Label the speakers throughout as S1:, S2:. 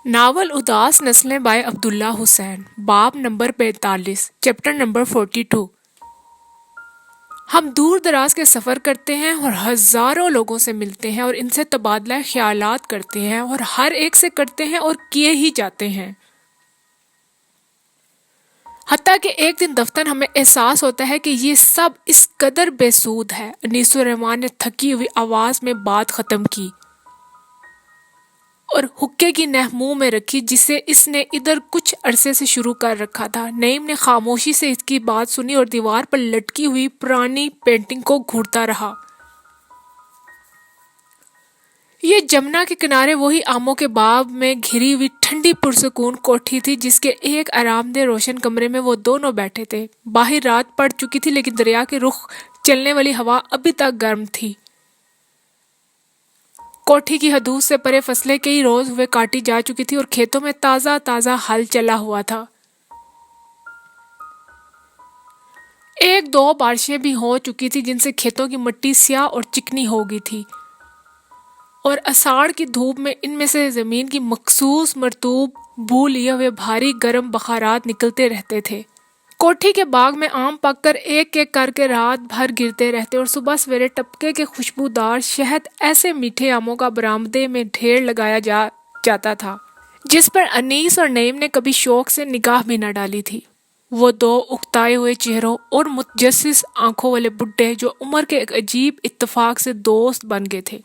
S1: Novel اداس نسلیں bye عبداللہ حسین، باب نمبر 45، چیپٹر نمبر 42۔ ہم دور دراز کے سفر کرتے ہیں اور ہزاروں لوگوں سے ملتے ہیں اور ان سے تبادلہ خیالات کرتے ہیں اور ہر ایک سے کرتے ہیں اور کیے ہی جاتے ہیں، حتیٰ کہ ایک دن دفتر ہمیں احساس ہوتا ہے کہ یہ سب اس قدر بے سود ہے۔ انیس الرحمن نے تھکی ہوئی آواز میں بات ختم کی اور حقے کی نہ منہ میں رکھی جسے اس نے ادھر کچھ عرصے سے شروع کر رکھا تھا۔ نعیم نے خاموشی سے اس کی بات سنی اور دیوار پر لٹکی ہوئی پرانی پینٹنگ کو گھورتا رہا۔ یہ جمنا کے کنارے وہی آموں کے باغ میں گھری ہوئی ٹھنڈی پرسکون کوٹھی تھی جس کے ایک آرام دہ روشن کمرے میں وہ دونوں بیٹھے تھے۔ باہر رات پڑ چکی تھی لیکن دریا کے رخ چلنے والی ہوا ابھی تک گرم تھی۔ کوٹھی کی حدود سے پرے فصلیں کئی روز ہوئے کاٹی جا چکی تھی اور کھیتوں میں تازہ تازہ ہل چلا ہوا تھا۔ ایک دو بارشیں بھی ہو چکی تھی جن سے کھیتوں کی مٹی سیاہ اور چکنی ہو گئی تھی اور اساڑ کی دھوپ میں ان میں سے زمین کی مخصوص مرطوب بو لیے ہوئے بھاری گرم بخارات نکلتے رہتے تھے۔ کوٹھی کے باغ میں آم پک کر ایک ایک کر کے رات بھر گرتے رہتے اور صبح سویرے ٹپکے کے خوشبودار شہد ایسے میٹھے آموں کا برآمدے میں ڈھیر لگایا جاتا تھا جس پر انیس اور نعیم نے کبھی شوق سے نگاہ بھی نہ ڈالی تھی۔ وہ دو اکتائے ہوئے چہروں اور متجسس آنکھوں والے بڈھے جو عمر کے ایک عجیب اتفاق سے دوست بن گئے تھے،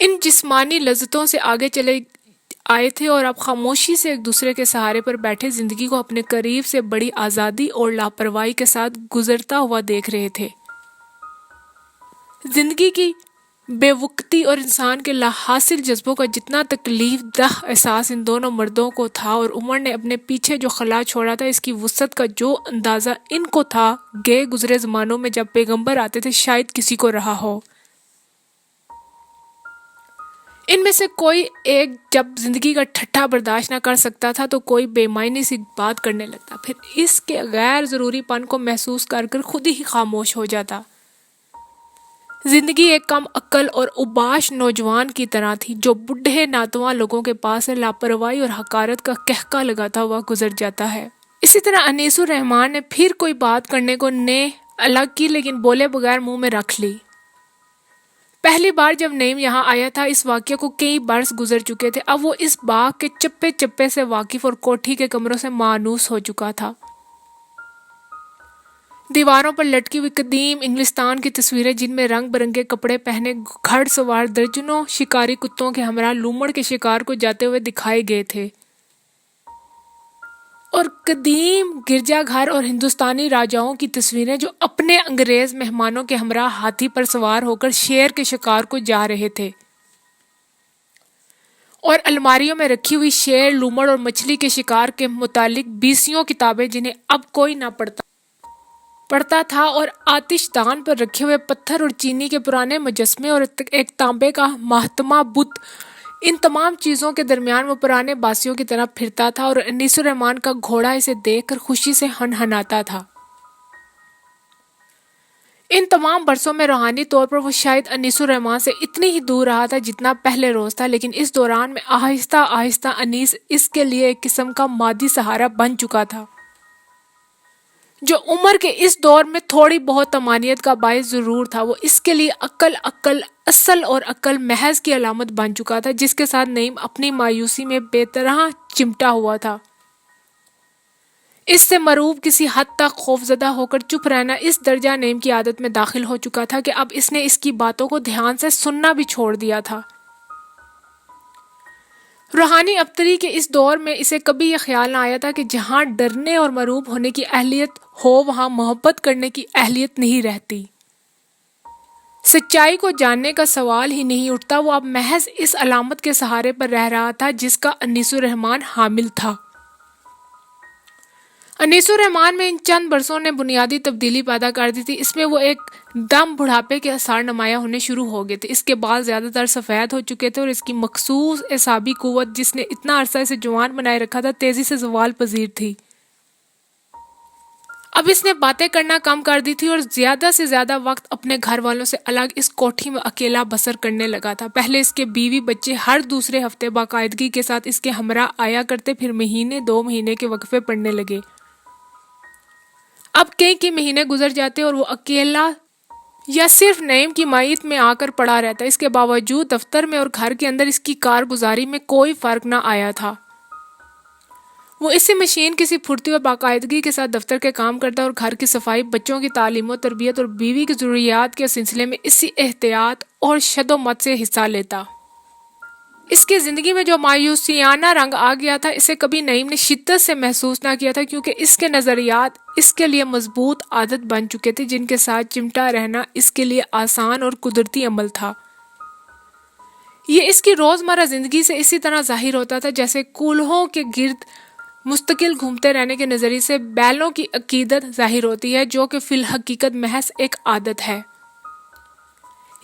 S1: ان جسمانی لذتوں سے آگے چلے آئے تھے اور اب خاموشی سے ایک دوسرے کے سہارے پر بیٹھے زندگی کو اپنے قریب سے بڑی آزادی اور لاپرواہی کے ساتھ گزرتا ہوا دیکھ رہے تھے۔ زندگی کی بے وقتی اور انسان کے لا حاصل جذبوں کا جتنا تکلیف دہ احساس ان دونوں مردوں کو تھا اور عمر نے اپنے پیچھے جو خلا چھوڑا تھا اس کی وسعت کا جو اندازہ ان کو تھا، گئے گزرے زمانوں میں جب پیغمبر آتے تھے شاید کسی کو رہا ہو۔ ان میں سے کوئی ایک جب زندگی کا ٹھٹھا برداشت نہ کر سکتا تھا تو کوئی بے معنی سی بات کرنے لگتا، پھر اس کے غیر ضروری پن کو محسوس کر کر خود ہی خاموش ہو جاتا۔ زندگی ایک کم عقل اور اوباش نوجوان کی طرح تھی جو بوڑھے ناتواں لوگوں کے پاس سے لاپرواہی اور حقارت کا قہقہ لگاتا ہوا گزر جاتا ہے۔ اسی طرح انیس الرحمن نے پھر کوئی بات کرنے کو نے الگ کی لیکن بولے بغیر منہ میں رکھ لی۔ پہلی بار جب نعیم یہاں آیا تھا اس واقعے کو کئی برس گزر چکے تھے۔ اب وہ اس باغ کے چپے چپے سے واقف اور کوٹھی کے کمروں سے مانوس ہو چکا تھا۔ دیواروں پر لٹکی ہوئی قدیم انگلستان کی تصویریں جن میں رنگ برنگے کپڑے پہنے گھڑ سوار درجنوں شکاری کتوں کے ہمراہ لومڑ کے شکار کو جاتے ہوئے دکھائے گئے تھے، اور قدیم گرجا گھر اور ہندوستانی راجاؤں کی تصویریں جو اپنے انگریز مہمانوں کے ہمراہ ہاتھی پر سوار ہو کر شیر کے شکار کو جا رہے تھے، اور الماریوں میں رکھی ہوئی شیر، لومڑ اور مچھلی کے شکار کے متعلق بیسیوں کتابیں جنہیں اب کوئی نہ پڑھتا تھا، اور آتش دان پر رکھے ہوئے پتھر اور چینی کے پرانے مجسمے اور ایک تانبے کا مہاتما بدھ۔ ان تمام چیزوں کے درمیان وہ پرانے باسیوں کی طرح پھرتا تھا اور انیس الرحمن کا گھوڑا اسے دیکھ کر خوشی سے ہنہناتا تھا۔ ان تمام برسوں میں روحانی طور پر وہ شاید انیس الرحمن سے اتنی ہی دور رہا تھا جتنا پہلے روز تھا، لیکن اس دوران میں آہستہ آہستہ انیس اس کے لیے ایک قسم کا مادی سہارا بن چکا تھا جو عمر کے اس دور میں تھوڑی بہت طمانینت کا باعث ضرور تھا۔ وہ اس کے لیے عقل اصل اور عقل محض کی علامت بن چکا تھا جس کے ساتھ نعیم اپنی مایوسی میں بے طرح چمٹا ہوا تھا۔ اس سے مرعوب کسی حد تک خوفزدہ ہو کر چپ رہنا اس درجہ نعیم کی عادت میں داخل ہو چکا تھا کہ اب اس نے اس کی باتوں کو دھیان سے سننا بھی چھوڑ دیا تھا۔ روحانی ابتری کے اس دور میں اسے کبھی یہ خیال نہ آیا تھا کہ جہاں ڈرنے اور مرعوب ہونے کی اہلیت ہو وہاں محبت کرنے کی اہلیت نہیں رہتی۔ سچائی کو جاننے کا سوال ہی نہیں اٹھتا۔ وہ اب محض اس علامت کے سہارے پر رہ رہا تھا جس کا انیس الرحمن حامل تھا۔ انیس الرحمن میں ان چند برسوں نے بنیادی تبدیلی پیدا کر دی تھی۔ اس میں وہ ایک دم بڑھاپے کے آثار نمایاں ہونے شروع ہو گئے تھے۔ اس کے بال زیادہ تر سفید ہو چکے تھے اور اس کی مخصوص اعصابی قوت جس نے اتنا عرصہ اسے جوان بنائے رکھا تھا تیزی سے زوال پذیر تھی۔ اب اس نے باتیں کرنا کم کر دی تھی اور زیادہ سے زیادہ وقت اپنے گھر والوں سے الگ اس کوٹھی میں اکیلا بسر کرنے لگا تھا۔ پہلے اس کے بیوی بچے ہر دوسرے ہفتے باقاعدگی کے ساتھ اس کے ہمراہ آیا کرتے، پھر مہینے 2 مہینے کے وقفے پڑنے لگے۔ اب کئی مہینے گزر جاتے اور وہ اکیلا یا صرف نعیم کی مائیت میں آ کر پڑا رہتا۔ اس کے باوجود دفتر میں اور گھر کے اندر اس کی کارگزاری میں کوئی فرق نہ آیا تھا۔ وہ اسی مشین کسی پھرتی اور باقاعدگی کے ساتھ دفتر کے کام کرتا اور گھر کی صفائی، بچوں کی تعلیم و تربیت اور بیوی کی ضروریات کے سلسلے میں اسی احتیاط اور شد و مت سے حصہ لیتا۔ اس کی زندگی میں جو مایوسیانہ رنگ آ گیا تھا، اسے کبھی نعیم نے شدت سے محسوس نہ کیا تھا، کیونکہ اس کے نظریات اس کے لیے مضبوط عادت بن چکے تھے، جن کے ساتھ چمٹا رہنا اس کے لیے آسان اور قدرتی عمل تھا۔ یہ اس کی روزمرہ زندگی سے اسی طرح ظاہر ہوتا تھا جیسے کولہوں کے گرد مستقل گھومتے رہنے کے نظریے سے بیلوں کی عقیدت ظاہر ہوتی ہے، جو کہ فی الحقیقت محض ایک عادت ہے۔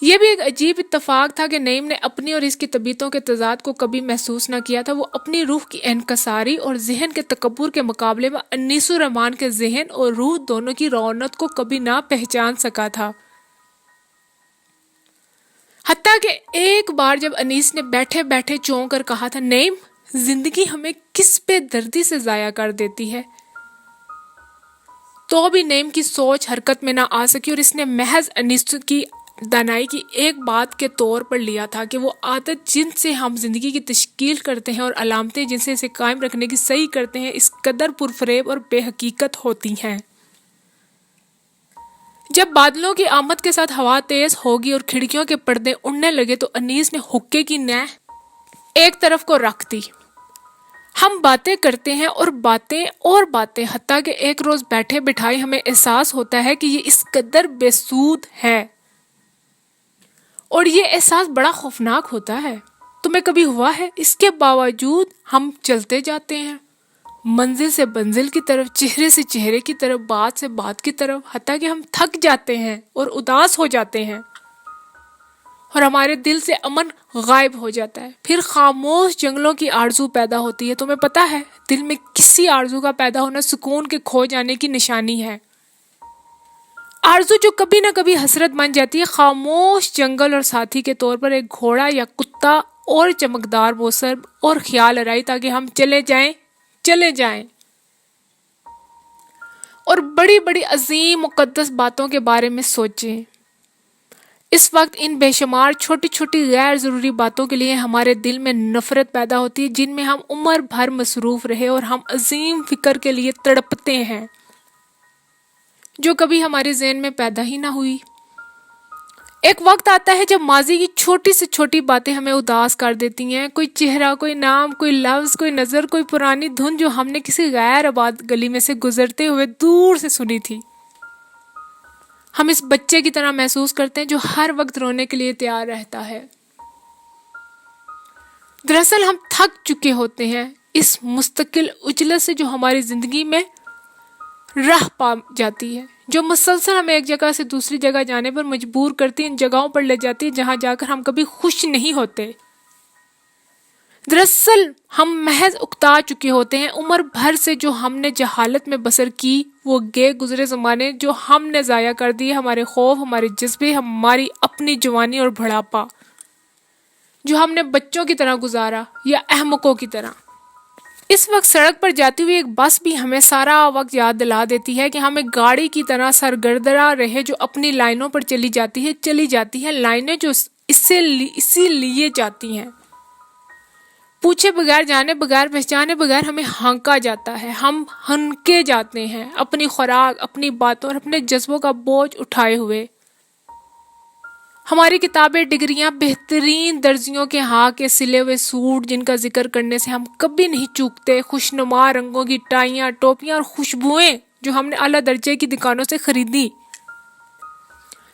S1: یہ بھی ایک عجیب اتفاق تھا کہ نعیم نے اپنی اور اس کی طبیعتوں کے تضاد کو کبھی محسوس نہ کیا تھا۔ وہ اپنی روح کی انکساری اور ذہن کے تکبر کے مقابلے میں انیس الرحمن کے ذہن اور روح دونوں کی رونق کو کبھی نہ پہچان سکا تھا۔ حتیٰ کہ ایک بار جب انیس نے بیٹھے بیٹھے چونک کر کہا تھا، نعیم، زندگی ہمیں کس پہ دردی سے ضائع کر دیتی ہے، تو بھی نعیم کی سوچ حرکت میں نہ آ سکی اور اس نے محض انیس کی دانائی کی ایک بات کے طور پر لیا تھا کہ وہ عادت جن سے ہم زندگی کی تشکیل کرتے ہیں اور علامتیں جن سے اسے قائم رکھنے کی صحیح کرتے ہیں، اس قدر پرفریب اور بے حقیقت ہوتی ہیں۔ جب بادلوں کی آمد کے ساتھ ہوا تیز ہوگی اور کھڑکیوں کے پردے اڑنے لگے تو انیس نے حقے کی نہ ایک طرف کو رکھ دی۔ ہم باتیں کرتے ہیں اور باتیں، حتیٰ کہ ایک روز بیٹھے بٹھائے ہمیں احساس ہوتا ہے کہ یہ اس قدر بے سود ہے، اور یہ احساس بڑا خوفناک ہوتا ہے۔ تمہیں کبھی ہوا ہے؟ اس کے باوجود ہم چلتے جاتے ہیں، منزل سے منزل کی طرف، چہرے سے چہرے کی طرف، بات سے بات کی طرف، حتیٰ کہ ہم تھک جاتے ہیں اور اداس ہو جاتے ہیں اور ہمارے دل سے امن غائب ہو جاتا ہے۔ پھر خاموش جنگلوں کی آرزو پیدا ہوتی ہے۔ تمہیں پتہ ہے، دل میں کسی آرزو کا پیدا ہونا سکون کے کھو جانے کی نشانی ہے۔ آرزو جو کبھی نہ کبھی حسرت بن جاتی ہے، خاموش جنگل اور ساتھی کے طور پر ایک گھوڑا یا کتا اور چمکدار موسم اور خیال آرائی تاکہ ہم چلے جائیں اور بڑی بڑی عظیم مقدس باتوں کے بارے میں سوچیں۔ اس وقت ان بے شمار چھوٹی چھوٹی غیر ضروری باتوں کے لیے ہمارے دل میں نفرت پیدا ہوتی ہے، جن میں ہم عمر بھر مصروف رہے اور ہم عظیم فکر کے لیے تڑپتے ہیں جو کبھی ہمارے ذہن میں پیدا ہی نہ ہوئی۔ ایک وقت آتا ہے جب ماضی کی چھوٹی سے چھوٹی باتیں ہمیں اداس کر دیتی ہیں، کوئی چہرہ، کوئی نام، کوئی لفظ، کوئی نظر، کوئی پرانی دھن جو ہم نے کسی غیر آباد گلی میں سے گزرتے ہوئے دور سے سنی تھی۔ ہم اس بچے کی طرح محسوس کرتے ہیں جو ہر وقت رونے کے لیے تیار رہتا ہے۔ دراصل ہم تھک چکے ہوتے ہیں اس مستقل اجلت سے جو ہماری زندگی میں راہ پا جاتی ہے، جو مسلسل ہمیں ایک جگہ سے دوسری جگہ جانے پر مجبور کرتی ہے، ان جگہوں پر لے جاتی ہے جہاں جا کر ہم کبھی خوش نہیں ہوتے۔ دراصل ہم محض اکتا چکے ہوتے ہیں عمر بھر سے جو ہم نے جہالت میں بسر کی، وہ گئے گزرے زمانے جو ہم نے ضائع کر دیے، ہمارے خوف، ہمارے جذبے، ہماری اپنی جوانی اور بڑھاپا جو ہم نے بچوں کی طرح گزارا یا احمقوں کی طرح۔ اس وقت سڑک پر جاتی ہوئی ایک بس بھی ہمیں سارا وقت یاد دلا دیتی ہے کہ ہم ایک گاڑی کی طرح سرگردہ رہے جو اپنی لائنوں پر چلی جاتی ہے، لائنیں جو اسی لیے جاتی ہیں۔ پوچھے بغیر، جانے بغیر، پہچانے بغیر ہمیں ہانکا جاتا ہے، ہم ہنکے جاتے ہیں اپنی خوراک، اپنی باتوں اور اپنے جذبوں کا بوجھ اٹھائے ہوئے۔ ہماری کتابیں، ڈگریاں، بہترین درزیوں کے ہاں کے سلے ہوئے سوٹ جن کا ذکر کرنے سے ہم کبھی نہیں چوکتے، خوشنما رنگوں کی ٹائیاں، ٹوپیاں اور خوشبوئیں جو ہم نے اعلیٰ درجے کی دکانوں سے خریدی،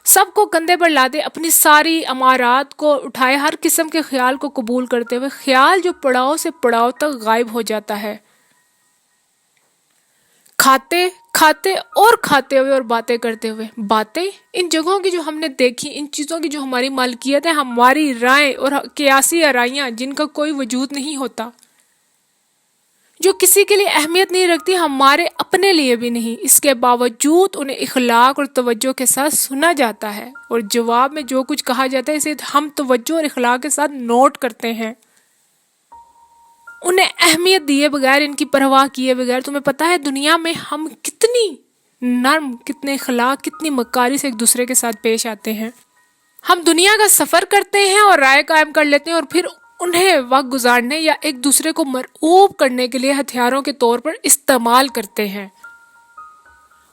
S1: سب کو کندھے پر لادے، اپنی ساری امارات کو اٹھائے، ہر قسم کے خیال کو قبول کرتے ہوئے، خیال جو پڑاؤ سے پڑاؤ تک غائب ہو جاتا ہے، کھاتے ہوئے اور باتیں کرتے ہوئے۔ باتیں ان جگہوں کی جو ہم نے دیکھی، ان چیزوں کی جو ہماری مالکیت ہے، ہماری رائے اور قیاسی آرائیاں جن کا کوئی وجود نہیں ہوتا، جو کسی کے لیے اہمیت نہیں رکھتی، ہمارے اپنے لیے بھی نہیں۔ اس کے باوجود انہیں اخلاق اور توجہ کے ساتھ سنا جاتا ہے، اور جواب میں جو کچھ کہا جاتا ہے اسے ہم توجہ اور اخلاق کے ساتھ نوٹ کرتے ہیں، انہیں اہمیت دیے بغیر، ان کی پرواہ کیے بغیر۔ تمہیں پتہ ہے دنیا میں ہم کتنی نرم، کتنے اخلاق، کتنی مکاری سے ایک دوسرے کے ساتھ پیش آتے ہیں۔ ہم دنیا کا سفر کرتے ہیں اور رائے قائم کر لیتے ہیں، اور پھر انہیں وقت گزارنے یا ایک دوسرے کو مرعوب کرنے کے لیے ہتھیاروں کے طور پر استعمال کرتے ہیں۔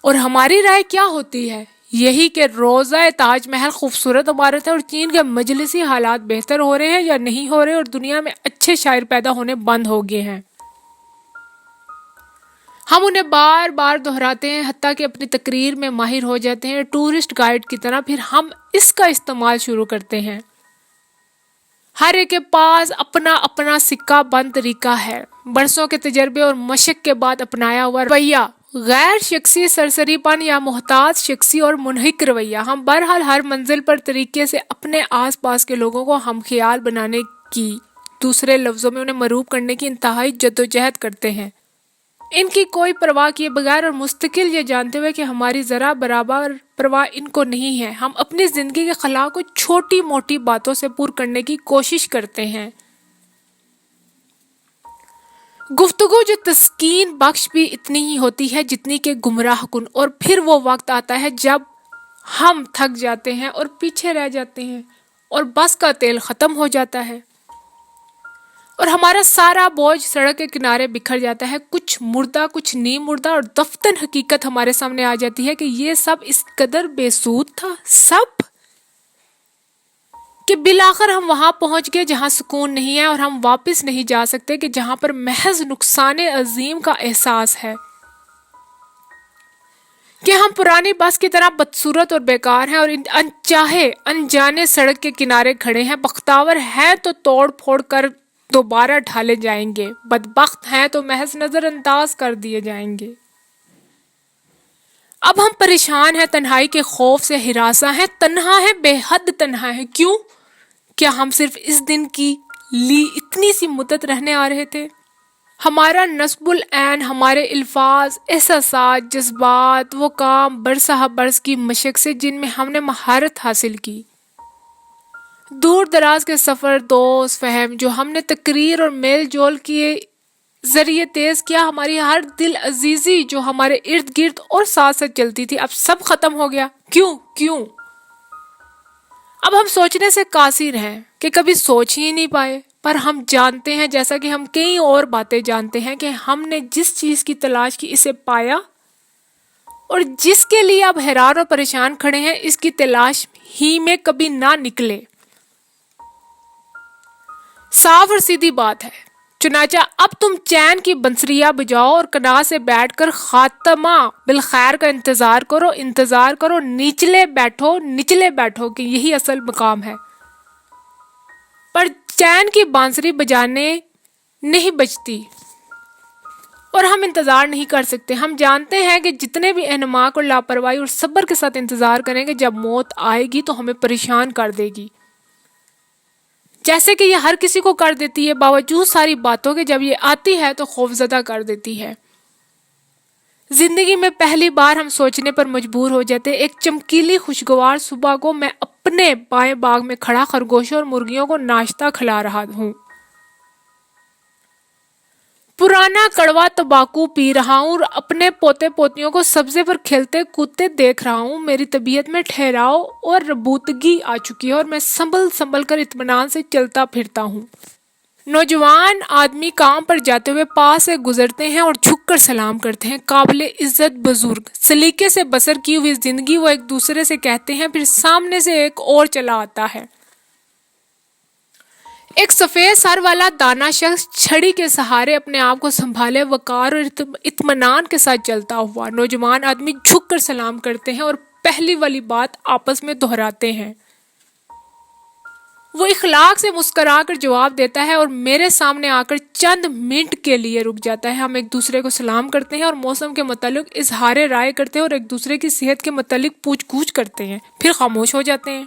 S1: اور ہماری رائے کیا ہوتی ہے؟ یہی کہ روزہ تاج محل خوبصورت عمارت ہے، اور چین کے مجلسی حالات بہتر ہو رہے ہیں یا نہیں ہو رہے، اور دنیا میں اچھے شاعر پیدا ہونے بند ہو گئے ہیں۔ ہم انہیں بار بار دہراتے ہیں، حتیٰ کہ اپنی تقریر میں ماہر ہو جاتے ہیں ٹورسٹ گائیڈ کی طرح، پھر ہم اس کا استعمال شروع کرتے ہیں۔ ہر ایک کے پاس اپنا اپنا سکہ بند طریقہ ہے، برسوں کے تجربے اور مشق کے بعد اپنایا ہوا رویہ، غیر شخصی سرسری پن یا محتاط شخصی اور منہک رویہ۔ ہم بہرحال ہر منزل پر طریقے سے اپنے آس پاس کے لوگوں کو ہم خیال بنانے کی، دوسرے لفظوں میں انہیں مرعوب کرنے کی انتہائی جدوجہد کرتے ہیں، ان کی کوئی پرواہ کیے بغیر، اور مستقل یہ جانتے ہوئے کہ ہماری ذرا برابر پرواہ ان کو نہیں ہے۔ ہم اپنی زندگی کے خلا کو چھوٹی موٹی باتوں سے پور کرنے کی کوشش کرتے ہیں، گفتگو جو تسکین بخش بھی اتنی ہی ہوتی ہے جتنی کہ گمراہ کن، اور پھر وہ وقت آتا ہے جب ہم تھک جاتے ہیں اور پیچھے رہ جاتے ہیں، اور بس کا تیل ختم ہو جاتا ہے، اور ہمارا سارا بوجھ سڑک کے کنارے بکھر جاتا ہے، کچھ مردہ کچھ نیم مردہ، اور دفتن حقیقت ہمارے سامنے آ جاتی ہے کہ یہ سب اس قدر بے سود تھا، سب، کہ بالآخر ہم وہاں پہنچ گئے جہاں سکون نہیں ہے، اور ہم واپس نہیں جا سکتے، کہ جہاں پر محض نقصان عظیم کا احساس ہے، کہ ہم پرانی بس کی طرح بدصورت اور بیکار ہیں، اور انچاہے انجانے سڑک کے کنارے کھڑے ہیں، بختور ہیں تو توڑ پھوڑ کر دوبارہ ڈھالے جائیں گے، بدبخت ہیں تو محض نظر انداز کر دیے جائیں گے۔ اب ہم پریشان ہیں، تنہائی کے خوف سے ہراساں ہیں، تنہا ہیں، بے حد تنہا ہیں۔ کیوں؟ کیا ہم صرف اس دن کی لی اتنی سی مدت رہنے آ رہے تھے؟ ہمارا نصب العین، ہمارے الفاظ، احساسات، جذبات، وہ کام برسہ برس کی مشق سے جن میں ہم نے مہارت حاصل کی، دور دراز کے سفر، دوست فہم جو ہم نے تقریر اور میل جول کے ذریعے تیز کیا، ہماری ہر دل عزیزی جو ہمارے ارد گرد اور ساتھ ساتھ چلتی تھی، اب سب ختم ہو گیا۔ کیوں؟ اب ہم سوچنے سے قاصر ہیں کہ کبھی سوچ ہی نہیں پائے، پر ہم جانتے ہیں، جیسا کہ ہم کئی اور باتیں جانتے ہیں، کہ ہم نے جس چیز کی تلاش کی اسے پایا، اور جس کے لیے اب حیران اور پریشان کھڑے ہیں اس کی تلاش ہی میں کبھی نہ نکلے۔ صاف اور سیدھی بات ہے۔ چنانچہ اب تم چین کی بنسریاں بجاؤ اور قناع سے بیٹھ کر خاتمہ بالخیر کا انتظار کرو، نچلے بیٹھو کہ یہی اصل مقام ہے۔ پر چین کی بانسری بجانے نہیں بجتی، اور ہم انتظار نہیں کر سکتے۔ ہم جانتے ہیں کہ جتنے بھی انہماک اور لاپرواہی اور صبر کے ساتھ انتظار کریں گے، جب موت آئے گی تو ہمیں پریشان کر دے گی، جیسے کہ یہ ہر کسی کو کر دیتی ہے۔ باوجود ساری باتوں کے جب یہ آتی ہے تو خوفزدہ کر دیتی ہے۔ زندگی میں پہلی بار ہم سوچنے پر مجبور ہو جاتے، ایک چمکیلی خوشگوار صبح کو میں اپنے بائیں باغ میں کھڑا خرگوشوں اور مرغیوں کو ناشتہ کھلا رہا ہوں، پرانا کڑوا تمباکو پی رہا ہوں، اور اپنے پوتے پوتیوں کو سبزے پر کھیلتے کودتے دیکھ رہا ہوں۔ میری طبیعت میں ٹھہراؤ اور ربودگی آ چکی ہے، اور میں سنبھل کر اطمینان سے چلتا پھرتا ہوں۔ نوجوان آدمی کام پر جاتے ہوئے پاس سے گزرتے ہیں اور جھک کر سلام کرتے ہیں۔ قابل عزت بزرگ، سلیقے سے بسر کی ہوئی زندگی، وہ ایک دوسرے سے کہتے ہیں، پھر سامنے سے ایک اور چلا آتا ہے۔ ایک سفید سر والا دانا شخص چھڑی کے سہارے اپنے آپ کو سنبھالے، وقار اور اطمینان کے ساتھ چلتا ہوا۔ نوجوان آدمی جھک کر سلام کرتے ہیں اور پہلی والی بات آپس میں دہراتے ہیں۔ وہ اخلاق سے مسکرا کر جواب دیتا ہے اور میرے سامنے آ کر چند منٹ کے لیے رک جاتا ہے۔ ہم ایک دوسرے کو سلام کرتے ہیں اور موسم کے متعلق اظہار رائے کرتے ہیں اور ایک دوسرے کی صحت کے متعلق پوچھ گچھ کرتے ہیں، پھر خاموش ہو جاتے ہیں۔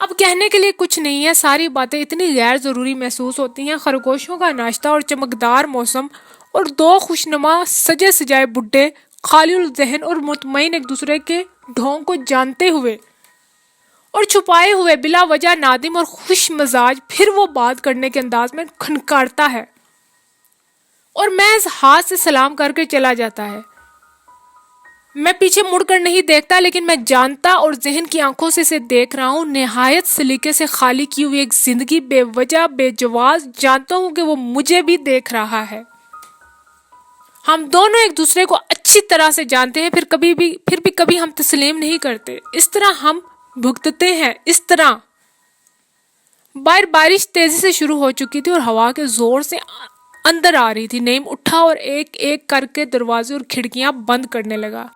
S1: اب کہنے کے لیے کچھ نہیں ہے، ساری باتیں اتنی غیر ضروری محسوس ہوتی ہیں۔ خرگوشوں کا ناشتہ اور چمکدار موسم اور دو خوشنما سجے سجائے بڈھے خالی الذہن اور مطمئن ایک دوسرے کے ڈھونگ کو جانتے ہوئے اور چھپائے ہوئے بلا وجہ نادم اور خوش مزاج پھر وہ بات کرنے کے انداز میں کھنکارتا ہے اور محض ہاتھ سے سلام کر کے چلا جاتا ہے۔ میں پیچھے مڑ کر نہیں دیکھتا، لیکن میں جانتا اور ذہن کی آنکھوں سے اسے دیکھ رہا ہوں، نہایت سلیقے سے خالی کی ہوئی ایک زندگی بے وجہ بے جواز، جانتا ہوں کہ وہ مجھے بھی دیکھ رہا ہے۔ ہم دونوں ایک دوسرے کو اچھی طرح سے جانتے ہیں، پھر بھی کبھی ہم تسلیم نہیں کرتے۔ اس طرح ہم بھگتتے ہیں، اس طرح۔ باہر بارش تیزی سے شروع ہو چکی تھی اور ہوا کے زور سے اندر آ رہی تھی۔ نعیم اٹھا اور ایک ایک کر کے دروازے اور کھڑکیاں بند کرنے لگا۔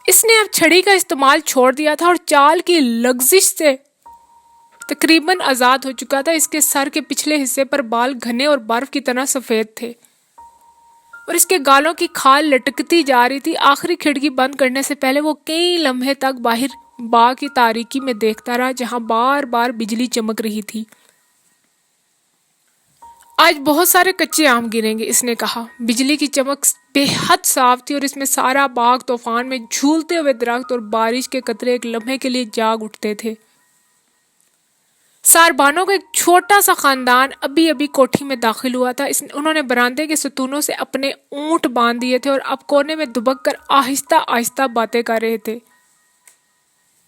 S1: اس نے اب چھڑی کا استعمال چھوڑ دیا تھا اور چال کی لغزش سے تقریباً آزاد ہو چکا تھا۔ اس کے سر کے پچھلے حصے پر بال گھنے اور برف کی طرح سفید تھے اور اس کے گالوں کی کھال لٹکتی جا رہی تھی۔ آخری کھڑکی بند کرنے سے پہلے وہ کئی لمحے تک باہر باغ کی تاریکی میں دیکھتا رہا، جہاں بار بار بجلی چمک رہی تھی۔ آج بہت سارے کچے آم گریں گے، اس نے کہا۔ بجلی کی چمک بے حد صاف تھی اور اس میں سارا باغ طوفان میں جھولتے ہوئے درخت اور بارش کے قطرے ایک لمحے کے لیے جاگ اٹھتے تھے۔ ساربانوں کا ایک چھوٹا سا خاندان ابھی ابھی کوٹھی میں داخل ہوا تھا۔ انہوں نے برآمدے کے ستونوں سے اپنے اونٹ باندھ دیے تھے اور اب کونے میں دبک کر آہستہ آہستہ باتیں کر رہے تھے۔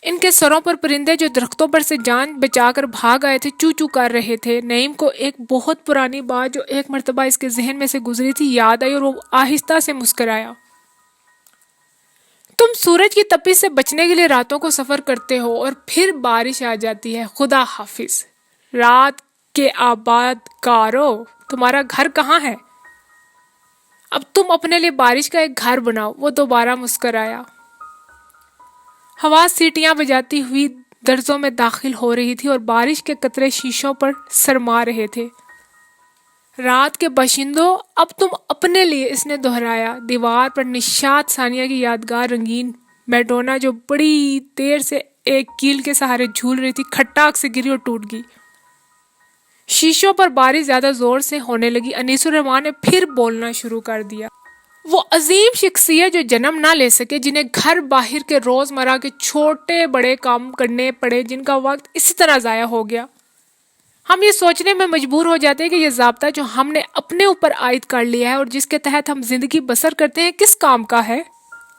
S1: ان کے سروں پر پرندے جو درختوں پر سے جان بچا کر بھاگ آئے تھے چو چو کر رہے تھے۔ نعیم کو ایک بہت پرانی بات جو ایک مرتبہ اس کے ذہن میں سے گزری تھی یاد آئی اور وہ آہستہ سے مسکرایا۔ تم سورج کی تپش سے بچنے کے لیے راتوں کو سفر کرتے ہو اور پھر بارش آ جاتی ہے۔ خدا حافظ رات کے آباد کارو، تمہارا گھر کہاں ہے؟ اب تم اپنے لیے بارش کا ایک گھر بناؤ۔ وہ دوبارہ مسکرایا۔ ہوا سیٹیاں بجاتی ہوئی درزوں میں داخل ہو رہی تھی اور بارش کے قطرے شیشوں پر سرما رہے تھے۔ رات کے باشندوں، اب تم اپنے لیے، اس نے دہرایا۔ دیوار پر نشاط ثانیہ کی یادگار رنگین میڈونا جو بڑی دیر سے ایک کیل کے سہارے جھول رہی تھی کھٹاک سے گری اور ٹوٹ گئی۔ شیشوں پر بارش زیادہ زور سے ہونے لگی۔ انیس الرحمن نے پھر بولنا شروع کر دیا۔ وہ عظیم شخصیت جو جنم نہ لے سکے، جنہیں گھر باہر کے روزمرہ کے چھوٹے بڑے کام کرنے پڑے، جن کا وقت اسی طرح ضائع ہو گیا۔ ہم یہ سوچنے میں مجبور ہو جاتے ہیں کہ یہ ضابطہ جو ہم نے اپنے اوپر عائد کر لیا ہے اور جس کے تحت ہم زندگی بسر کرتے ہیں کس کام کا ہے؟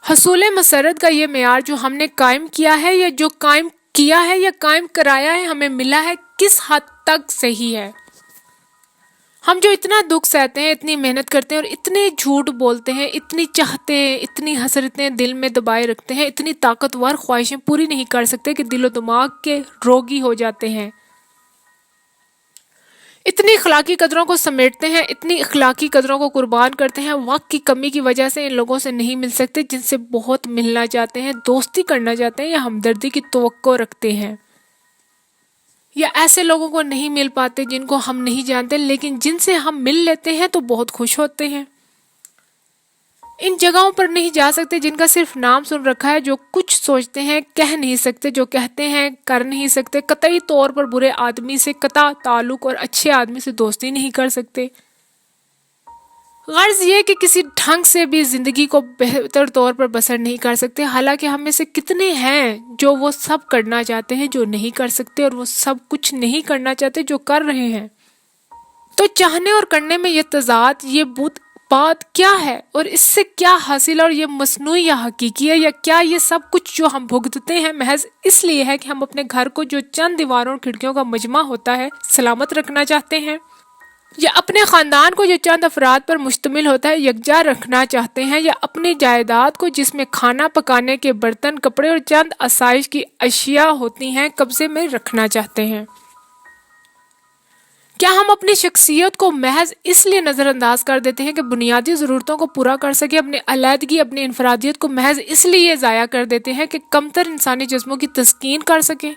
S1: حصول مسرت کا یہ معیار جو ہم نے قائم کیا ہے یا جو قائم کیا ہے یا قائم کرایا ہے ہمیں ملا ہے، کس حد تک صحیح ہے؟ ہم جو اتنا دکھ سہتے ہیں، اتنی محنت کرتے ہیں اور اتنے جھوٹ بولتے ہیں، اتنی چاہتے ہیں، اتنی حسرتیں دل میں دبائے رکھتے ہیں، اتنی طاقتور خواہشیں پوری نہیں کر سکتے کہ دل و دماغ کے روگی ہو جاتے ہیں، اتنی اخلاقی قدروں کو سمیٹتے ہیں، اتنی اخلاقی قدروں کو قربان کرتے ہیں، وقت کی کمی کی وجہ سے ان لوگوں سے نہیں مل سکتے جن سے بہت ملنا چاہتے ہیں، دوستی کرنا چاہتے ہیں یا ہمدردی کی توقع رکھتے ہیں، یا ایسے لوگوں کو نہیں مل پاتے جن کو ہم نہیں جانتے لیکن جن سے ہم مل لیتے ہیں تو بہت خوش ہوتے ہیں۔ ان جگہوں پر نہیں جا سکتے جن کا صرف نام سن رکھا ہے، جو کچھ سوچتے ہیں کہہ نہیں سکتے، جو کہتے ہیں کر نہیں سکتے، قطعی طور پر برے آدمی سے قطع تعلق اور اچھے آدمی سے دوستی نہیں کر سکتے۔ غرض یہ کہ کسی ڈھنگ سے بھی زندگی کو بہتر طور پر بسر نہیں کر سکتے، حالانکہ ہم میں سے کتنے ہیں جو وہ سب کرنا چاہتے ہیں جو نہیں کر سکتے، اور وہ سب کچھ نہیں کرنا چاہتے جو کر رہے ہیں۔ تو چاہنے اور کرنے میں یہ تضاد، یہ بات کیا ہے اور اس سے کیا حاصل، اور یہ مصنوعی یا حقیقی ہے، یا کیا یہ سب کچھ جو ہم بھگتتے ہیں محض اس لیے ہے کہ ہم اپنے گھر کو جو چند دیواروں اور کھڑکیوں کا مجمع ہوتا ہے سلامت رکھنا چاہتے ہیں، یا اپنے خاندان کو جو چند افراد پر مشتمل ہوتا ہے یکجا رکھنا چاہتے ہیں، یا اپنی جائیداد کو جس میں کھانا پکانے کے برتن، کپڑے اور چند آسائش کی اشیاء ہوتی ہیں قبضے میں رکھنا چاہتے ہیں؟ کیا ہم اپنی شخصیت کو محض اس لیے نظر انداز کر دیتے ہیں کہ بنیادی ضرورتوں کو پورا کر سکے، اپنی علیحدگی، اپنی انفرادیت کو محض اس لیے ضائع کر دیتے ہیں کہ کمتر انسانی جسموں کی تسکین کر سکیں؟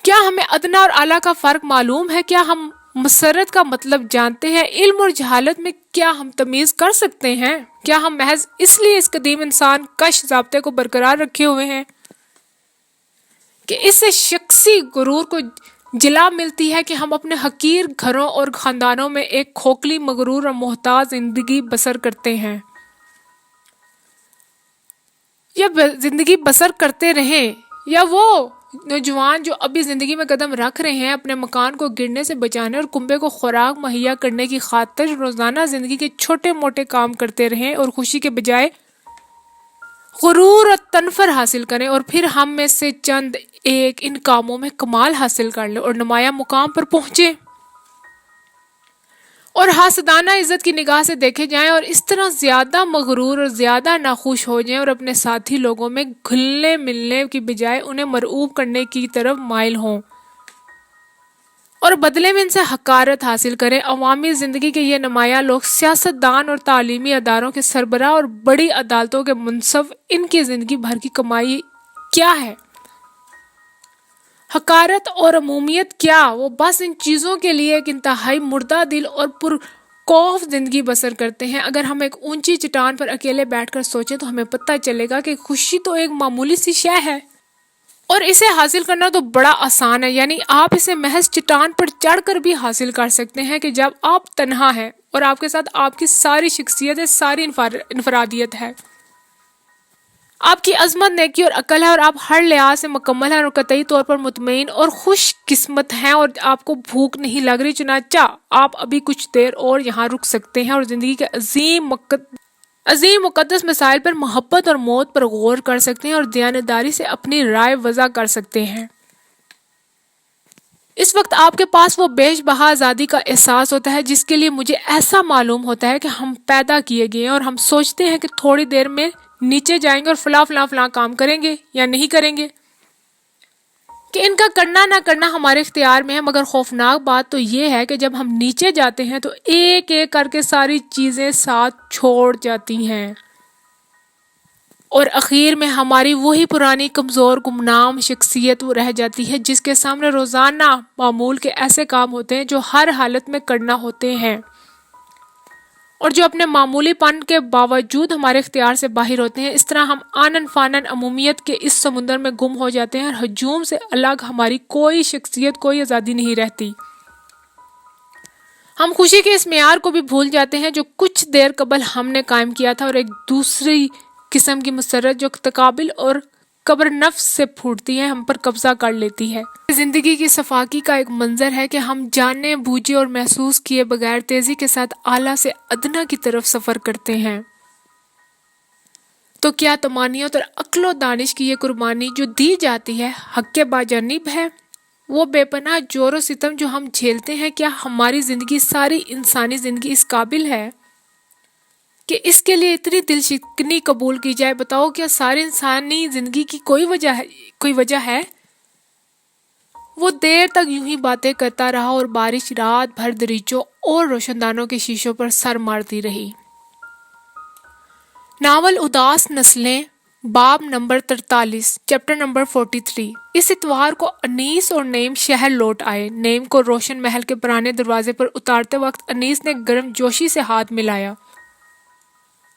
S1: کیا ہمیں ادنا اور اعلیٰ کا فرق معلوم ہے؟ کیا ہم مسرت کا مطلب جانتے ہیں؟ علم اور جہالت میں کیا ہم تمیز کر سکتے ہیں؟ کیا ہم محض اس لیے اس قدیم انسان کش ضابطے کو برقرار رکھے ہوئے ہیں کہ اس سے شخصی غرور کو جلا ملتی ہے کہ ہم اپنے حقیر گھروں اور خاندانوں میں ایک کھوکھلی مغرور اور محتاج زندگی بسر کرتے ہیں، یا زندگی بسر کرتے رہیں، یا وہ نوجوان جو ابھی زندگی میں قدم رکھ رہے ہیں اپنے مکان کو گرنے سے بچانے اور کنبے کو خوراک مہیا کرنے کی خاطر روزانہ زندگی کے چھوٹے موٹے کام کرتے رہیں اور خوشی کے بجائے غرور اور تنفر حاصل کریں، اور پھر ہم میں سے چند ایک ان کاموں میں کمال حاصل کر لیں اور نمایاں مقام پر پہنچے اور حاسدانہ عزت کی نگاہ سے دیکھے جائیں، اور اس طرح زیادہ مغرور اور زیادہ ناخوش ہو جائیں اور اپنے ساتھی لوگوں میں گھلنے ملنے کی بجائے انہیں مرعوب کرنے کی طرف مائل ہوں اور بدلے میں ان سے حقارت حاصل کریں۔ عوامی زندگی کے یہ نمایاں لوگ سیاستدان اور تعلیمی اداروں کے سربراہ اور بڑی عدالتوں کے منصف، ان کی زندگی بھر کی کمائی کیا ہے؟ حقارت اور عمومیت کیا؟ وہ بس ان چیزوں کے لیے ایک انتہائی مردہ دل اور پرخوف زندگی بسر کرتے ہیں۔ اگر ہم ایک اونچی چٹان پر اکیلے بیٹھ کر سوچیں تو ہمیں پتہ چلے گا کہ خوشی تو ایک معمولی سی شے ہے اور اسے حاصل کرنا تو بڑا آسان ہے، یعنی آپ اسے محض چٹان پر چڑھ کر بھی حاصل کر سکتے ہیں کہ جب آپ تنہا ہیں اور آپ کے ساتھ آپ کی ساری شخصیت ہے، ساری انفرادیت ہے، آپ کی عظمت، نیکی اور عقل ہے، اور آپ ہر لحاظ سے مکمل ہیں اور قطعی طور پر مطمئن اور خوش قسمت ہیں، اور آپ کو بھوک نہیں لگ رہی، چنانچہ آپ ابھی کچھ دیر اور یہاں رک سکتے ہیں اور زندگی کے عظیم مقدس مسائل پر، محبت اور موت پر غور کر سکتے ہیں اور دیانتداری سے اپنی رائے وضع کر سکتے ہیں۔ اس وقت آپ کے پاس وہ بیش بہا آزادی کا احساس ہوتا ہے جس کے لیے مجھے ایسا معلوم ہوتا ہے کہ ہم پیدا کیے گئے ہیں اور ہم سوچتے ہیں کہ تھوڑی دیر میں نیچے جائیں گے اور فلاں کام کریں گے یا نہیں کریں گے، کہ ان کا کرنا نہ کرنا ہمارے اختیار میں ہے، مگر خوفناک بات تو یہ ہے کہ جب ہم نیچے جاتے ہیں تو ایک ایک کر کے ساری چیزیں ساتھ چھوڑ جاتی ہیں اور اخیر میں ہماری وہی پرانی کمزور گمنام شخصیت رہ جاتی ہے جس کے سامنے روزانہ معمول کے ایسے کام ہوتے ہیں جو ہر حالت میں کرنا ہوتے ہیں اور جو اپنے معمولی پن کے باوجود ہمارے اختیار سے باہر ہوتے ہیں۔ اس طرح ہم آنن فانن عمومیت کے اس سمندر میں گم ہو جاتے ہیں اور ہجوم سے الگ ہماری کوئی شخصیت، کوئی آزادی نہیں رہتی۔ ہم خوشی کے اس معیار کو بھی بھول جاتے ہیں جو کچھ دیر قبل ہم نے قائم کیا تھا اور ایک دوسری قسم کی مسرت جو تقابل اور کبر نفس سے پھوٹتی ہے ہم پر قبضہ کر لیتی ہے۔ زندگی کی صفاقی کا ایک منظر ہے کہ ہم جانے بوجھے اور محسوس کیے بغیر تیزی کے ساتھ اعلیٰ سے ادنیٰ کی طرف سفر کرتے ہیں۔ تو کیا تمانیت اور عقل و دانش کی یہ قربانی جو دی جاتی ہے حق کے باجانب ہے؟ وہ بے پناہ جور و ستم جو ہم جھیلتے ہیں، کیا ہماری زندگی، ساری انسانی زندگی اس قابل ہے کہ اس کے لیے اتنی دل شکنی قبول کی جائے؟ بتاؤ، کیا ساری انسانی زندگی کی کوئی وجہ ہے؟ وہ دیر تک یوں ہی باتیں کرتا رہا اور بارش رات بھر دریچوں اور روشن دانوں کے شیشوں پر سر مارتی رہی۔ ناول اداس نسلیں، باب نمبر 43، چیپٹر نمبر 43۔ اس اتوار کو انیس اور نعیم شہر لوٹ آئے۔ نعیم کو روشن محل کے پرانے دروازے پر اتارتے وقت انیس نے گرم جوشی سے ہاتھ ملایا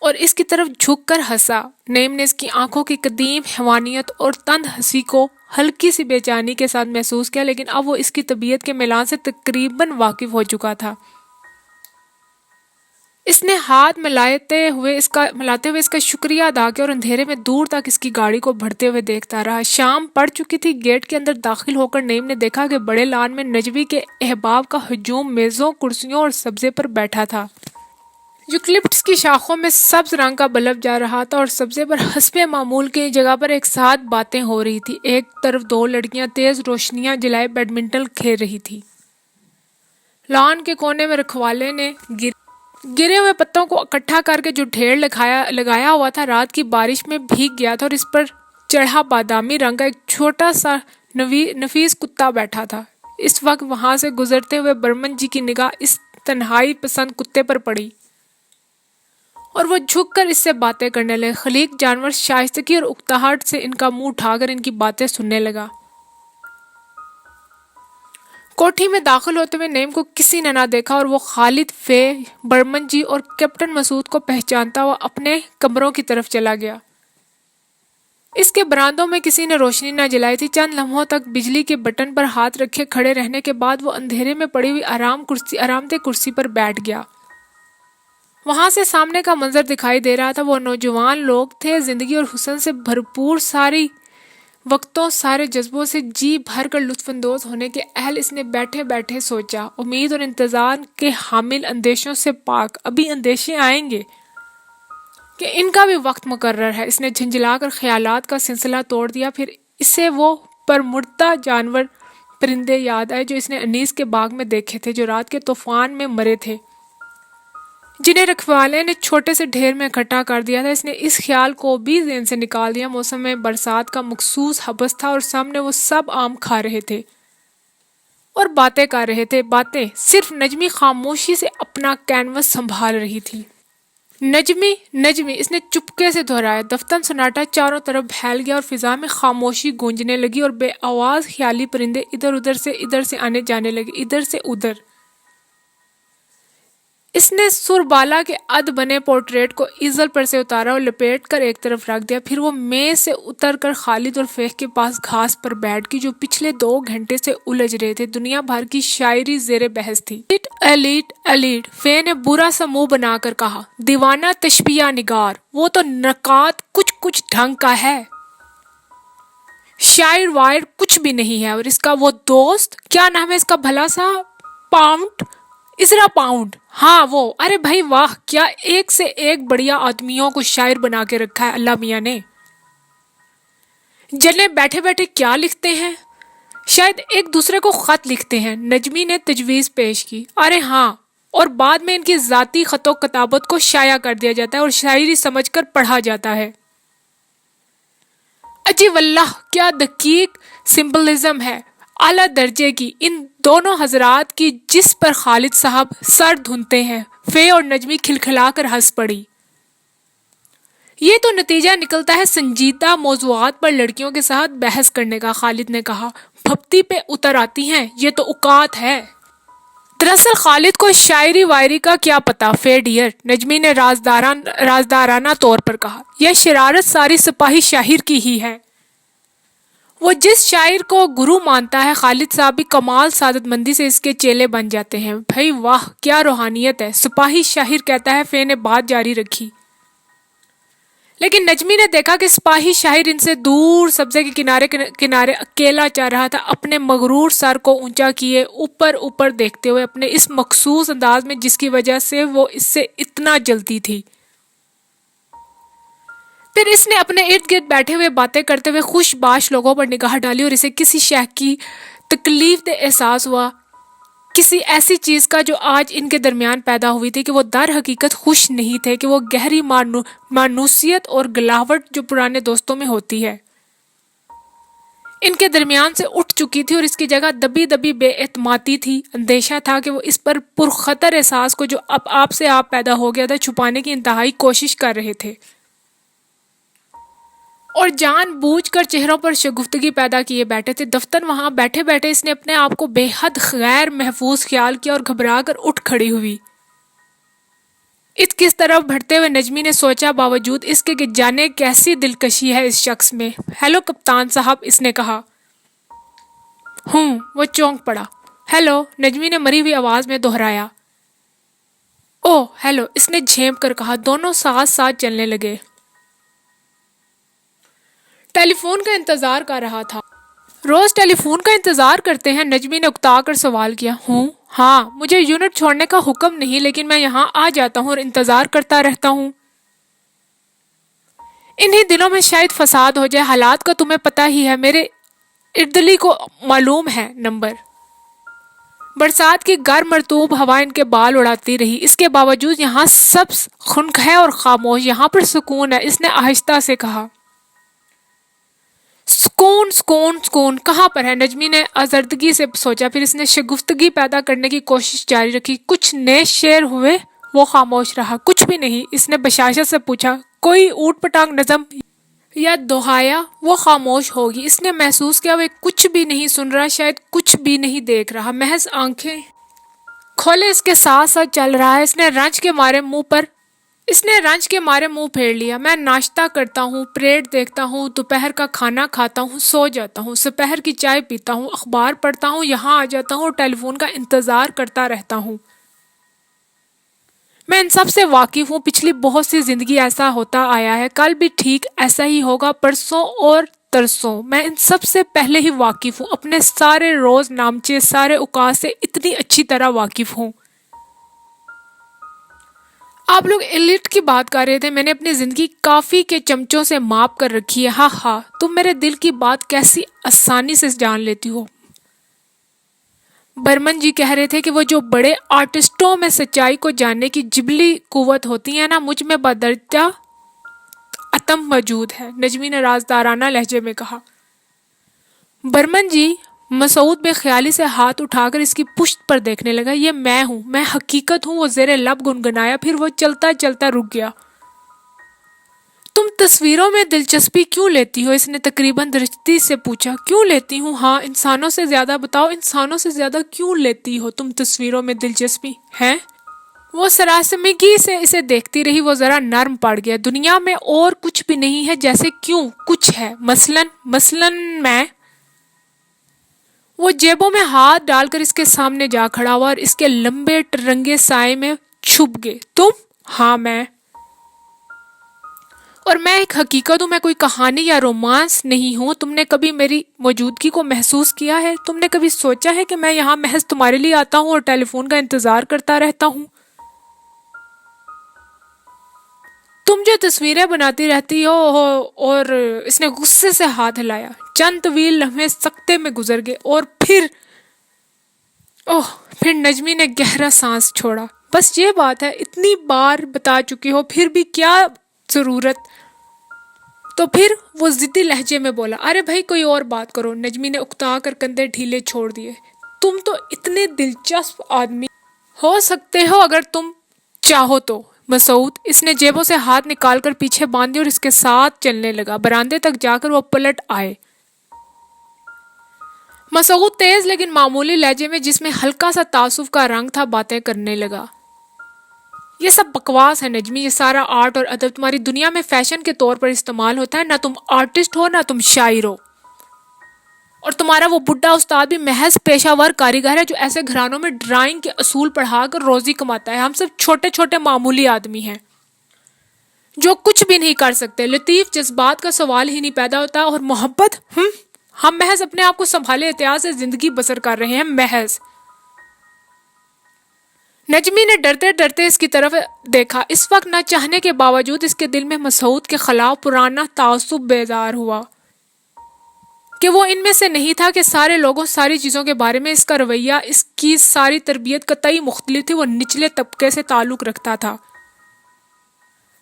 S1: اور اس کی طرف جھک کر ہنسا۔ نعیم نے اس کی آنکھوں کی قدیم حیوانیت اور تند ہنسی کو ہلکی سی بے چینی کے ساتھ محسوس کیا، لیکن اب وہ اس کی طبیعت کے میلان سے تقریباً واقف ہو چکا تھا۔ اس نے ہاتھ ملاتے ہوئے اس کا شکریہ ادا کیا اور اندھیرے میں دور تک اس کی گاڑی کو بڑھتے ہوئے دیکھتا رہا۔ شام پڑ چکی تھی۔ گیٹ کے اندر داخل ہو کر نعیم نے دیکھا کہ بڑے لان میں نجوی کے احباب کا ہجوم میزوں، کرسیوں اور سبزے پر بیٹھا تھا۔ یوکلپٹس کی شاخوں میں سبز رنگ کا بلب جا رہا تھا اور سبزے پر حسب معمول کی جگہ پر ایک ساتھ باتیں ہو رہی تھی۔ ایک طرف دو لڑکیاں تیز روشنیاں جلائے بیڈمنٹن کھیل رہی تھی۔ لان کے کونے میں رکھوالے نے گرے ہوئے پتوں کو اکٹھا کر کے جو ڈھیر لگایا ہوا تھا رات کی بارش میں بھیگ گیا تھا، اور اس پر چڑھا بادامی رنگ کا ایک چھوٹا سا نفیس کتا بیٹھا تھا۔ اس وقت وہاں سے گزرتے ہوئے برمن جی کی نگاہ اس تنہائی پسند کتے پر پڑی اور وہ جھک کر اس سے باتیں کرنے لگے۔ خلیق جانور شائستگی اور اکتاہٹ سے ان کا منہ اٹھا کر ان کی باتیں سننے لگا۔ کوٹھی میں داخل ہوتے ہوئے نعیم کو کسی نے نہ دیکھا اور وہ خالد فے، برمن جی اور کیپٹن مسعود کو پہچانتا ہوا اپنے کمروں کی طرف چلا گیا۔ اس کے برآمدوں میں کسی نے روشنی نہ جلائی تھی۔ چند لمحوں تک بجلی کے بٹن پر ہاتھ رکھے کھڑے رہنے کے بعد وہ اندھیرے میں پڑی ہوئی آرام دہ کرسی پر بیٹھ گیا۔ وہاں سے سامنے کا منظر دکھائی دے رہا تھا۔ وہ نوجوان لوگ تھے، زندگی اور حسن سے بھرپور، ساری وقتوں، سارے جذبوں سے جی بھر کر لطف اندوز ہونے کے اہل۔ اس نے بیٹھے بیٹھے سوچا، امید اور انتظار کے حامل اندیشوں سے پاک، ابھی اندیشے آئیں گے کہ ان کا بھی وقت مقرر ہے۔ اس نے جھنجھلا کر خیالات کا سلسلہ توڑ دیا۔ پھر اسے وہ پرمردہ جانور پرندے یاد آئے جو اس نے انیس کے باغ میں دیکھے تھے، جو رات کے طوفان میں مرے تھے، جنہیں رکھوالے نے چھوٹے سے ڈھیر میں اکٹھا کر دیا تھا۔ اس نے اس خیال کو بھی ذہن سے نکال دیا۔ موسم میں برسات کا مخصوص حبس تھا اور سامنے وہ سب آم کھا رہے تھے اور باتیں کر رہے تھے۔ باتیں صرف نجمی خاموشی سے اپنا کینوس سنبھال رہی تھی۔ نجمی نجمی، اس نے چپکے سے دہرایا۔ دفتن سناٹا چاروں طرف پھیل گیا اور فضا میں خاموشی گونجنے لگی اور بے آواز خیالی پرندے ادھر سے آنے جانے لگے، ادھر سے ادھر۔ اس نے سربالا کے ادھ بنے پورٹریٹ کو ایزل پر سے اتارا اور لپیٹ کر ایک طرف رکھ دیا۔ پھر وہ میز سے اتر کر خالد اور فیق کے پاس گھاس پر بیٹھ گئی، جو پچھلے 2 گھنٹے سے الجھ رہے تھے۔ دنیا بھر کی شاعری زیر بحث تھی۔ ایلیٹ، فے نے برا سا منہ بنا کر کہا، دیوانہ تشبیہ نگار، وہ تو نکات کچھ ڈھنگ کا ہے، شاعر وائر کچھ بھی نہیں ہے۔ اور اس کا وہ دوست، کیا نام ہے اس کا بھلا سا، ازرا پاؤنڈ، ہاں وہ، ارے بھائی واہ، کیا ایک سے ایک بڑھیا آدمیوں کو شاعر بنا کے رکھا ہے اللہ میاں نے۔ جلے بیٹھے بیٹھے کیا لکھتے ہیں، شاید ایک دوسرے کو خط لکھتے ہیں۔ نجمی نے تجویز پیش کی، ارے ہاں، اور بعد میں ان کی ذاتی خط و کتابت کو شائع کر دیا جاتا ہے اور شاعری سمجھ کر پڑھا جاتا ہے۔ اجی واللہ، کیا دقیق سمبلزم ہے، اعلیٰ درجے کی، ان دونوں حضرات کی، جس پر خالد صاحب سر دھنتے ہیں۔ فے اور نجمی کھلکھلا کر ہنس پڑی۔ یہ تو نتیجہ نکلتا ہے سنجیدہ موضوعات پر لڑکیوں کے ساتھ بحث کرنے کا، خالد نے کہا۔ بھپتی پہ اتر آتی ہیں، یہ تو اوقات ہے۔ دراصل خالد کو شاعری وائری کا کیا پتا فے ڈیئر، نجمی نے رازدارانہ طور پر کہا۔ یہ شرارت ساری سپاہی شاعر کی ہی ہے۔ وہ جس شاعر کو گرو مانتا ہے، خالد صاحب بھی کمال سعادت مندی سے اس کے چیلے بن جاتے ہیں۔ بھائی واہ، کیا روحانیت ہے، سپاہی شاعر کہتا ہے، فے نے بات جاری رکھی۔ لیکن نجمی نے دیکھا کہ سپاہی شاعر ان سے دور سبزے کے کنارے اکیلا چل رہا تھا، اپنے مغرور سر کو اونچا کیے، اوپر دیکھتے ہوئے، اپنے اس مخصوص انداز میں جس کی وجہ سے وہ اس سے اتنا جلتی تھی۔ پھر اس نے اپنے ارد گرد بیٹھے ہوئے باتیں کرتے ہوئے خوش باش لوگوں پر نگاہ ڈالی اور اسے کسی شے کی تکلیف دہ احساس ہوا، کسی ایسی چیز کا جو آج ان کے درمیان پیدا ہوئی تھی، کہ وہ در حقیقت خوش نہیں تھے، کہ وہ گہری مانوسیت اور گلاوٹ جو پرانے دوستوں میں ہوتی ہے ان کے درمیان سے اٹھ چکی تھی، اور اس کی جگہ دبی دبی بے اعتمادی تھی۔ اندیشہ تھا کہ وہ اس پر پرخطر احساس کو جو اب آپ سے آپ پیدا ہو گیا تھا، چھپانے کی انتہائی کوشش کر رہے تھے اور جان بوجھ کر چہروں پر شگفتگی پیدا کیے بیٹھے تھے۔ دفتر وہاں بیٹھے بیٹھے اس نے اپنے آپ کو بے حد غیر محفوظ خیال کیا اور گھبرا کر اٹھ کھڑی ہوئی۔ کس طرف بڑھتے ہوئے نجمی نے سوچا، باوجود اس کے کہ جانے کیسی دلکشی ہے اس شخص میں۔ ہیلو کپتان صاحب، اس نے کہا۔ وہ چونک پڑا۔ ہیلو، نجمی نے مری ہوئی آواز میں دہرایا۔ او ہیلو، اس نے جھینپ کر کہا۔ دونوں ساتھ ساتھ چلنے لگے۔ ٹیلی فون کا انتظار کر رہا تھا۔ روز ٹیلی فون کا انتظار کرتے ہیں، نجمی نے اکتا کر سوال کیا۔ ہاں، مجھے یونٹ چھوڑنے کا حکم نہیں، لیکن میں یہاں آ جاتا ہوں اور انتظار کرتا رہتا ہوں۔ انہی دنوں میں شاید فساد ہو جائے، حالات کا تمہیں پتہ ہی ہے، میرے اردلی کو معلوم ہے نمبر۔ برسات کی گرم مرطوب ہوا ان کے بال اڑاتی رہی۔ اس کے باوجود یہاں سبز خنک ہے اور خاموش، یہاں پر سکون ہے، اس نے آہستہ سے کہا۔ سکون کہاں پر ہے، نجمی نے آزردگی سے سوچا۔ پھر اس نے شگفتگی پیدا کرنے کی کوشش جاری رکھی۔ کچھ نئے شعر ہوئے؟ وہ خاموش رہا۔ کچھ بھی نہیں، اس نے بشاشت سے پوچھا۔ کوئی اوٹ پٹانگ نظم یا دوہایا؟ وہ خاموش ہوگی۔ اس نے محسوس کیا وہ کچھ بھی نہیں سن رہا، شاید کچھ بھی نہیں دیکھ رہا، محض آنکھیں کھولے اس کے ساتھ ساتھ چل رہا ہے۔ اس نے رنج کے مارے منہ پر اس نے رنج کے مارے منہ پھیر لیا۔ میں ناشتہ کرتا ہوں، پریڈ دیکھتا ہوں، دوپہر کا کھانا کھاتا ہوں، سو جاتا ہوں، دوپہر کی چائے پیتا ہوں، اخبار پڑھتا ہوں، یہاں آ جاتا ہوں اور ٹیلی فون کا انتظار کرتا رہتا ہوں۔ میں ان سب سے واقف ہوں، پچھلی بہت سی زندگی ایسا ہوتا آیا ہے، کل بھی ٹھیک ایسا ہی ہوگا، پرسوں اور ترسوں۔ میں ان سب سے پہلے ہی واقف ہوں، اپنے سارے روز نامچے، سارے اوقات سے اتنی اچھی طرح واقف ہوں۔ آپ لوگ ایلیٹ کی بات کر رہے تھے، میں نے اپنی زندگی کافی کے چمچوں سے ماپ کر رکھی ہے، ہاں ہاں، تم میرے دل کی بات کیسی آسانی سے جان لیتی ہو۔ برمن جی کہہ رہے تھے کہ وہ جو بڑے آرٹسٹوں میں سچائی کو جاننے کی جبلی قوت ہوتی ہے نا، مجھ میں بدرجہ عتم موجود ہے، نجمی نے رازدارانہ لہجے میں کہا۔ برمن جی، مسعود بے خیالی سے ہاتھ اٹھا کر اس کی پشت پر دیکھنے لگا۔ یہ میں ہوں، میں حقیقت ہوں، وہ زیر لب گنگنایا، پھر وہ چلتا چلتا رک گیا۔ تم تصویروں میں دلچسپی کیوں لیتی ہو؟ اس نے تقریباً درشتی سے پوچھا۔ کیوں لیتی ہوں؟ ہاں، انسانوں سے زیادہ بتاؤ، انسانوں سے زیادہ کیوں لیتی ہو تم تصویروں میں دلچسپی ہیں؟ وہ سراسمگی سے اسے دیکھتی رہی، وہ ذرا نرم پڑ گیا۔ دنیا میں اور کچھ بھی نہیں ہے، جیسے کیوں کچھ ہے، مثلاً میں۔ وہ جیبوں میں ہاتھ ڈال کر اس کے سامنے جا کھڑا ہوا اور اس کے لمبے رنگے سائے میں چھپ گئے۔ تم؟ ہاں میں۔ اور میں ایک حقیقت ہوں، میں کوئی کہانی یا رومانس نہیں ہوں۔ تم نے کبھی میری موجودگی کو محسوس کیا ہے؟ تم نے کبھی سوچا ہے کہ میں یہاں محض تمہارے لیے آتا ہوں اور ٹیلی فون کا انتظار کرتا رہتا ہوں؟ تم جو تصویریں بناتی رہتی ہو اور اس نے غصے سے ہاتھ ہلایا۔ چند طویل لمحے سکتے میں گزر گئے اور پھر نجمی نے گہرا سانس چھوڑا۔ بس یہ بات ہے، اتنی بار بتا چکی ہو، پھر بھی کیا ضرورت؟ تو پھر وہ ضدی لہجے میں بولا۔ ارے بھائی کوئی اور بات کرو۔ نجمی نے اکتا کر کندھے ڈھیلے چھوڑ دیے۔ تم تو اتنے دلچسپ آدمی ہو سکتے ہو اگر تم چاہو تو مسعود۔ اس نے جیبوں سے ہاتھ نکال کر پیچھے باندھے اور اس کے ساتھ چلنے لگا۔ برآمدے تک جا کر وہ پلٹ آئے۔ مسعود تیز لیکن معمولی لہجے میں، جس میں ہلکا سا تعصب کا رنگ تھا، باتیں کرنے لگا۔ یہ سب بکواس ہے نجمی، یہ سارا آرٹ اور ادب تمہاری دنیا میں فیشن کے طور پر استعمال ہوتا ہے، نہ تم آرٹسٹ ہو نہ تم شاعر ہو، اور تمہارا وہ بڈھا استاد بھی محض پیشہ ور کاریگر ہے جو ایسے گھرانوں میں ڈرائنگ کے اصول پڑھا کر روزی کماتا ہے۔ ہم سب چھوٹے چھوٹے معمولی آدمی ہیں جو کچھ بھی نہیں کر سکتے۔ لطیف جذبات کا سوال ہی نہیں پیدا ہوتا، اور محبت، ہم محض اپنے آپ کو سنبھالے احتیاط سے زندگی بسر کر رہے ہیں، محض۔ نجمی نے ڈرتے ڈرتے اس کی طرف دیکھا۔ اس وقت نہ چاہنے کے باوجود اس کے دل میں مسعود کے خلاف پرانا تعصب بیدار ہوا کہ وہ ان میں سے نہیں تھا، کہ سارے لوگوں، ساری چیزوں کے بارے میں اس کا رویہ، اس کی ساری تربیت قطعی مختلف تھی۔ وہ نچلے طبقے سے تعلق رکھتا تھا۔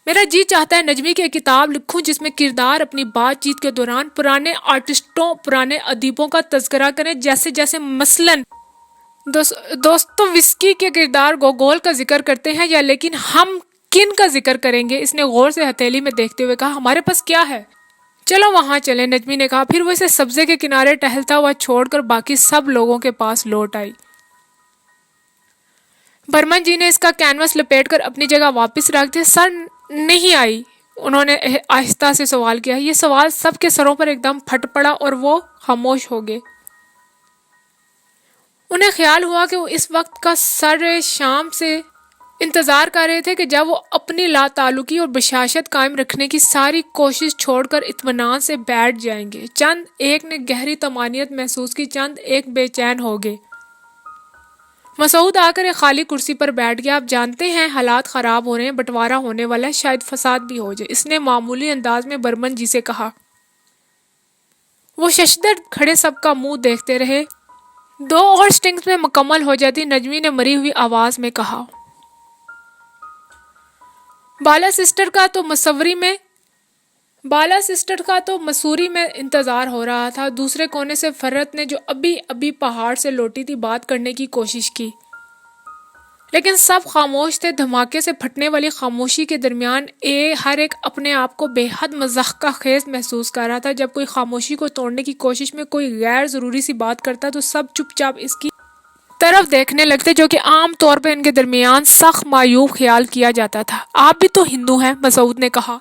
S1: میرا جی چاہتا ہے نجمی کی ایک کتاب لکھوں جس میں کردار اپنی بات چیت کے دوران پرانے آرٹسٹوں، پرانے ادیبوں کا تذکرہ کریں، جیسے مثلاً دوستویسکی کے کردار گوگول کا ذکر کرتے ہیں، یا لیکن ہم کن کا ذکر کریں گے؟ اس نے غور سے ہتھیلی میں دیکھتے ہوئے کہا۔ ہمارے پاس کیا ہے؟ چلو وہاں چلیں، نجمی نے کہا۔ پھر وہ اسے سبزے کے کنارے ٹہلتا ہوا چھوڑ کر باقی سب لوگوں کے پاس لوٹ آئی۔ برمن جی نے اس کا کینوس لپیٹ کر اپنی جگہ واپس رکھ دیا۔ سر نہیں آئی؟ انہوں نے آہستہ سے سوال کیا۔ یہ سوال سب کے سروں پر ایک دم پھٹ پڑا اور وہ خاموش ہو گئے۔ انہیں خیال ہوا کہ وہ اس وقت کا سر شام سے انتظار کر رہے تھے کہ جب وہ اپنی لا تعلقی اور بشاشت قائم رکھنے کی ساری کوشش چھوڑ کر اطمینان سے بیٹھ جائیں گے۔ چند ایک نے گہری طمانینت محسوس کی، چند ایک بے چین ہو گئے۔ مسعود آ کر ایک خالی کرسی پر بیٹھ گیا۔ آپ جانتے ہیں حالات خراب ہو رہے ہیں، بٹوارا ہونے والا ہے، شاید فساد بھی ہو جائے، اس نے معمولی انداز میں برمن جی سے کہا۔ وہ ششدر کھڑے سب کا منہ دیکھتے رہے۔ 2 اور سٹنگز میں مکمل ہو جاتی، نجمی نے مری ہوئی آواز میں کہا۔ بالا سسٹر کا تو مسوری میں انتظار ہو رہا تھا۔ دوسرے کونے سے فرت نے، جو ابھی ابھی پہاڑ سے لوٹی تھی، بات کرنے کی کوشش کی، لیکن سب خاموش تھے۔ دھماکے سے پھٹنے والی خاموشی کے درمیان ہر ایک اپنے آپ کو بے حد مضحکہ خیز محسوس کر رہا تھا۔ جب کوئی خاموشی کو توڑنے کی کوشش میں کوئی غیر ضروری سی بات کرتا تو سب چپ چاپ اس کی طرف دیکھنے لگتے جو کہ عام طور پہ ان کے درمیان سخت معیوب خیال کیا جاتا تھا۔ آپ بھی تو ہندو ہیں، مسعود نے کہا۔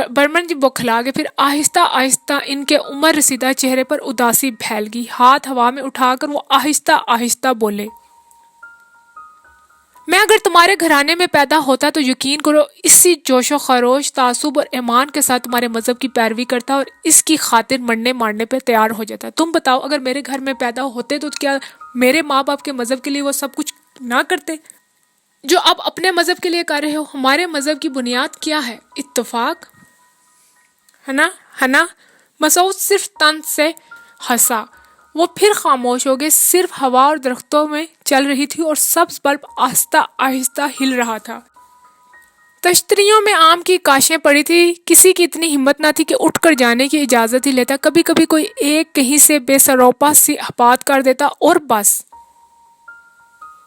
S1: برمن جی بوکھلا گئے، پھر آہستہ آہستہ ان کے عمر رسیدہ چہرے پر اداسی پھیل گئی۔ ہاتھ ہوا میں اٹھا کر وہ آہستہ آہستہ بولے، میں اگر تمہارے گھرانے میں پیدا ہوتا تو یقین کرو اسی جوش و خروش، تعصب اور ایمان کے ساتھ تمہارے مذہب کی پیروی کرتا اور اس کی خاطر مرنے مارنے پہ تیار ہو جاتا۔ تم بتاؤ، اگر میرے گھر میں پیدا ہوتے تو کیا میرے ماں باپ کے مذہب کے لیے وہ سب کچھ نہ کرتے جو اب اپنے مذہب کے لیے کر رہے ہو؟ ہمارے مذہب کی بنیاد کیا ہے؟ اتفاق ہے نا؟ مسعود صرف طنز سے ہنسا۔ وہ پھر خاموش ہو گئے۔ صرف ہوا اور درختوں میں چل رہی تھی اور سبز بلب آہستہ آہستہ ہل رہا تھا۔ تشتریوں میں آم کی کاشیں پڑی تھی۔ کسی کی اتنی ہمت نہ تھی کہ اٹھ کر جانے کی اجازت ہی لیتا۔ کبھی کبھی کوئی ایک کہیں سے بے سروپا سی بات کر دیتا اور بس۔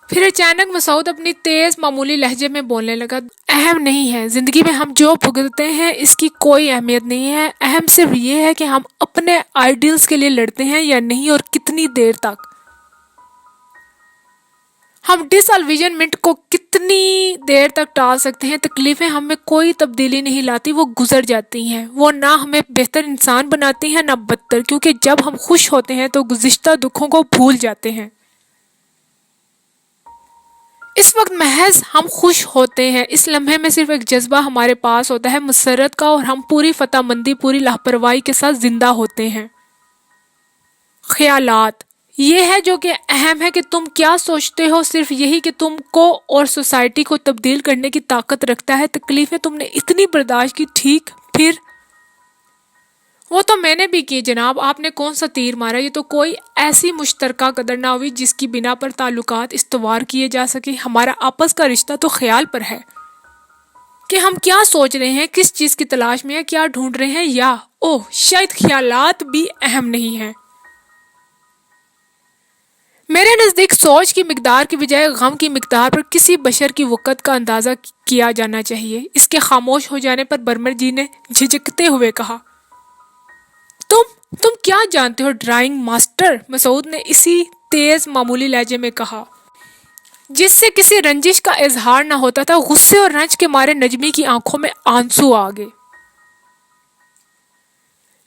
S1: پھر اچانک مسعود اپنی تیز معمولی لہجے میں بولنے لگا، اہم نہیں ہے زندگی میں ہم جو بھگتتے ہیں، اس کی کوئی اہمیت نہیں ہے۔ اہم صرف یہ ہے کہ ہم اپنے آئیڈیلز کے لیے لڑتے ہیں یا نہیں، اور کتنی دیر تک۔ ہم ڈس الویژنمنٹ کو کتنی دیر تک ٹال سکتے ہیں؟ تکلیفیں ہم میں کوئی تبدیلی نہیں لاتی، وہ گزر جاتی ہیں۔ وہ نہ ہمیں بہتر انسان بناتی ہیں نہ بدتر، کیونکہ جب ہم خوش ہوتے ہیں تو گزشتہ دکھوں کو بھول جاتے ہیں۔ اس وقت محض ہم خوش ہوتے ہیں، اس لمحے میں صرف ایک جذبہ ہمارے پاس ہوتا ہے، مسرت کا، اور ہم پوری فتح مندی، پوری لاپرواہی کے ساتھ زندہ ہوتے ہیں۔ خیالات، یہ ہے جو کہ اہم ہے کہ تم کیا سوچتے ہو، صرف یہی کہ تم کو اور سوسائٹی کو تبدیل کرنے کی طاقت رکھتا ہے۔ تکلیفیں تم نے اتنی برداشت کی، ٹھیک، پھر وہ تو میں نے بھی کی جناب، آپ نے کون سا تیر مارا؟ یہ تو کوئی ایسی مشترکہ قدر نہ ہوئی جس کی بنا پر تعلقات استوار کیے جا سکے۔ ہمارا آپس کا رشتہ تو خیال پر ہے کہ ہم کیا سوچ رہے ہیں، کس چیز کی تلاش میں ہیں، کیا ڈھونڈ رہے ہیں، یا شاید خیالات بھی اہم نہیں ہیں۔ میرے نزدیک سوچ کی مقدار کی بجائے غم کی مقدار پر کسی بشر کی وقت کا اندازہ کیا جانا چاہیے۔ اس کے خاموش ہو جانے پر برمر جی نے جھجکتے ہوئے کہا، تم کیا جانتے ہو ڈرائنگ ماسٹر؟ مسعود نے اسی تیز معمولی لہجے میں کہا جس سے کسی رنجش کا اظہار نہ ہوتا تھا۔ غصے اور رنج کے مارے نجمی کی آنکھوں میں آنسو آ گئے۔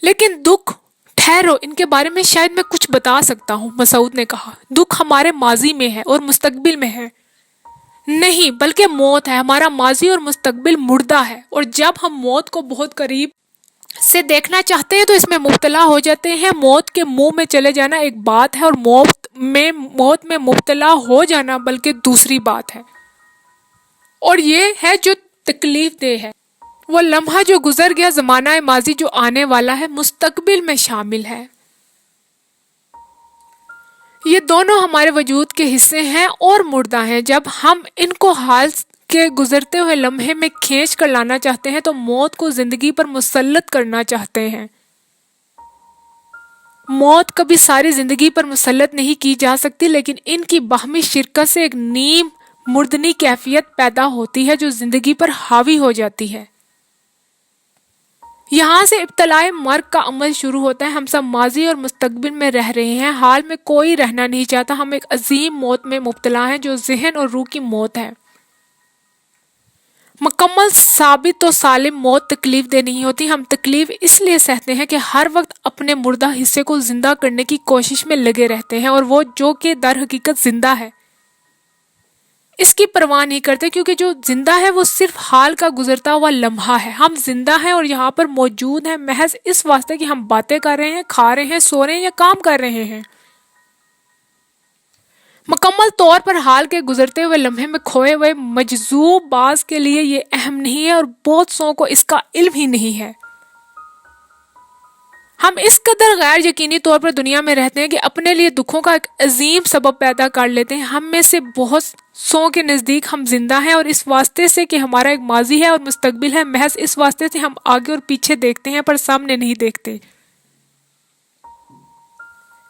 S1: لیکن دکھ، ٹھہرو، ان کے بارے میں شاید میں کچھ بتا سکتا ہوں، مسعود نے کہا۔ دکھ ہمارے ماضی میں ہے اور مستقبل میں ہے۔ نہیں، بلکہ موت ہے۔ ہمارا ماضی اور مستقبل مردہ ہے، اور جب ہم موت کو بہت قریب سے دیکھنا چاہتے ہیں تو اس میں مبتلا ہو جاتے ہیں۔ موت کے منہ میں چلے جانا ایک بات ہے، اور موت میں مبتلا ہو جانا بلکہ دوسری بات ہے، اور یہ ہے جو تکلیف دہ ہے۔ وہ لمحہ جو گزر گیا، زمانہ ماضی جو آنے والا ہے، مستقبل میں شامل ہے۔ یہ دونوں ہمارے وجود کے حصے ہیں اور مردہ ہیں۔ جب ہم ان کو حال کے گزرتے ہوئے لمحے میں کھینچ کر لانا چاہتے ہیں تو موت کو زندگی پر مسلط کرنا چاہتے ہیں۔ موت کبھی ساری زندگی پر مسلط نہیں کی جا سکتی، لیکن ان کی باہمی شرکت سے ایک نیم مردنی کیفیت پیدا ہوتی ہے جو زندگی پر حاوی ہو جاتی ہے۔ یہاں سے ابتلائے مرگ کا عمل شروع ہوتا ہے۔ ہم سب ماضی اور مستقبل میں رہ رہے ہیں، حال میں کوئی رہنا نہیں چاہتا۔ ہم ایک عظیم موت میں مبتلا ہیں جو ذہن اور روح کی موت ہے۔ مکمل ثابت و سالم موت تکلیف دہ نہیں ہوتی۔ ہم تکلیف اس لیے سہتے ہیں کہ ہر وقت اپنے مردہ حصے کو زندہ کرنے کی کوشش میں لگے رہتے ہیں، اور وہ جو کہ در حقیقت زندہ ہے اس کی پرواہ نہیں کرتے، کیونکہ جو زندہ ہے وہ صرف حال کا گزرتا ہوا لمحہ ہے۔ ہم زندہ ہیں اور یہاں پر موجود ہیں محض اس واسطے کہ ہم باتیں کر رہے ہیں، کھا رہے ہیں، سو رہے ہیں یا کام کر رہے ہیں۔ مکمل طور پر حال کے گزرتے ہوئے لمحے میں کھوئے ہوئے مجذوب باز کے لیے یہ اہم نہیں ہے، اور بہت سو کو اس کا علم ہی نہیں ہے۔ ہم اس قدر غیر یقینی طور پر دنیا میں رہتے ہیں کہ اپنے لیے دکھوں کا ایک عظیم سبب پیدا کر لیتے ہیں۔ ہم میں سے بہت سو کے نزدیک ہم زندہ ہیں، اور اس واسطے سے کہ ہمارا ایک ماضی ہے اور مستقبل ہے، محض اس واسطے سے ہم آگے اور پیچھے دیکھتے ہیں پر سامنے نہیں دیکھتے۔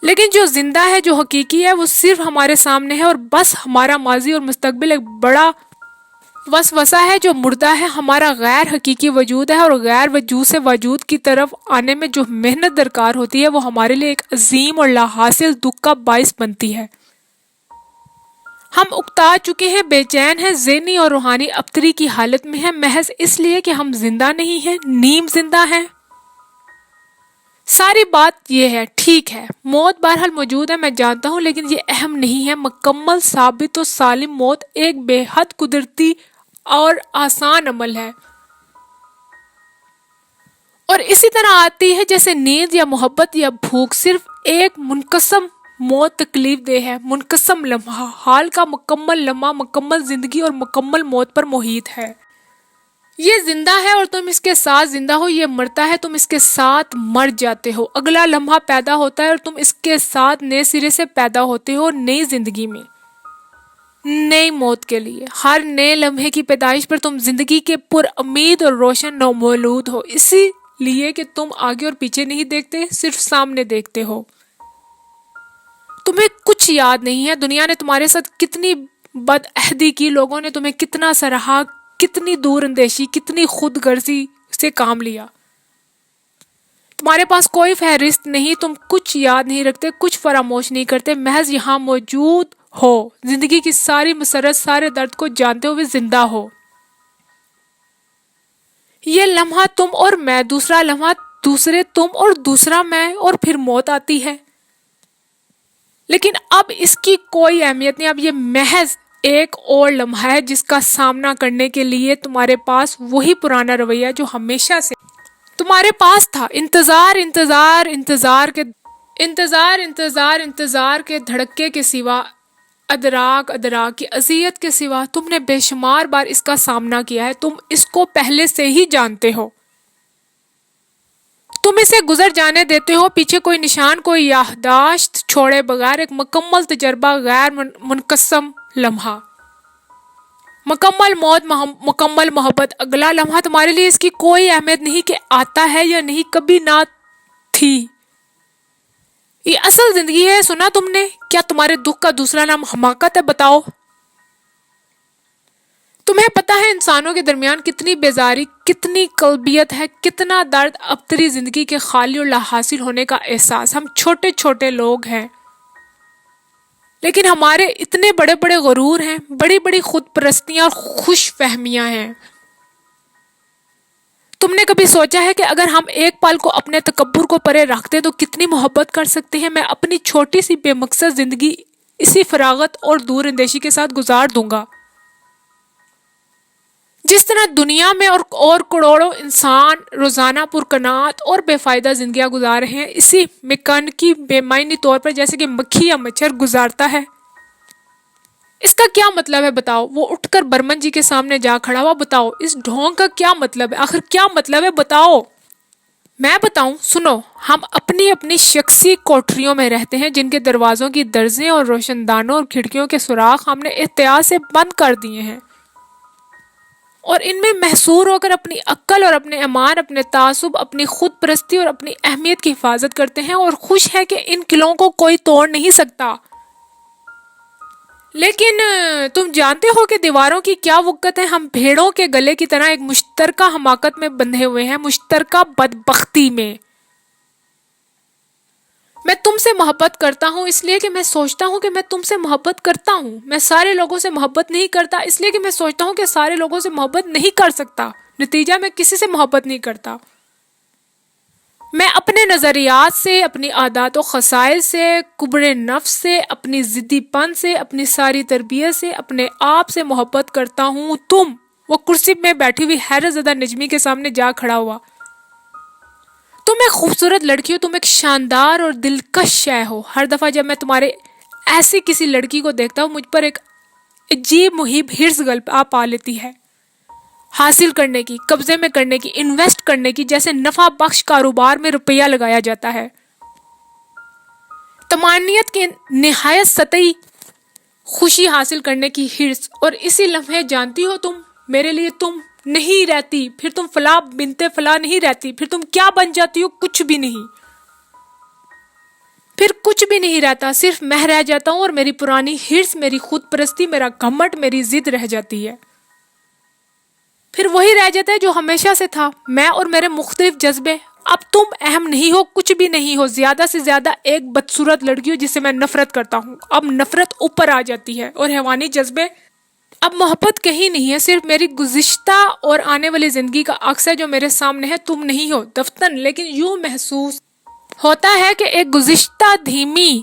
S1: لیکن جو زندہ ہے، جو حقیقی ہے، وہ صرف ہمارے سامنے ہے، اور بس ہمارا ماضی اور مستقبل ایک بڑا وسوسہ ہے جو مردہ ہے، ہمارا غیر حقیقی وجود ہے، اور غیر وجود سے وجود کی طرف آنے میں جو محنت درکار ہوتی ہے وہ ہمارے لیے ایک عظیم اور لا حاصل دکھ کا باعث بنتی ہے۔ ہم اکتا چکے ہیں، بے چین ہیں، ذہنی اور روحانی ابتری کی حالت میں ہیں، محض اس لیے کہ ہم زندہ نہیں ہیں، نیم زندہ ہیں۔ ساری بات یہ ہے، ٹھیک ہے موت بہرحال موجود ہے، میں جانتا ہوں، لیکن یہ اہم نہیں ہے۔ مکمل ثابت و سالم موت ایک بے حد قدرتی اور آسان عمل ہے، اور اسی طرح آتی ہے جیسے نیند یا محبت یا بھوک۔ صرف ایک منقسم موت تکلیف دہ ہے، منقسم لمحہ، حال کا مکمل لمحہ مکمل زندگی اور مکمل موت پر محیط ہے۔ یہ زندہ ہے اور تم اس کے ساتھ زندہ ہو، یہ مرتا ہے تم اس کے ساتھ مر جاتے ہو، اگلا لمحہ پیدا ہوتا ہے اور تم اس کے ساتھ نئے سرے سے پیدا ہوتے ہو، نئی زندگی میں، نئی موت کے لیے۔ ہر نئے لمحے کی پیدائش پر تم زندگی کے پر امید اور روشن نومولود ہو، اسی لیے کہ تم آگے اور پیچھے نہیں دیکھتے، صرف سامنے دیکھتے ہو۔ تمہیں کچھ یاد نہیں ہے، دنیا نے تمہارے ساتھ کتنی بد عہدی کی، لوگوں نے تمہیں کتنا سراہا، کتنی دور اندیشی، کتنی خود غرضی سے کام لیا۔ تمہارے پاس کوئی فہرست نہیں، تم کچھ یاد نہیں رکھتے، کچھ فراموش نہیں کرتے، محض یہاں موجود ہو، زندگی کی ساری مسرت، سارے درد کو جانتے ہوئے زندہ ہو۔ یہ لمحہ تم اور میں، دوسرا لمحہ دوسرے تم اور دوسرا میں، اور پھر موت آتی ہے۔ لیکن اب اس کی کوئی اہمیت نہیں، اب یہ محض ایک اور لمحہ ہے جس کا سامنا کرنے کے لیے تمہارے پاس وہی پرانا رویہ جو ہمیشہ سے تمہارے پاس تھا۔ انتظار انتظار انتظار کے انتظار انتظار انتظار کے دھڑکے کے سوا، ادراک ادراک کی اذیت کے سوا، تم نے بے شمار بار اس کا سامنا کیا ہے، تم اس کو پہلے سے ہی جانتے ہو، تم اسے گزر جانے دیتے ہو، پیچھے کوئی نشان، کوئی یادداشت چھوڑے بغیر، ایک مکمل تجربہ، غیر منقسم لمحہ، مکمل موت، مکمل محبت۔ اگلا لمحہ تمہارے لیے اس کی کوئی اہمیت نہیں کہ آتا ہے یا نہیں، کبھی نہ تھی۔ یہ اصل زندگی ہے، سنا تم نے؟ کیا تمہارے دکھ کا دوسرا نام حماقت ہے؟ بتاؤ۔ تمہیں پتہ ہے انسانوں کے درمیان کتنی بیزاری، کتنی قلبیت ہے، کتنا درد، ابتری زندگی کے خالی اور لا حاصل ہونے کا احساس۔ ہم چھوٹے چھوٹے لوگ ہیں، لیکن ہمارے اتنے بڑے بڑے غرور ہیں، بڑی بڑی خود پرستیاں اور خوش فہمیاں ہیں۔ تم نے کبھی سوچا ہے کہ اگر ہم ایک پل کو اپنے تکبر کو پرے رکھتے تو کتنی محبت کر سکتے ہیں؟ میں اپنی چھوٹی سی بے مقصد زندگی اسی فراغت اور دور اندیشی کے ساتھ گزار دوں گا، جس طرح دنیا میں اور کروڑوں انسان روزانہ پرکنات اور بے فائدہ زندگیاں گزار رہے ہیں، اسی میکانکی بے معنی طور پر، جیسے کہ مکھی یا مچھر گزارتا ہے۔ اس کا کیا مطلب ہے بتاؤ؟ وہ اٹھ کر برمن جی کے سامنے جا کھڑا ہوا۔ بتاؤ اس ڈھونگ کا کیا مطلب ہے؟ آخر کیا مطلب ہے؟ بتاؤ۔ میں بتاؤں؟ سنو، ہم اپنی اپنی شخصی کوٹریوں میں رہتے ہیں، جن کے دروازوں کی درزیں اور روشن دانوں اور کھڑکیوں کے سوراخ ہم نے احتیاط سے بند کر دیے ہیں، اور ان میں محصور ہو کر اپنی عقل اور اپنے ایمان، اپنے تعصب، اپنی خود پرستی اور اپنی اہمیت کی حفاظت کرتے ہیں، اور خوش ہے کہ ان قلعوں کو کوئی توڑ نہیں سکتا۔ لیکن تم جانتے ہو کہ دیواروں کی کیا وقت ہے؟ ہم بھیڑوں کے گلے کی طرح ایک مشترکہ حماقت میں بندھے ہوئے ہیں، مشترکہ بدبختی میں۔ میں تم سے محبت کرتا ہوں اس لیے کہ میں سوچتا ہوں کہ میں تم سے محبت کرتا ہوں۔ میں سارے لوگوں سے محبت نہیں کرتا اس لیے کہ میں سوچتا ہوں کہ سارے لوگوں سے محبت نہیں کر سکتا۔ نتیجہ میں کسی سے محبت نہیں کرتا۔ میں اپنے نظریات سے، اپنی عادات و خصائل سے، کبر نفس سے، اپنی ضدی پن سے، اپنی ساری تربیت سے، اپنے آپ سے محبت کرتا ہوں۔ تم، وہ کرسی میں بیٹھی ہوئی حیرت زدہ نجمی کے سامنے جا کھڑا ہوا، تم ایک خوبصورت لڑکی ہو، تم ایک شاندار اور دلکش شے ہو۔ ہر دفعہ جب میں تمہارے ایسی کسی لڑکی کو دیکھتا ہوں، مجھ پر ایک عجیب محیب حرص غلب آ پا لیتی ہے، حاصل کرنے کی، قبضے میں کرنے کی، انویسٹ کرنے کی، جیسے نفع بخش کاروبار میں روپیہ لگایا جاتا ہے۔ طمانینت کی نہایت سطحی خوشی حاصل کرنے کی حرص، اور اسی لمحے جانتی ہو تم میرے لیے تم نہیں رہتی، پھر تم فلاں بنتے فلاں نہیں رہتی، پھر تم کیا بن جاتی ہو؟ کچھ بھی نہیں، پھر کچھ بھی نہیں رہتا، صرف میں رہ جاتا ہوں، اور میری پرانی حرص، میری خود پرستی، میرا گھمنڈ، میری ضد رہ جاتی ہے۔ پھر وہی رہ جاتا ہے جو ہمیشہ سے تھا، میں اور میرے مختلف جذبے۔ اب تم اہم نہیں ہو، کچھ بھی نہیں ہو، زیادہ سے زیادہ ایک بدصورت لڑکی ہو جس سے میں نفرت کرتا ہوں۔ اب نفرت اوپر آ جاتی ہے اور حیوانی جذبے۔ اب محبت کہیں نہیں ہے، صرف میری گزشتہ اور آنے والی زندگی کا عکس ہے جو میرے سامنے ہے۔ تم نہیں ہو دفتن، لیکن یوں محسوس ہوتا ہے کہ ایک گزشتہ دھیمی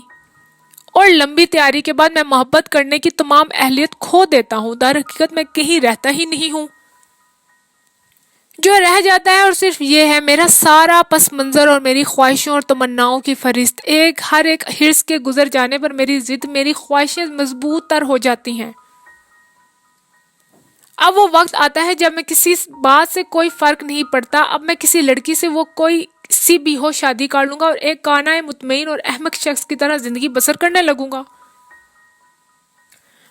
S1: اور لمبی تیاری کے بعد میں محبت کرنے کی تمام اہلیت کھو دیتا ہوں۔ در حقیقت میں کہیں رہتا ہی نہیں ہوں، جو رہ جاتا ہے اور صرف یہ ہے میرا سارا پس منظر اور میری خواہشوں اور تمناؤں کی فہرست۔ ہر ایک حرص کے گزر جانے پر میری ضد، میری خواہشیں مضبوط تر ہو جاتی ہیں۔ اب وہ وقت آتا ہے جب میں کسی بات سے کوئی فرق نہیں پڑتا، اب میں کسی لڑکی سے وہ کوئی سی بھی ہو شادی کر لوں گا اور ایک قانع مطمئن اور احمق شخص کی طرح زندگی بسر کرنے لگوں گا۔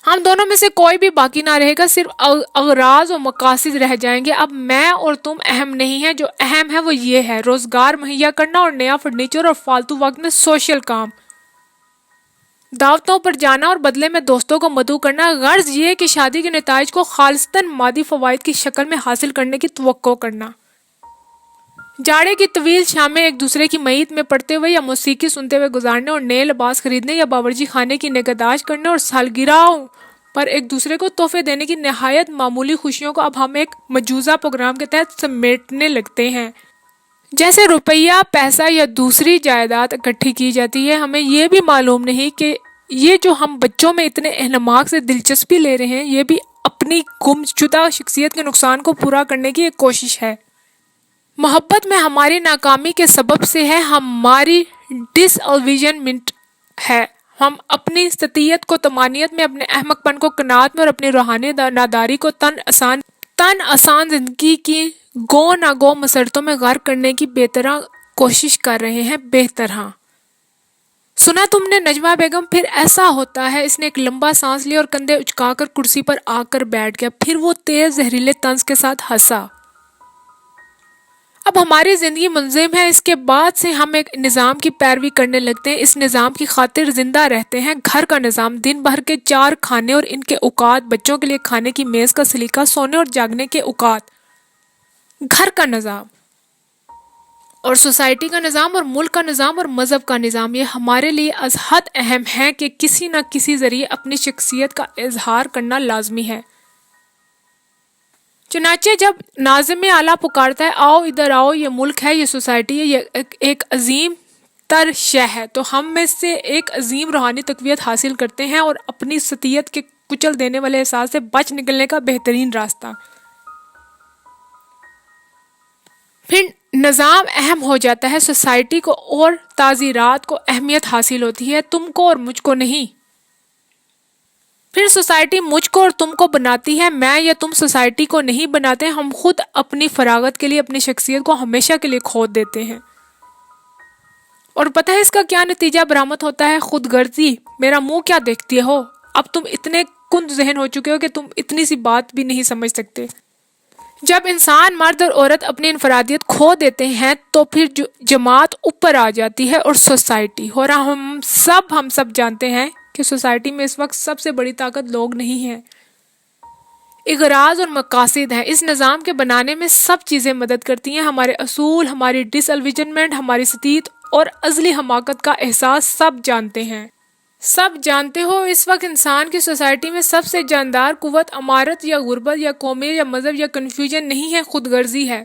S1: ہم دونوں میں سے کوئی بھی باقی نہ رہے گا، صرف اغراض و مقاصد رہ جائیں گے۔ اب میں اور تم اہم نہیں ہیں، جو اہم ہے وہ یہ ہے روزگار مہیا کرنا اور نیا فرنیچر اور فالتو وقت میں سوشل کام، دعوتوں پر جانا اور بدلے میں دوستوں کو مدعو کرنا۔ غرض یہ کہ شادی کے نتائج کو خالصتاً مادی فوائد کی شکل میں حاصل کرنے کی توقع کرنا۔ جاڑے کی طویل شامیں ایک دوسرے کی معیت میں پڑتے ہوئے یا موسیقی سنتے ہوئے گزارنے اور نئے لباس خریدنے یا باورچی خانے کی نگہداشت کرنے اور سالگرہوں پر ایک دوسرے کو تحفے دینے کی نہایت معمولی خوشیوں کو اب ہم ایک مجوزہ پروگرام کے تحت سمیٹنے لگتے ہیں۔ جیسے روپیہ، پیسہ یا دوسری جائیداد اکٹھی کی جاتی ہے۔ ہمیں یہ بھی معلوم نہیں کہ یہ جو ہم بچوں میں اتنے اہتمام سے دلچسپی لے رہے ہیں، یہ بھی اپنی گم شدہ شخصیت کے نقصان کو پورا کرنے کی ایک کوشش ہے۔ محبت میں ہماری ناکامی کے سبب سے ہے، ہماری ڈس الویژنمنٹ ہے۔ ہم اپنی سطحیت کو طمانینت میں، اپنے احمق پن کو قناعت میں اور اپنی روحانی ناداری کو تن آسان زندگی کی گو نہ گو مسرتوں میں غرق کرنے کی بے طرح کوشش کر رہے ہیں۔ بے طرح سنا تم نے نجمہ بیگم؟ پھر ایسا ہوتا ہے۔ اس نے ایک لمبا سانس لیا اور کندھے اچکا کر کرسی پر آ کر بیٹھ گیا۔ پھر وہ تیز زہریلے طنز کے ساتھ ہنسا۔ اب ہماری زندگی منظم ہے، اس کے بعد سے ہم ایک نظام کی پیروی کرنے لگتے ہیں، اس نظام کی خاطر زندہ رہتے ہیں۔ گھر کا نظام، دن بھر کے 4 کھانے اور ان کے اوقات، بچوں کے لیے کھانے کی میز کا سلیقہ، سونے اور جاگنے کے اوقات۔ گھر کا نظام اور سوسائٹی کا نظام اور ملک کا نظام اور مذہب کا نظام، یہ ہمارے لیے از حد اہم ہے کہ کسی نہ کسی ذریعے اپنی شخصیت کا اظہار کرنا لازمی ہے۔ چنانچہ جب ناظم اعلیٰ پکارتا ہے آؤ ادھر آؤ، یہ ملک ہے، یہ سوسائٹی ہے، یہ ایک عظیم تر شے ہے، تو ہم میں سے ایک عظیم روحانی تقویت حاصل کرتے ہیں اور اپنی سطحیت کے کچل دینے والے احساس سے بچ نکلنے کا بہترین راستہ۔ پھر نظام اہم ہو جاتا ہے، سوسائٹی کو اور تعزیرات کو اہمیت حاصل ہوتی ہے، تم کو اور مجھ کو نہیں۔ پھر سوسائٹی مجھ کو اور تم کو بناتی ہے، میں یا تم سوسائٹی کو نہیں بناتے، ہم خود اپنی فراغت کے لیے اپنی شخصیت کو ہمیشہ کے لیے کھو دیتے ہیں۔ اور پتہ ہے اس کا کیا نتیجہ برآمد ہوتا ہے؟ خود غرضی۔ میرا منہ کیا دیکھتی ہو؟ اب تم اتنے کند ذہن ہو چکے ہو کہ تم اتنی سی بات بھی نہیں سمجھ سکتے۔ جب انسان، مرد اور عورت اپنی انفرادیت کھو دیتے ہیں تو پھر جماعت اوپر آ جاتی ہے اور سوسائٹی۔ اور ہم سب جانتے ہیں کہ سوسائٹی میں اس وقت سب سے بڑی طاقت لوگ نہیں ہیں، اغراض اور مقاصد ہیں۔ اس نظام کے بنانے میں سب چیزیں مدد کرتی ہیں، ہمارے اصول، ہماری ڈس الویژنمنٹ، ہماری سطحیت اور ازلی حماقت کا احساس سب جانتے ہیں۔ سب جانتے ہو اس وقت انسان کی سوسائٹی میں سب سے جاندار قوت امارت یا غربت یا قومیت یا مذہب یا کنفیوژن نہیں ہے، خود غرضی ہے۔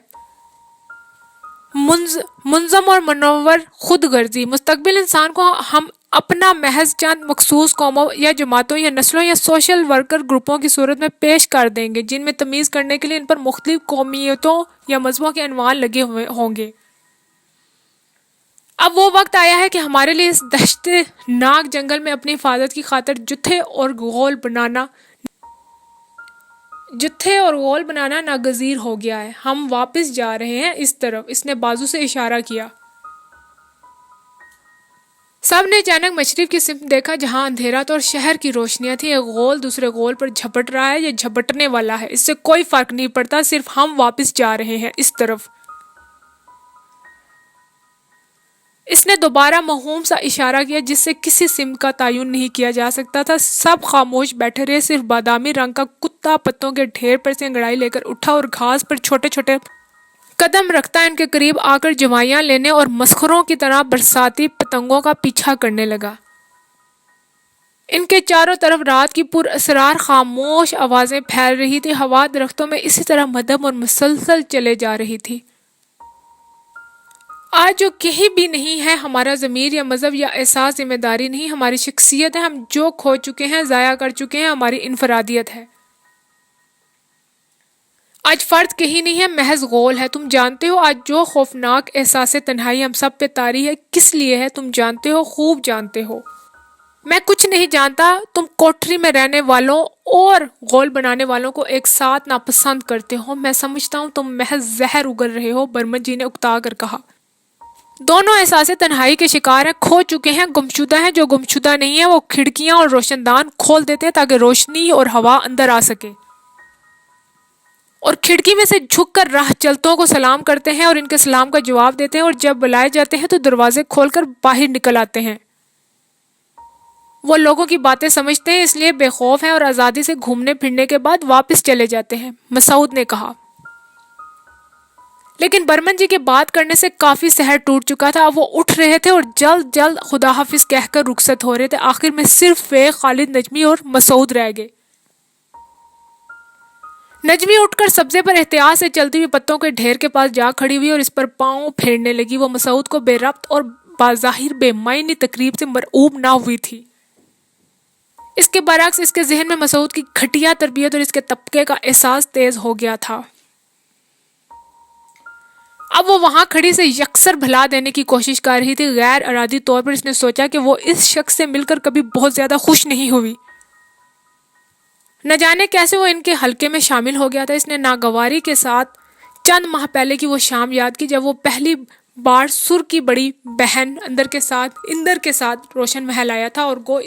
S1: منظم اور منور خود غرضی۔ مستقبل انسان کو ہم اپنا محض چند مخصوص قوموں یا جماعتوں یا نسلوں یا سوشل ورکر گروپوں کی صورت میں پیش کر دیں گے، جن میں تمیز کرنے کے لیے ان پر مختلف قومیتوں یا مذہبوں کے عنوان لگے ہوئے ہوں گے۔ اب وہ وقت آیا ہے کہ ہمارے لیے اس دہشتناک جنگل میں اپنی حفاظت کی خاطر جتھے اور غول بنانا ناگزیر ہو گیا ہے۔ ہم واپس جا رہے ہیں اس طرف۔ اس نے بازو سے اشارہ کیا۔ سب نے اچانک مشرق کی سمت دیکھا جہاں اندھیرا تھا اور شہر کی روشنیاں تھیں۔ ایک غول دوسرے غول پر جھپٹ رہا ہے یا جھپٹنے والا ہے، اس سے کوئی فرق نہیں پڑتا، صرف ہم واپس جا رہے ہیں اس طرف۔ اس نے دوبارہ موہوم سا اشارہ کیا جس سے کسی سمت کا تعین نہیں کیا جا سکتا تھا۔ سب خاموش بیٹھے رہے، صرف بادامی رنگ کا کتا پتوں کے ڈھیر پر سے انگڑائی لے کر اٹھا اور گھاس پر چھوٹے چھوٹے قدم رکھتا ان کے قریب آ کر جوائیاں لینے اور مسخروں کی طرح برساتی پتنگوں کا پیچھا کرنے لگا۔ ان کے چاروں طرف رات کی پر اسرار خاموش آوازیں پھیل رہی تھی، ہوا درختوں میں اسی طرح مدھم اور مسلسل چلے جا رہی تھی۔ آج جو کہیں بھی نہیں ہے ہمارا ضمیر یا مذہب یا احساس، ذمہ داری نہیں، ہماری شخصیت ہے، ہم جو کھو چکے ہیں، ضائع کر چکے ہیں، ہماری انفرادیت ہے۔ آج فرد کہیں نہیں ہے، محض غول ہے۔ تم جانتے ہو آج جو خوفناک احساس تنہائی ہم سب پہ طاری ہے کس لیے ہے؟ تم جانتے ہو، خوب جانتے ہو۔ میں کچھ نہیں جانتا۔ تم کوٹری میں رہنے والوں اور غول بنانے والوں کو ایک ساتھ ناپسند کرتے ہو۔ میں سمجھتا ہوں تم محض زہر اگل رہے ہو، برمن جی نے اکتا کر کہا۔ دونوں احساس تنہائی کے شکار ہیں، کھو چکے ہیں، گمشدہ ہیں۔ جو گمشدہ نہیں ہے وہ کھڑکیاں اور روشن دان کھول دیتے ہیں تاکہ روشنی اور ہوا اندر آ سکے، اور کھڑکی میں سے جھک کر راہ چلتوں کو سلام کرتے ہیں اور ان کے سلام کا جواب دیتے ہیں، اور جب بلائے جاتے ہیں تو دروازے کھول کر باہر نکل آتے ہیں۔ وہ لوگوں کی باتیں سمجھتے ہیں، اس لیے بے خوف ہیں اور آزادی سے گھومنے پھرنے کے بعد واپس چلے جاتے ہیں، مسعود نے کہا۔ لیکن برمن جی کے بات کرنے سے کافی سحر ٹوٹ چکا تھا۔ اب وہ اٹھ رہے تھے اور جلد جلد خدا حافظ کہہ کر رخصت ہو رہے تھے۔ آخر میں صرف خالد، نجمی اور مسعود رہ گئے۔ نجمی اٹھ کر سبزے پر احتیاط سے چلتی ہوئی پتوں کے ڈھیر کے پاس جا کھڑی ہوئی اور اس پر پاؤں پھیرنے لگی۔ وہ مسعود کو بے ربط اور بظاہر بے معنی تقریب سے مرعوب نہ ہوئی تھی۔ اس کے برعکس اس کے ذہن میں مسعود کی گھٹیا تربیت اور اس کے طبقے کا احساس تیز ہو گیا تھا۔ اب وہ وہاں کھڑی سے یکسر بھلا دینے کی کوشش کر رہی تھی۔ غیر ارادی طور پر اس نے سوچا کہ وہ اس شخص سے مل کر کبھی بہت زیادہ خوش نہیں ہوئی۔ نہ جانے کیسے وہ ان کے حلقے میں شامل ہو گیا تھا۔ اس نے ناگواری کے ساتھ چند ماہ پہلے کی وہ شام یاد کی جب وہ پہلی بار سر کی بڑی بہن اندر کے ساتھ روشن محل آیا تھا، اور گو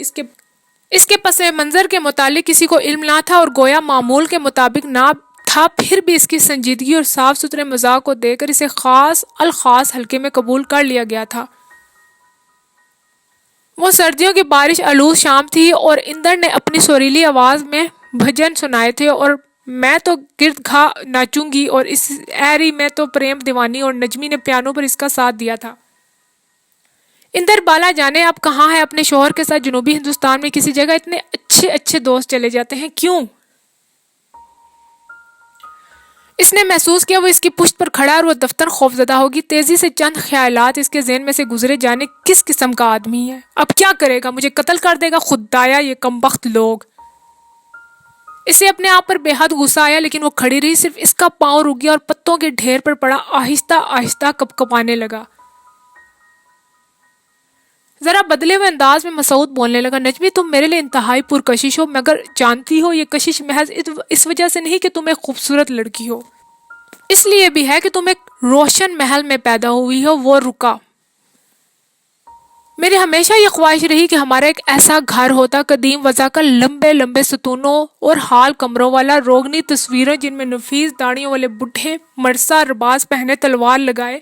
S1: اس کے پس منظر کے متعلق کسی کو علم نہ تھا، اور گویا معمول کے مطابق نہ تھا، پھر بھی اس کی سنجیدگی اور صاف ستھرے مزاج کو دیکھ کر اسے خاص الخاص حلقے میں قبول کر لیا گیا تھا۔ وہ سردیوں کی بارش آلود شام تھی اور اندر نے اپنی سریلی آواز میں بھجن سنائے تھے، اور میں تو گرد گھا ناچوں گی، اور اس ایری میں تو پریم دیوانی، اور نجمی نے پیانو پر اس کا ساتھ دیا تھا۔ اندر بالا جانے اب کہاں ہے، اپنے شوہر کے ساتھ جنوبی ہندوستان میں کسی جگہ۔ اتنے اچھے اچھے دوست چلے جاتے ہیں، کیوں؟ اس نے محسوس کیا وہ اس کی پشت پر کھڑا ہے اور وہ دفتر خوفزدہ ہوگی۔ تیزی سے چند خیالات اس کے ذہن میں سے گزرے، جانے کس قسم کا آدمی ہے، اب کیا کرے گا، مجھے قتل کر دے گا، خدایا یہ کمبخت لوگ۔ اسے اپنے آپ پر بے حد غصہ آیا، لیکن وہ کھڑی رہی، صرف اس کا پاؤں رک گیا اور پتوں کے ڈھیر پر پڑا آہستہ آہستہ کپکپانے لگا۔ ذرا بدلے ہوئے انداز میں مسعود بولنے لگا، نجمی تم میرے لیے انتہائی پرکشش ہو، مگر جانتی ہو یہ کشش محض اس وجہ سے نہیں کہ تم ایک خوبصورت لڑکی ہو، اس لیے بھی ہے کہ تم ایک روشن محل میں پیدا ہوئی ہو۔ وہ رکا۔ میری ہمیشہ یہ خواہش رہی کہ ہمارا ایک ایسا گھر ہوتا، قدیم وضع کا، لمبے لمبے ستونوں اور ہال کمروں والا، روغنی تصویریں جن میں نفیس داڑھیوں والے بڈھے مرثا رباز پہنے تلوار لگائے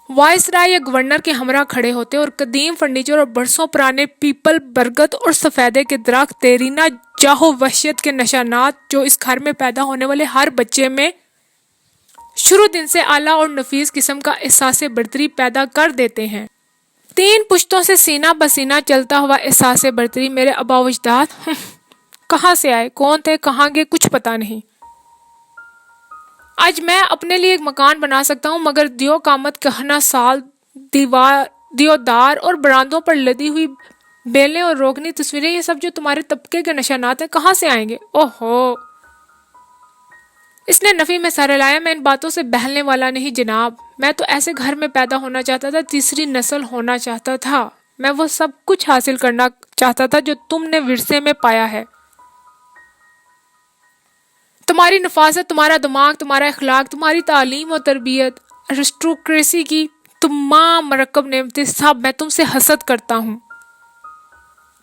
S1: وائسرائے یا گورنر کے ہمراہ کھڑے ہوتے، اور قدیم فرنیچر اور برسوں پرانے پیپل، برگد اور سفیدے کے درخت، دیرینہ جاہ و وحشت کے نشانات جو اس گھر میں پیدا ہونے والے ہر بچے میں شروع دن سے اعلیٰ اور نفیس قسم کا احساس برتری پیدا کر دیتے ہیں۔ 3 پشتوں سے سینہ بسینہ چلتا ہوا احساس برتری۔ میرے آباء و اجداد کہاں سے آئے، کون تھے، کہاں گئے، کچھ پتا نہیں۔ آج میں اپنے لیے ایک مکان بنا سکتا ہوں، مگر دیو قامت کہنا سال، دیودار اور برآمدوں پر لدی ہوئی بیلیں اور روغنی تصویریں، یہ سب جو تمہارے طبقے کے نشانات ہیں، کہاں سے آئیں گے؟ اوہو! اس نے نفی میں سر ہلایا۔ میں ان باتوں سے بہلنے والا نہیں جناب، میں تو ایسے گھر میں پیدا ہونا چاہتا تھا، تیسری نسل ہونا چاہتا تھا، میں وہ سب کچھ حاصل کرنا چاہتا تھا جو تم نے ورثے میں پایا ہے۔ تمہاری نفاست، تمہارا دماغ، تمہارا اخلاق، تمہاری تعلیم و تربیت، ارسٹوکریسی کی تمام مرکب نعمتیں، سب میں تم سے حسد کرتا ہوں۔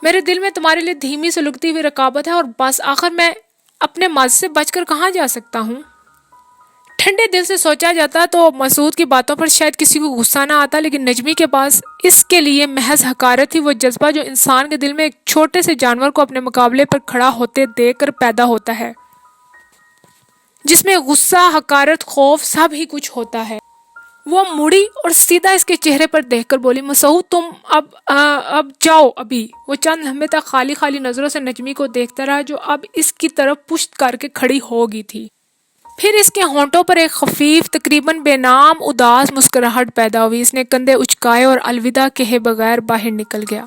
S1: میرے دل میں تمہارے لیے دھیمی سلگتی ہوئی رقابت ہے، اور بس آخر میں اپنے ماضی سے بچ کر کہاں جا سکتا ہوں؟ ٹھنڈے دل سے سوچا جاتا تو مسعود کی باتوں پر شاید کسی کو غصہ نہ آتا، لیکن نجمی کے پاس اس کے لیے محض حقارت تھی، وہ جذبہ جو انسان کے دل میں ایک چھوٹے سے جانور کو اپنے مقابلے پر کھڑا ہوتے دیکھ کر پیدا ہوتا ہے، جس میں غصہ، حقارت، خوف سب ہی کچھ ہوتا ہے۔ وہ مڑی اور سیدھا اس کے چہرے پر دیکھ کر بولی، مسعود تم اب جاؤ ابھی۔ وہ چند لمحے تک خالی خالی نظروں سے نجمی کو دیکھتا رہا، جو اب اس کی طرف پشت کر کے کھڑی ہو گئی تھی۔ پھر اس کے ہونٹوں پر ایک خفیف، تقریباً بے نام اداس مسکراہٹ پیدا ہوئی۔ اس نے کندھے اچکائے اور الوداع کہے بغیر باہر نکل گیا۔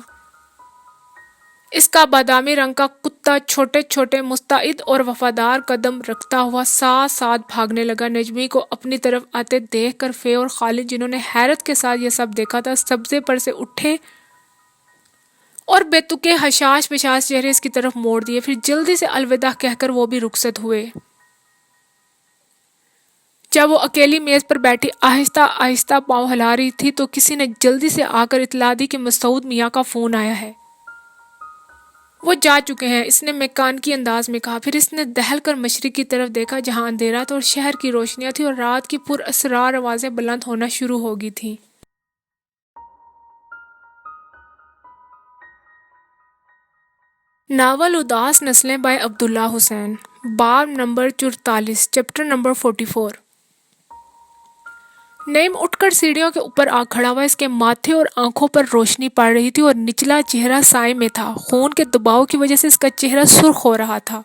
S1: اس کا بادامی رنگ کا کتا چھوٹے چھوٹے مستعد اور وفادار قدم رکھتا ہوا ساتھ ساتھ بھاگنے لگا۔ نجمی کو اپنی طرف آتے دیکھ کر فے اور خالد، جنہوں نے حیرت کے ساتھ یہ سب دیکھا تھا، سبزے پر سے اٹھے اور بے تکے حشاش پشاش چہرے اس کی طرف موڑ دیے، پھر جلدی سے الوداع کہہ کر وہ بھی رخصت ہوئے۔ جب وہ اکیلی میز پر بیٹھی آہستہ آہستہ پاؤں ہلا رہی تھی تو کسی نے جلدی سے آ کر اطلاع دی کہ مسعود میاں کا فون آیا ہے، وہ جا چکے ہیں، اس نے میکانیکی انداز میں کہا۔ پھر اس نے دہل کر مشرق کی طرف دیکھا، جہاں اندھیرا تھا اور شہر کی روشنیاں تھیں اور رات کی پر اسرار آوازیں بلند ہونا شروع ہو گئی تھیں۔ ناول اداس نسلیں بائے عبداللہ حسین، باب نمبر 44، چیپٹر نمبر 44۔ نعیم اٹھ کر سیڑھیوں کے اوپر آ کھڑا ہوا۔ اس کے ماتھے اور آنکھوں پر روشنی پڑ رہی تھی اور نچلا چہرہ سائے میں تھا۔ خون کے دباؤ کی وجہ سے اس کا چہرہ سرخ ہو رہا تھا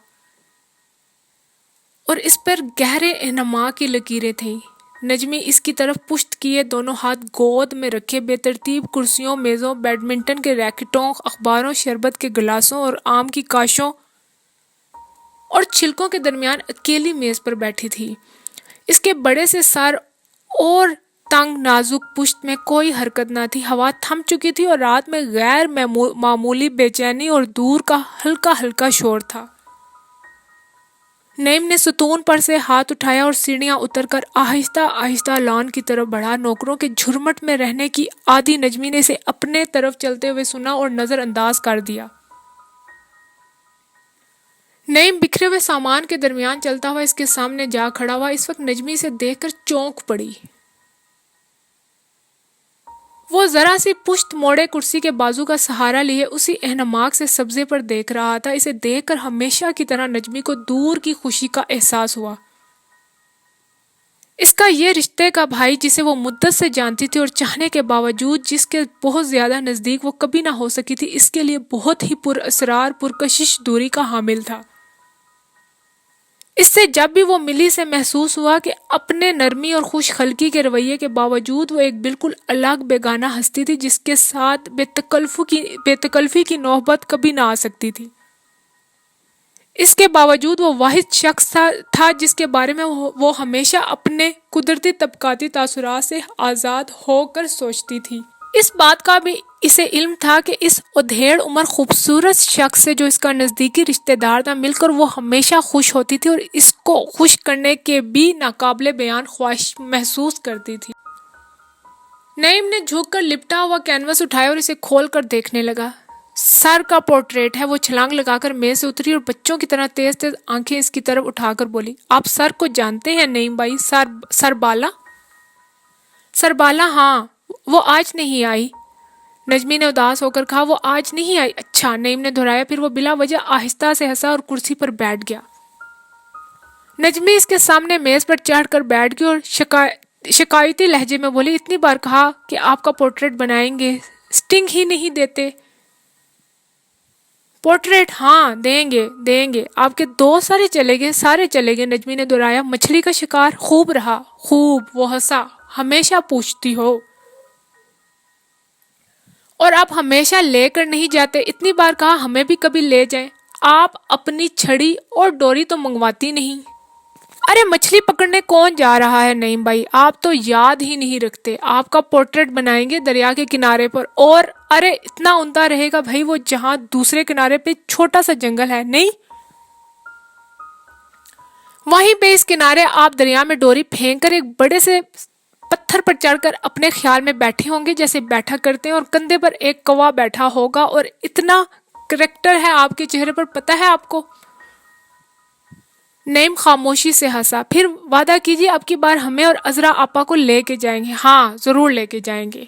S1: اور اس پر گہرے انہماک کی لکیریں تھیں۔ نجمی اس کی طرف پشت کیے دونوں ہاتھ گود میں رکھے بے ترتیب کرسیوں، میزوں، بیڈمنٹن کے ریکٹوں، اخباروں، شربت کے گلاسوں اور آم کی کاشوں اور چھلکوں کے درمیان اکیلی میز پر بیٹھی تھی۔ اس کے بڑے سے سر اور تنگ نازک پشت میں کوئی حرکت نہ تھی۔ ہوا تھم چکی تھی اور رات میں غیر معمولی بے چینی اور دور کا ہلکا ہلکا شور تھا۔ نعیم نے ستون پر سے ہاتھ اٹھایا اور سیڑھیاں اتر کر آہستہ آہستہ لان کی طرف بڑھا۔ نوکروں کے جھرمٹ میں رہنے کی عادی نجمی نے اسے اپنے طرف چلتے ہوئے سنا اور نظر انداز کر دیا۔ نعیم بکھرے ہوئے سامان کے درمیان چلتا ہوا اس کے سامنے جا کھڑا ہوا۔ اس وقت نجمی سے دیکھ کر چونک پڑی۔ وہ ذرا سی پشت موڑے کرسی کے بازو کا سہارا لیے اسی اہنماک سے سبزے پر دیکھ رہا تھا۔ اسے دیکھ کر ہمیشہ کی طرح نجمی کو دور کی خوشی کا احساس ہوا۔ اس کا یہ رشتے کا بھائی، جسے وہ مدت سے جانتی تھی اور چاہنے کے باوجود جس کے بہت زیادہ نزدیک وہ کبھی نہ ہو سکی تھی، اس کے لیے بہت ہی پر اسرار پرکشش دوری کا حامل تھا۔ اس سے جب بھی وہ ملی سے محسوس ہوا کہ اپنے نرمی اور خوش خلقی کے رویے کے باوجود وہ ایک بالکل الگ بیگانہ ہستی تھی، جس کے ساتھ بے تکلفی کی نوبت کبھی نہ آ سکتی تھی۔ اس کے باوجود وہ واحد شخص تھا جس کے بارے میں وہ ہمیشہ اپنے قدرتی طبقاتی تاثرات سے آزاد ہو کر سوچتی تھی۔ اس بات کا بھی اسے علم تھا کہ اس ادھیڑ عمر خوبصورت شخص سے جو اس کا نزدیکی رشتہ دار تھا، مل کر وہ ہمیشہ خوش ہوتی تھی اور اس کو خوش کرنے کے بھی ناقابل بیان خواہش محسوس کرتی تھی۔ نعیم نے جھک کر لپٹا ہوا کینوس اٹھایا اور اسے کھول کر دیکھنے لگا۔ سر کا پورٹریٹ ہے۔ وہ چھلانگ لگا کر میز سے اتری اور بچوں کی طرح تیز تیز آنکھیں اس کی طرف اٹھا کر بولی، آپ سر کو جانتے ہیں نعیم بھائی؟ سربالا؟ سربالا، ہاں، وہ آج نہیں آئی۔ نجمی نے اداس ہو کر کہا، وہ آج نہیں آئی؟ اچھا، نعیم نے دہرایا۔ پھر وہ بلا وجہ آہستہ سے ہنسا اور کرسی پر بیٹھ گیا۔ نجمی اس کے سامنے میز پر چڑھ کر بیٹھ گئی اور شکایتی لہجے میں بولی، اتنی بار کہا کہ آپ کا پورٹریٹ بنائیں گے، سٹنگ ہی نہیں دیتے۔ پورٹریٹ؟ ہاں، دیں گے۔ آپ کے دوست سارے چلے گئے، نجمی نے دہرایا۔ مچھلی کا شکار خوب رہا؟ خوب، وہ ہنسا۔ ہمیشہ پوچھتی ہو اور آپ ہمیشہ لے کر نہیں جاتے، اتنی بار کہا ہمیں بھی کبھی لے جائیں۔ آپ اپنی چھڑی اور ڈوری تو منگواتی نہیں۔ ارے مچھلی پکڑنے کون جا رہا ہے نعیم بھائی، آپ تو یاد ہی نہیں رکھتے۔ آپ کا پورٹریٹ بنائیں گے دریا کے کنارے پر، اور ارے اتنا عمدہ رہے گا بھائی وہ، جہاں دوسرے کنارے پہ چھوٹا سا جنگل ہے، نہیں؟ وہیں پہ اس کنارے آپ دریا میں ڈوری پھینک کر ایک بڑے سے پتھر پر چڑھ کر اپنے خیال میں بیٹھے ہوں گے جیسے بیٹھا کرتے ہیں، اور کندھے پر ایک کوا بیٹھا ہوگا، اور اتنا کریکٹر ہے آپ کے چہرے پر، پتہ ہے آپ کو؟ نعیم خاموشی سے ہنسا. پھر وعدہ کیجیے اب کی بار ہمیں اور عذرا آپا کو لے کے جائیں گے. ہاں ضرور لے کے جائیں گے.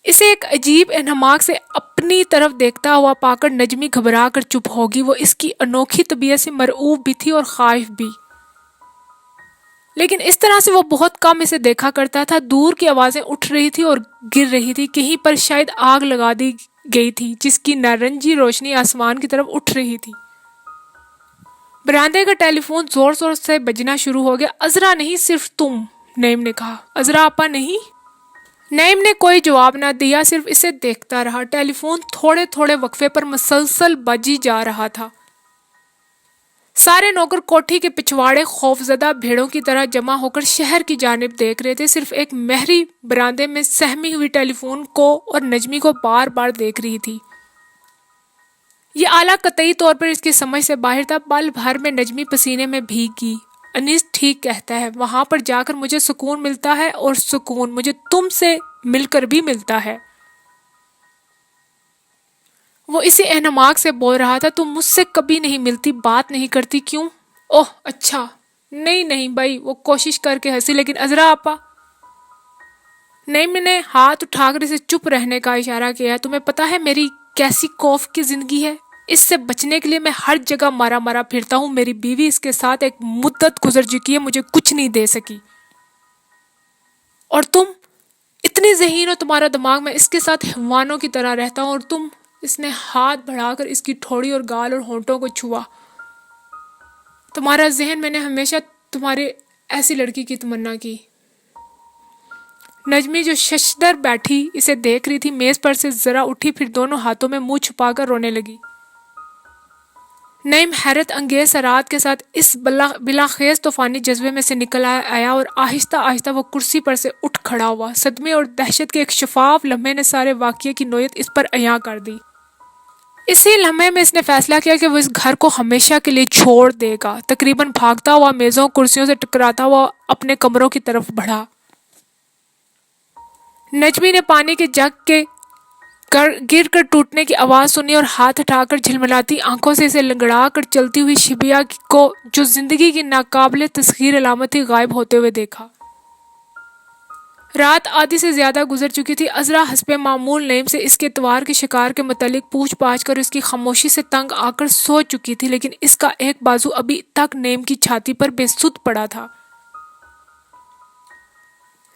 S1: اسے ایک عجیب انہماک سے اپنی طرف دیکھتا ہوا پا کر نجمی گھبرا کر چپ ہوگی. وہ اس کی انوکھی طبیعت سے مرعوب بھی تھی اور خائف بھی، لیکن اس طرح سے وہ بہت کم اسے دیکھا کرتا تھا. دور کی آوازیں اٹھ رہی تھی اور گر رہی تھی. کہیں پر شاید آگ لگا دی گئی تھی جس کی نارنجی روشنی آسمان کی طرف اٹھ رہی تھی. براندے کا ٹیلی فون زور زور سے بجنا شروع ہو گیا. عذرا نہیں، صرف تم، نعیم نے کہا. عذرا آپا نہیں؟ نعیم نے کوئی جواب نہ دیا، صرف اسے دیکھتا رہا. ٹیلی فون تھوڑے تھوڑے وقفے پر مسلسل بجی جا رہا تھا. سارے نوکر کوٹھی کے پچھواڑے خوفزدہ بھیڑوں کی طرح جمع ہو کر شہر کی جانب دیکھ رہے تھے. صرف ایک مہری براندے میں سہمی ہوئی ٹیلی فون کو اور نجمی کو بار بار دیکھ رہی تھی. یہ آلہ قطعی طور پر اس کی سمجھ سے باہر تھا. پل بھر میں نجمی پسینے میں بھیگ گئی. انیس ٹھیک کہتا ہے، وہاں پر جا کر مجھے سکون ملتا ہے، اور سکون مجھے تم سے مل کر بھی ملتا ہے. وہ اسی انہماک سے بول رہا تھا. تم مجھ سے کبھی نہیں ملتی، بات نہیں کرتی، کیوں؟ اوہ اچھا، نہیں نہیں بھائی. وہ کوشش کر کے ہنسی. لیکن عذرا آپا؟ نعیم نے ہاتھ اٹھا کر اسے چپ رہنے کا اشارہ کیا. تمہیں پتا ہے میری کیسی خوف کی زندگی ہے؟ اس سے بچنے کے لیے میں ہر جگہ مارا مارا پھرتا ہوں. میری بیوی اس کے ساتھ ایک مدت گزر چکی ہے، مجھے کچھ نہیں دے سکی. اور تم اتنی ذہین ہو، تمہارا دماغ، میں اس کے ساتھ حیوانوں کی طرح رہتا ہوں. اور تم؟ اس نے ہاتھ بڑھا کر اس کی ٹھوڑی اور گال اور ہونٹوں کو چھوا. تمہارا ذہن، میں نے ہمیشہ تمہارے ایسی لڑکی کی تمنا کی. نجمی جو ششدر بیٹھی اسے دیکھ رہی تھی، میز پر سے ذرا اٹھی، پھر دونوں ہاتھوں میں منہ چھپا کر رونے لگی. نعیم حیرت انگیز سرعت کے ساتھ اس بلاخیز طوفانی جذبے میں سے نکل آیا اور آہستہ آہستہ وہ کرسی پر سے اٹھ کھڑا ہوا. صدمے اور دہشت کے ایک شفاف لمحے نے سارے واقعے کی نوعیت اس پر عیاں کر دی. اسی لمحے میں اس نے فیصلہ کیا کہ وہ اس گھر کو ہمیشہ کے لیے چھوڑ دے گا. تقریباً بھاگتا ہوا میزوں کرسیوں سے ٹکراتا ہوا اپنے کمروں کی طرف بڑھا. نجمی نے پانی کے جگ کے گر کر ٹوٹنے کی آواز سنی اور ہاتھ ہٹا کر جھلملاتی آنکھوں سے اسے لنگڑا کر چلتی ہوئی شبیہ کو، جو زندگی کی ناقابل تسخیر علامت تھی، غائب ہوتے ہوئے دیکھا. رات آدھی سے زیادہ گزر چکی تھی. عذرا حسب معمول نعیم سے اس کے اتوار کے شکار کے متعلق پوچھ پاچھ کر اس کی خاموشی سے تنگ آ کر سو چکی تھی، لیکن اس کا ایک بازو ابھی تک نعیم کی چھاتی پر بے سود پڑا تھا.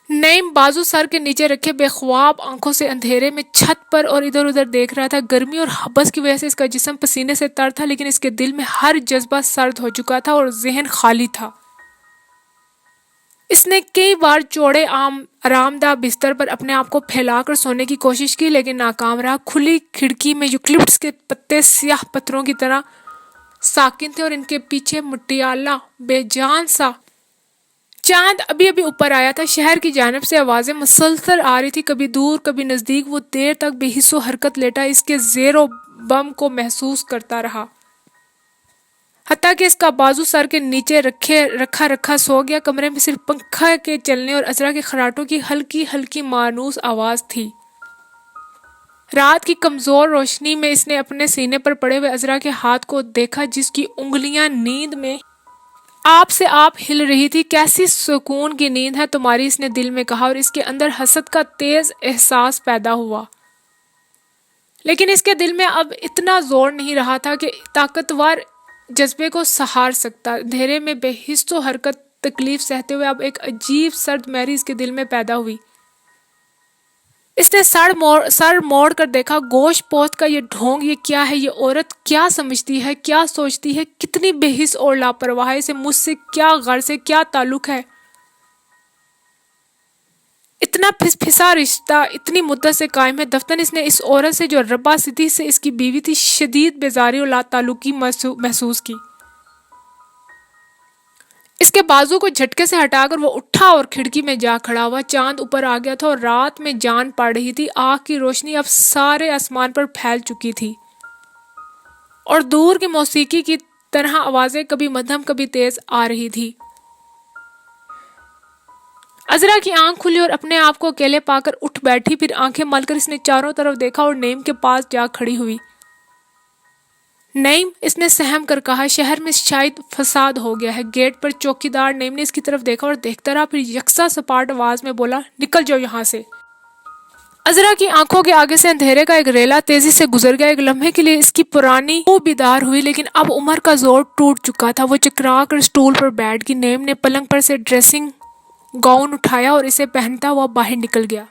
S1: نعیم بازو سر کے نیچے رکھے بے خواب آنکھوں سے اندھیرے میں چھت پر اور ادھر ادھر دیکھ رہا تھا. گرمی اور حبس کی وجہ سے اس کا جسم پسینے سے تر تھا، لیکن اس کے دل میں ہر جذبہ سرد ہو چکا تھا اور ذہن خالی تھا. اس نے کئی بار چوڑے آرام دہ بستر پر اپنے آپ کو پھیلا کر سونے کی کوشش کی، لیکن ناکام رہا. کھلی کھڑکی میں یوکلپٹس کے پتے سیاہ پتھروں کی طرح ساکن تھے اور ان کے پیچھے مٹیالہ بے جان سا چاند ابھی ابھی اوپر آیا تھا. شہر کی جانب سے آوازیں مسلسل آ رہی تھی، کبھی دور کبھی نزدیک. وہ دیر تک بے حس و حرکت لیٹا اس کے زیر و بم کو محسوس کرتا رہا، حتیٰ کہ اس کا بازو سر کے نیچے رکھا سو گیا. کمرے میں صرف پنکھا کے چلنے اور عذرا کے خراٹوں کی ہلکی ہلکی مانوس آواز تھی. رات کی کمزور روشنی میں اس نے اپنے سینے پر پڑے ہوئے عذرا کے ہاتھ کو دیکھا، جس کی انگلیاں نیند میں آپ سے آپ ہل رہی تھی. کیسی سکون کی نیند ہے تمہاری، اس نے دل میں کہا، اور اس کے اندر حسد کا تیز احساس پیدا ہوا. لیکن اس کے دل میں اب اتنا زور نہیں رہا تھا کہ طاقتور جذبے کو سہار سکتا. اندھیرے میں بے حس و حرکت تکلیف سہتے ہوئے اب ایک عجیب سرد مہری اس کے دل میں پیدا ہوئی. اس نے سر موڑ کر دیکھا. گوشت پوست کا یہ ڈھونگ، یہ کیا ہے؟ یہ عورت کیا سمجھتی ہے، کیا سوچتی ہے؟ کتنی بے حس اور لاپرواہی سے مجھ سے کیا غرض ہے، کیا تعلق ہے؟ اتنا پھسا رشتہ اتنی مدت سے قائم ہے. دفتن اس نے اس عورت سے جو ربا سدی سے اس کی بیوی تھی، شدید بیزاری اور لا تعلقی محسوس کی. اس کے بازو کو جھٹکے سے ہٹا کر وہ اٹھا اور کھڑکی میں جا کھڑا ہوا. چاند اوپر آ گیا تھا اور رات میں جان پڑ رہی تھی. آنکھ کی روشنی اب سارے آسمان پر پھیل چکی تھی اور دور کی موسیقی کی طرح آوازیں کبھی مدھم کبھی تیز آ رہی تھی. عذرا کی آنکھ کھلی اور اپنے آپ کو اکیلے پا کر اٹھ بیٹھی. پھر آنکھیں مل کر اس نے چاروں طرف دیکھا اور نعیم کے پاس جا کھڑی ہوئی. نعیم، اس نے سہم کر کہا، شہر میں شاید فساد ہو گیا ہے۔ گیٹ پر چوکیدار نعیم نے اس کی طرف دیکھا اور دیکھتا رہا، پھر یکساں سپاٹ آواز میں بولا، نکل جاؤ یہاں سے۔ عذرا کی آنکھوں کے آگے سے اندھیرے کا ایک ریلا تیزی سے گزر گیا۔ ایک لمحے کے لیے اس کی پرانی روح بیدار ہوئی، لیکن اب عمر کا زور ٹوٹ چکا تھا۔ وہ چکرا کر اسٹول پر بیٹھ گئی۔ نعیم نے پلنگ پر سے ڈریسنگ گاؤن اٹھایا اور اسے پہنتا ہوا باہر نکل گیا۔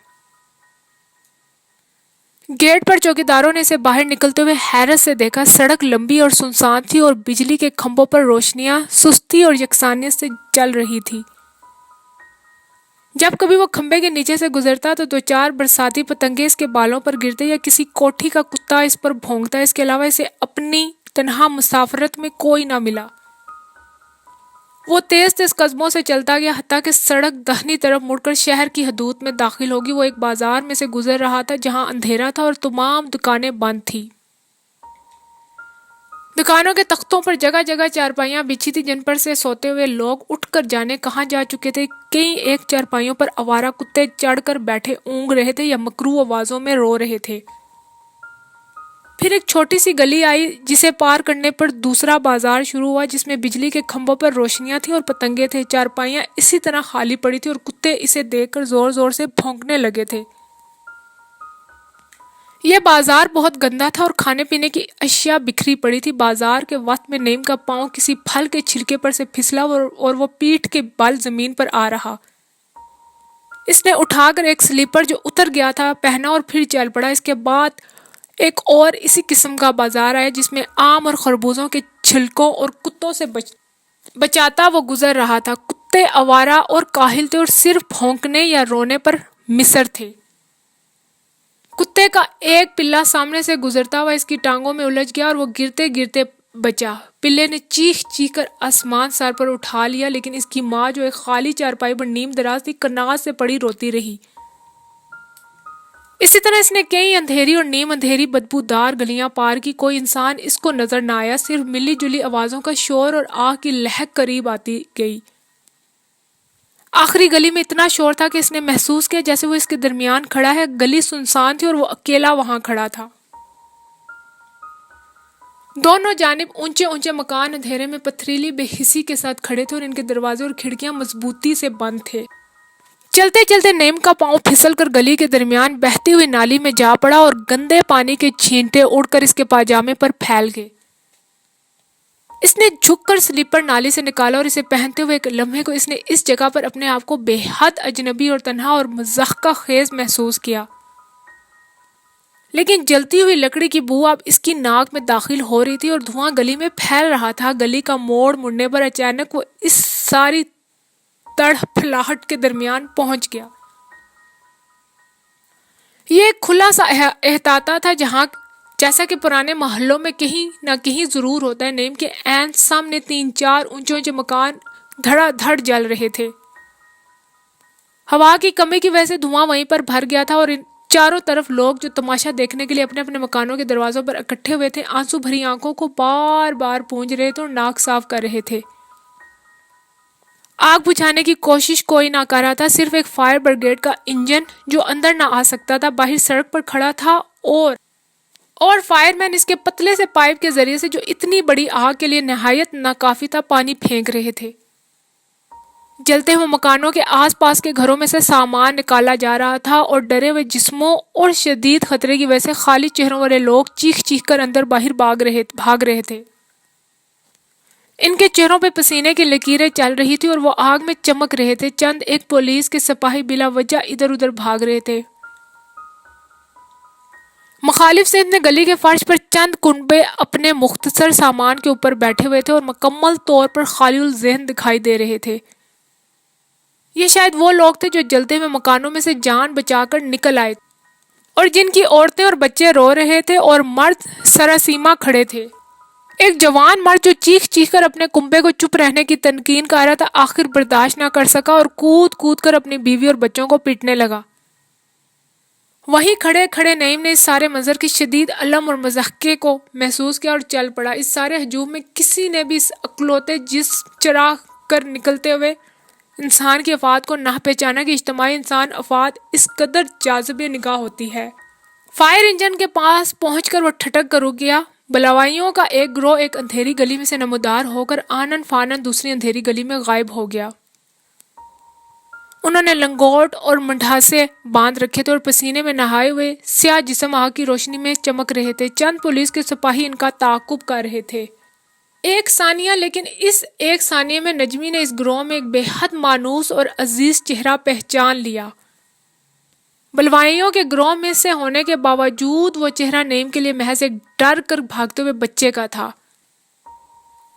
S1: گیٹ پر چوکیداروں نے اسے باہر نکلتے ہوئے حیرت سے دیکھا۔ سڑک لمبی اور سنسان تھی اور بجلی کے کھمبوں پر روشنیاں سستی اور یکسانیت سے جل رہی تھی۔ جب کبھی وہ کھمبے کے نیچے سے گزرتا تو دو چار برساتی پتنگے اس کے بالوں پر گرتے یا کسی کوٹھی کا کتا اس پر بھونکتا۔ اس کے علاوہ اسے اپنی تنہا مسافرت میں کوئی نہ ملا۔ وہ تیز تیز قدموں سے چلتا گیا، حتیٰ کہ سڑک دہنی طرف مڑ کر شہر کی حدود میں داخل ہوگی۔ وہ ایک بازار میں سے گزر رہا تھا جہاں اندھیرا تھا اور تمام دکانیں بند تھیں۔ دکانوں کے تختوں پر جگہ جگہ چارپائیاں بچھی تھی جن پر سے سوتے ہوئے لوگ اٹھ کر جانے کہاں جا چکے تھے۔ کئی ایک چارپائیوں پر آوارہ کتے چڑھ کر بیٹھے اونگ رہے تھے یا مکروہ آوازوں میں رو رہے تھے۔ پھر ایک چھوٹی سی گلی آئی جسے پار کرنے پر دوسرا بازار شروع ہوا جس میں بجلی کے کھمبوں پر روشنیاں تھیں اور پتنگے تھے۔ چارپائیاں اسی طرح خالی پڑی تھی اور کتے اسے دیکھ کر زور زور سے بھونکنے لگے تھے۔ یہ بازار بہت گندا تھا اور کھانے پینے کی اشیاء بکھری پڑی تھی۔ بازار کے وسط میں نعیم کا پاؤں کسی پھل کے چھلکے پر سے پھسلا اور وہ پیٹھ کے بل زمین پر آ رہا۔ اس نے اٹھا کر ایک سلیپر جو اتر گیا تھا پہنا اور پھر چل پڑا۔ اس کے بعد ایک اور اسی قسم کا بازار آیا جس میں آم اور خربوزوں کے چھلکوں اور کتوں سے بچاتا وہ گزر رہا تھا۔ کتے آوارہ اور کاہل تھے اور صرف بھونکنے یا رونے پر مصر تھے۔ کتے کا ایک پلہ سامنے سے گزرتا ہوا اس کی ٹانگوں میں الجھ گیا اور وہ گرتے گرتے بچا۔ پلے نے چیخ چیخ کر آسمان سر پر اٹھا لیا، لیکن اس کی ماں جو ایک خالی چارپائی پر نیم دراز تھی کناز سے پڑی روتی رہی۔ اسی طرح اس نے کئی اندھیری اور نیم اندھیری بدبودار گلیاں پار کی۔ کوئی انسان اس کو نظر نہ آیا، صرف ملی جلی آوازوں کا شور اور آہ کی لہک قریب آتی گئی۔ آخری گلی میں اتنا شور تھا کہ اس نے محسوس کیا جیسے وہ اس کے درمیان کھڑا ہے۔ گلی سنسان تھی اور وہ اکیلا وہاں کھڑا تھا۔ دونوں جانب اونچے اونچے مکان اندھیرے میں پتھریلی بے حسی کے ساتھ کھڑے تھے اور ان کے دروازے اور کھڑکیاں مضبوطی سے بند تھے۔ چلتے چلتے نعیم کا پاؤں پھسل کر گلی کے درمیان بہتی ہوئی نالی میں جا پڑا اور گندے پانی کے چھینٹے اڑ کر اس کے پاجامے پر پھیل گئے۔ اس نے جھک کر سلیپر نالی سے نکالا اور اسے پہنتے ہوئے ایک لمحے کو اس نے اس جگہ پر اپنے آپ کو بے حد اجنبی اور تنہا اور مضحکہ خیز محسوس کیا۔ لیکن جلتی ہوئی لکڑی کی بو اب اس کی ناک میں داخل ہو رہی تھی اور دھواں گلی میں پھیل رہا تھا۔ گلی کا موڑ مڑنے پر اچانک وہ اس ساری تڑپلاہٹ کے درمیان پہنچ گیا۔ یہ ایک کھلا سا احاطہ تھا جیسا کہ پرانے محلوں میں کہیں نہ کہیں ضرور ہوتا ہے۔ نعیم کے عین سامنے 3-4 اونچے اونچے مکان دھڑا دھڑ جل رہے تھے۔ ہوا کی کمی کی وجہ سے دھواں وہیں پر بھر گیا تھا اور ان چاروں طرف لوگ جو تماشا دیکھنے کے لیے اپنے اپنے مکانوں کے دروازوں پر اکٹھے ہوئے تھے آنسو بھری آنکھوں کو بار بار پونجھ رہے تھے اور ناک صاف کر رہے تھے۔ آگ بجھانے کی کوشش کوئی نہ کر رہا تھا، صرف ایک فائر بریگیڈ کا انجن جو اندر نہ آ سکتا تھا باہر سڑک پر کھڑا تھا اور فائر مین اس کے پتلے سے پائپ کے ذریعے سے جو اتنی بڑی آگ کے لیے نہایت ناکافی تھا پانی پھینک رہے تھے۔ جلتے ہوئے مکانوں کے آس پاس کے گھروں میں سے سامان نکالا جا رہا تھا اور ڈرے ہوئے جسموں اور شدید خطرے کی وجہ سے خالی چہروں والے لوگ چیخ چیخ کر اندر باہر بھاگ رہے تھے۔ ان کے چہروں پہ پسینے کی لکیریں چل رہی تھی اور وہ آگ میں چمک رہے تھے۔ چند ایک پولیس کے سپاہی بلا وجہ ادھر ادھر بھاگ رہے تھے۔ مخالف صف نے گلی کے فرش پر چند کنبے اپنے مختصر سامان کے اوپر بیٹھے ہوئے تھے اور مکمل طور پر خالی الذہن دکھائی دے رہے تھے۔ یہ شاید وہ لوگ تھے جو جلتے ہوئے مکانوں میں سے جان بچا کر نکل آئے اور جن کی عورتیں اور بچے رو رہے تھے اور مرد سراسیمہ کھڑے تھے۔ ایک جوان مرد جو چیخ چیخ کر اپنے کنبے کو چپ رہنے کی تلقین کر رہا تھا آخر برداشت نہ کر سکا اور کود کود کر اپنی بیوی اور بچوں کو پیٹنے لگا۔ وہیں کھڑے کھڑے نعیم نے اس سارے منظر کی شدید الم اور مضحکے کو محسوس کیا اور چل پڑا۔ اس سارے ہجوم میں کسی نے بھی اس اکلوتے جسم چرا کر نکلتے ہوئے انسان کی افات کو نہ پہچانا کہ اجتماعی انسان افات اس قدر جاذب نگاہ ہوتی ہے۔ فائر انجن کے پاس پہنچ کر وہ ٹھٹک کر رک گیا۔ بلوائیوں کا ایک گروہ ایک اندھیری گلی میں سے نمودار ہو کر آنن فانن دوسری اندھیری گلی میں غائب ہو گیا۔ انہوں نے لنگوٹ اور منڈھاسے باندھ رکھے تھے اور پسینے میں نہائے ہوئے سیاہ جسم آگ کی روشنی میں چمک رہے تھے۔ چند پولیس کے سپاہی ان کا تعاقب کر رہے تھے۔ ایک ثانیہ، لیکن اس ایک ثانیے میں نجمی نے اس گروہ میں ایک بے حد مانوس اور عزیز چہرہ پہچان لیا۔ بلوائیوں کے گروہ میں سے ہونے کے باوجود وہ چہرہ نعیم کے لیے محض ایک ڈر کر بھاگتے ہوئے بچے کا تھا۔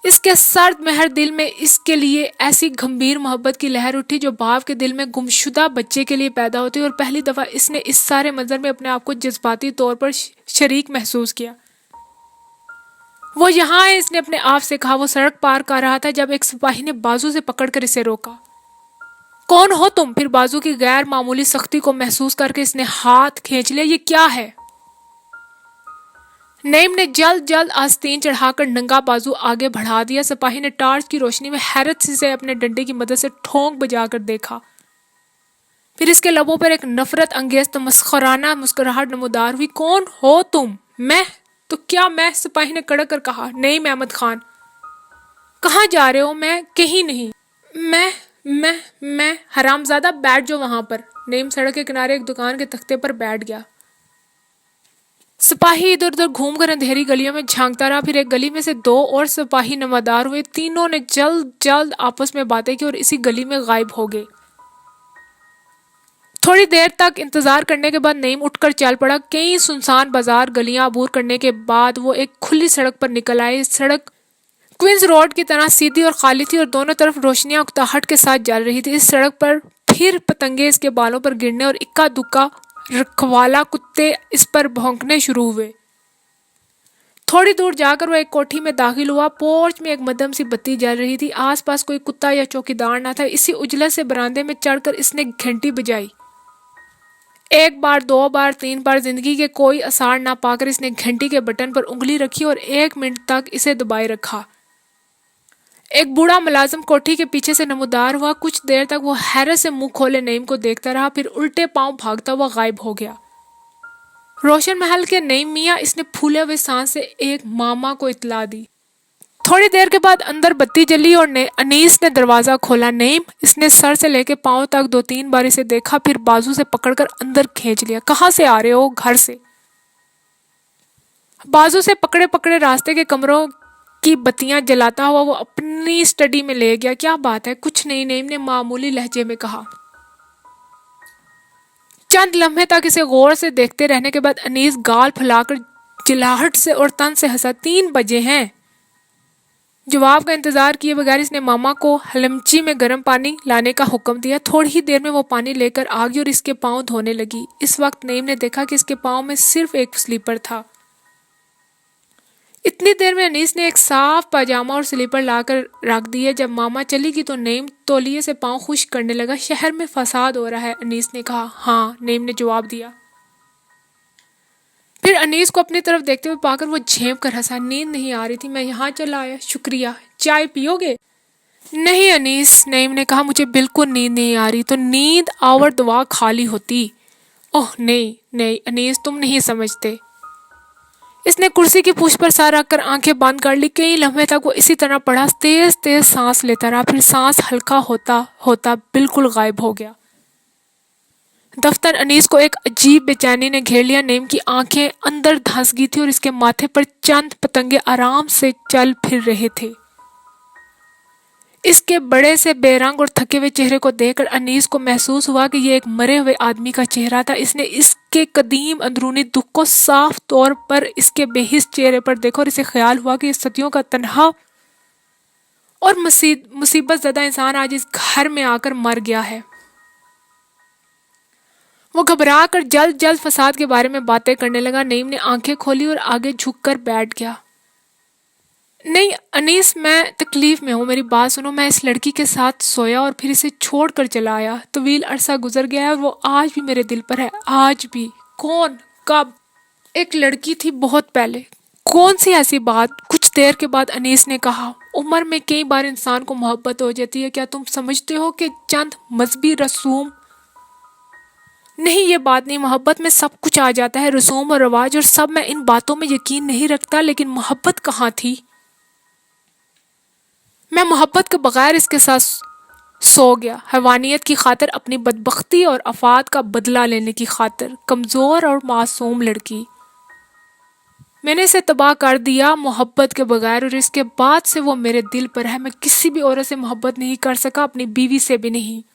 S1: اس کے سرد مہر دل میں اس کے لیے ایسی گمبھیر محبت کی لہر اٹھی جو باپ کے دل میں گمشدہ بچے کے لیے پیدا ہوتی، اور پہلی دفعہ اس نے اس سارے منظر میں اپنے آپ کو جذباتی طور پر شریک محسوس کیا۔ وہ یہاں ہے، اس نے اپنے آپ سے کہا۔ وہ سڑک پار کر رہا تھا جب ایک سپاہی نے بازو سے پکڑ کر اسے روکا۔ کون ہو تم؟ پھر بازو کی غیر معمولی سختی کو محسوس کر کے اس نے ہاتھ کھینچ لیا۔ یہ کیا ہے؟ نعیم نے جلد جلد آستین چڑھا کر ننگا بازو آگے بڑھا دیا۔ سپاہی نے ٹارچ کی روشنی میں حیرت سے اپنے ڈنڈے کی مدد سے ٹھونک بجا کر دیکھا۔ پھر اس کے لبوں پر ایک نفرت انگیز تمسخرانہ مسکراہٹ نمودار ہوئی۔ کون ہو تم؟ میں؟ تو کیا میں؟ سپاہی نے کڑک کر کہا۔ نعیم احمد خان۔ کہاں جا رہے ہو؟ میں کہیں نہیں۔ میں حرامزادہ بیٹھ جاؤ وہاں پر۔ نعیم سڑک کے کنارے ایک دکان کے تختے پر بیٹھ گیا۔ سپاہی ادھر ادھر گھوم کر اندھیری گلیوں میں جھانکتا رہا۔ پھر ایک گلی میں سے دو اور سپاہی نمودار ہوئے۔ تینوں نے جلد جلد آپس میں باتیں کی اور اسی گلی میں غائب ہو گئے۔ تھوڑی دیر تک انتظار کرنے کے بعد نعیم اٹھ کر چل پڑا۔ کئی سنسان بازار گلیاں عبور کرنے کے بعد وہ ایک کھلی سڑک پر نکل آئے۔ سڑک کوئنز روڈ کی طرح سیدھی اور خالی تھی اور دونوں طرف روشنیاں اکتاہٹ کے ساتھ جل رہی تھی۔ اس سڑک پر پھر پتنگے اس کے بالوں پر گرنے اور اکا دکا رکھوالا کتے اس پر بھونکنے شروع ہوئے۔ تھوڑی دور جا کر وہ ایک کوٹھی میں داخل ہوا۔ پورچ میں ایک مدھم سی بتی جل رہی تھی۔ آس پاس کوئی کتا یا چوکیدار نہ تھا۔ اسی اجلت سے برآمدے میں چڑھ کر اس نے گھنٹی بجائی۔ ایک بار، دو بار، تین بار، زندگی کے کوئی آثار نہ پا کر اس نے گھنٹی کے بٹن پر انگلی رکھی اور 1 منٹ تک اسے دبائے رکھا۔ ایک بوڑھا ملازم کوٹھی کے پیچھے سے نمودار ہوا۔ کچھ دیر تک وہ حیرت سے منہ کھولے نعیم کو دیکھتا رہا، پھر الٹے پاؤں بھاگتا ہوا غائب ہو گیا۔ روشن محل کے نعیم میاں، اس نے پھولے ہوئے سانس سے ایک ماما کو اطلاع دی۔ تھوڑی دیر کے بعد اندر بتی جلی اور انیس نے دروازہ کھولا۔ نعیم، اس نے سر سے لے کے پاؤں تک 2-3 بار اسے دیکھا، پھر بازو سے پکڑ کر اندر کھینچ لیا۔ کہاں سے آ رہے ہو؟ گھر سے۔ بازو سے پکڑے پکڑے راستے کے کمروں کی بتیاں جلاتا ہوا وہ اپنی اسٹڈی میں لے گیا۔ کیا بات ہے؟ کچھ نہیں، نعیم نے معمولی لہجے میں کہا۔ چند لمحے تک اسے غور سے دیکھتے رہنے کے بعد انیس گال پھلا کر جلاہٹ سے اور تن سے ہنسا۔ 3 بجے ہیں۔ جواب کا انتظار کیے بغیر اس نے ماما کو حلمچی میں گرم پانی لانے کا حکم دیا۔ تھوڑی ہی دیر میں وہ پانی لے کر آ گئی اور اس کے پاؤں دھونے لگی۔ اس وقت نعیم نے دیکھا کہ اس کے پاؤں میں صرف ایک سلیپر تھا۔ اتنی دیر میں انیس نے ایک صاف پاجامہ اور سلیپر لا کر رکھ دیے۔ جب ماما چلی گئی تو نعیم تولیے سے پاؤں خشک کرنے لگا۔ شہر میں فساد ہو رہا ہے، انیس نے کہا۔ ہاں، نعیم نے جواب دیا۔ پھر انیس کو اپنی طرف دیکھتے ہوئے پا کر وہ جھینپ کر ہنسا۔ نیند نہیں آ رہی تھی، میں یہاں چلا آیا۔ شکریہ۔ چائے پیو گے؟ نہیں انیس، نعیم نے کہا، مجھے بالکل نیند نہیں آ رہی۔ تو نیند آور دوا کھا لی ہوتی۔ اوہ نہیں انیس، تم نہیں سمجھتے۔ اس نے کرسی کی پوچھ پر سر رکھ کر آنکھیں بند کر لی۔ کئی لمحے تک وہ اسی طرح پڑا، تیز تیز سانس لیتا رہا، پھر سانس ہلکا ہوتا ہوتا بالکل غائب ہو گیا۔ دفتر انیس کو ایک عجیب بے چینی نے گھیر لیا۔ نعیم کی آنکھیں اندر دھنس گئی تھی اور اس کے ماتھے پر چند پتنگے آرام سے چل پھر رہے تھے۔ اس کے بڑے سے بے رنگ اور تھکے ہوئے چہرے کو دیکھ کر انیس کو محسوس ہوا کہ یہ ایک مرے ہوئے آدمی کا چہرہ تھا۔ اس نے اس کے قدیم اندرونی دکھ کو صاف طور پر اس کے بے حس چہرے پر دیکھا اور اسے خیال ہوا کہ یہ صدیوں کا تنہا اور مصیبت زدہ انسان آج اس گھر میں آ کر مر گیا ہے۔ وہ گھبرا کر جلد جلد فساد کے بارے میں باتیں کرنے لگا۔ نعیم نے آنکھیں کھولی اور آگے جھک کر بیٹھ گیا۔ نہیں انیس، میں تکلیف میں ہوں، میری بات سنو۔ میں اس لڑکی کے ساتھ سویا اور پھر اسے چھوڑ کر چلا آیا۔ طویل عرصہ گزر گیا ہے اور وہ آج بھی میرے دل پر ہے، آج بھی۔ کون؟ کب؟ ایک لڑکی تھی بہت پہلے۔ کون سی ایسی بات؟ کچھ دیر کے بعد انیس نے کہا۔ عمر میں کئی بار انسان کو محبت ہو جاتی ہے، کیا تم سمجھتے ہو کہ چند مذہبی رسوم نہیں یہ بات نہیں، محبت میں سب کچھ آ جاتا ہے، رسوم اور رواج اور سب، میں ان باتوں میں یقین نہیں رکھتا، لیکن محبت کہاں تھی؟ میں محبت کے بغیر اس کے ساتھ سو گیا، حیوانیت کی خاطر، اپنی بدبختی اور آفات کا بدلہ لینے کی خاطر، کمزور اور معصوم لڑکی، میں نے اسے تباہ کر دیا محبت کے بغیر، اور اس کے بعد سے وہ میرے دل پر ہے۔ میں کسی بھی عورت سے محبت نہیں کر سکا، اپنی بیوی سے بھی نہیں۔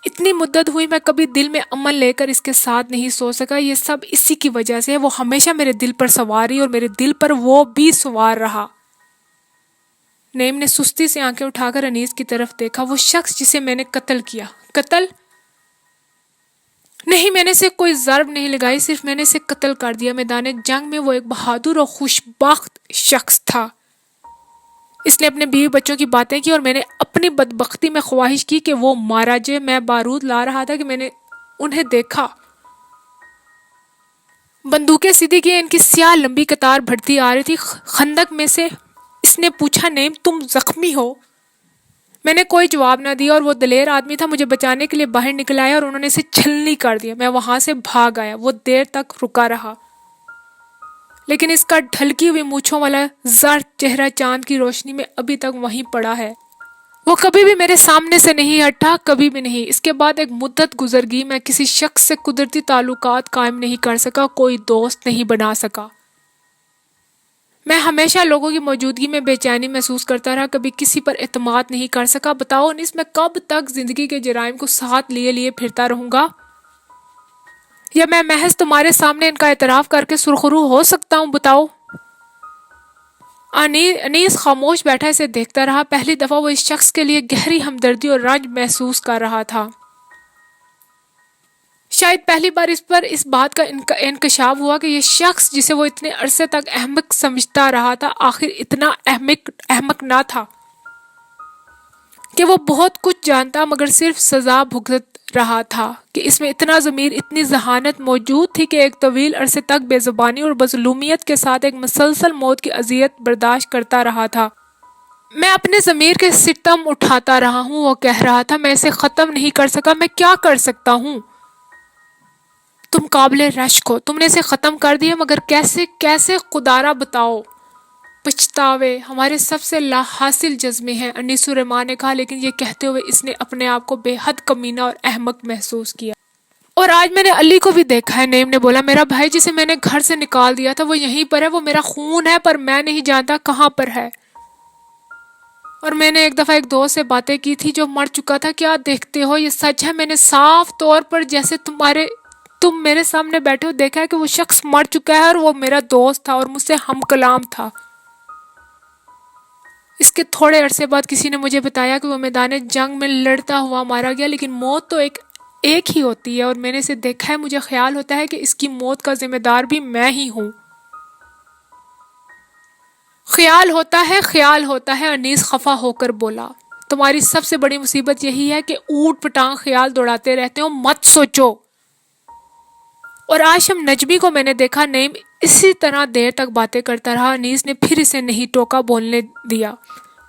S1: اتنی مدت ہوئی میں کبھی دل میں امن لے کر اس کے ساتھ نہیں سو سکا، یہ سب اسی کی وجہ سے ہے، وہ ہمیشہ میرے دل پر سوار رہی اور میرے دل پر وہ بھی سوار رہا۔ نعیم نے سستی سے آنکھیں اٹھا کر انیس کی طرف دیکھا۔ وہ شخص جسے میں نے قتل کیا۔ قتل؟ نہیں، میں نے اسے کوئی ضرب نہیں لگائی، صرف میں نے اسے قتل کر دیا۔ میدان جنگ میں وہ ایک بہادر اور خوشبخت شخص تھا۔ اس نے اپنے بیوی بچوں کی باتیں کی اور میں نے اپنی بدبختی میں خواہش کی کہ وہ مارا جائے۔ میں بارود لا رہا تھا کہ میں نے انہیں دیکھا۔ بندوقیں سیدھی کی، ان کی سیاہ لمبی قطار بڑھتی آ رہی تھی۔ خندق میں سے اس نے پوچھا، نعیم تم زخمی ہو؟ میں نے کوئی جواب نہ دیا، اور وہ دلیر آدمی تھا، مجھے بچانے کے لیے باہر نکل آیا اور انہوں نے اسے چھلنی کر دیا۔ میں وہاں سے بھاگ آیا۔ وہ دیر تک رکا رہا، لیکن اس کا ڈھلکی ہوئی مونچھوں والا زرد چہرہ چاند کی روشنی میں ابھی تک وہیں پڑا ہے۔ وہ کبھی بھی میرے سامنے سے نہیں ہٹا، کبھی بھی نہیں۔ اس کے بعد ایک مدت گزر گئی، میں کسی شخص سے قدرتی تعلقات قائم نہیں کر سکا، کوئی دوست نہیں بنا سکا۔ میں ہمیشہ لوگوں کی موجودگی میں بے چینی محسوس کرتا رہا، کبھی کسی پر اعتماد نہیں کر سکا۔ بتاؤ انیس، میں کب تک زندگی کے جرائم کو ساتھ لیے لیے پھرتا رہوں گا؟ یا میں محض تمہارے سامنے ان کا اعتراف کر کے سرخرو ہو سکتا ہوں؟ بتاؤ۔ انیس خاموش بیٹھا اسے دیکھتا رہا۔ پہلی دفعہ وہ اس شخص کے لیے گہری ہمدردی اور رنج محسوس کر رہا تھا۔ شاید پہلی بار اس پر اس بات کا انکشاف ہوا کہ یہ شخص جسے وہ اتنے عرصے تک احمق سمجھتا رہا تھا، آخر اتنا احمق نہ تھا، کہ وہ بہت کچھ جانتا مگر صرف سزا بھگت رہا تھا، کہ اس میں اتنا ضمیر، اتنی ذہانت موجود تھی کہ ایک طویل عرصے تک بے زبانی اور مظلومیت کے ساتھ ایک مسلسل موت کی اذیت برداشت کرتا رہا تھا۔ میں اپنے ضمیر کے ستم اٹھاتا رہا ہوں، وہ کہہ رہا تھا، میں اسے ختم نہیں کر سکا، میں کیا کر سکتا ہوں؟ تم قابل رشک ہو، تم نے اسے ختم کر دیا، مگر کیسے خدارا بتاؤ۔ پچھتاوے ہمارے سب سے لا حاصل جذبے ہیں، انیس الرحمن نے کہا، لیکن یہ کہتے ہوئے اس نے اپنے آپ کو بے حد کمینہ اور احمق محسوس کیا۔ اور آج میں نے علی کو بھی دیکھا ہے، نعیم نے بولا، میرا بھائی جسے میں نے گھر سے نکال دیا تھا وہ یہیں پر ہے، وہ میرا خون ہے، پر میں نہیں جانتا کہاں پر ہے۔ اور میں نے ایک دفعہ ایک دوست سے باتیں کی تھی جو مر چکا تھا، کیا دیکھتے ہو یہ سچ ہے؟ میں نے صاف طور پر جیسے تم میرے سامنے بیٹھے ہو دیکھا ہے کہ وہ شخص مر چکا ہے، اور وہ میرا دوست تھا اور مجھ سے ہم کلام تھا۔ اس کے تھوڑے عرصے بعد کسی نے مجھے بتایا کہ وہ میدان جنگ میں لڑتا ہوا مارا گیا، لیکن موت تو ایک ہی ہوتی ہے، اور میں نے اسے دیکھا ہے، مجھے خیال ہوتا ہے کہ اس کی موت کا ذمہ دار بھی میں ہی ہوں۔ خیال ہوتا ہے، انیس خفا ہو کر بولا، تمہاری سب سے بڑی مصیبت یہی ہے کہ اوٹ پٹانگ خیال دوڑاتے رہتے ہو، مت سوچو۔ اور عاشم نجمی کو میں نے دیکھا، نعیم اسی طرح دیر تک باتیں کرتا رہا۔ انیس نے پھر اسے نہیں ٹوکا، بولنے دیا۔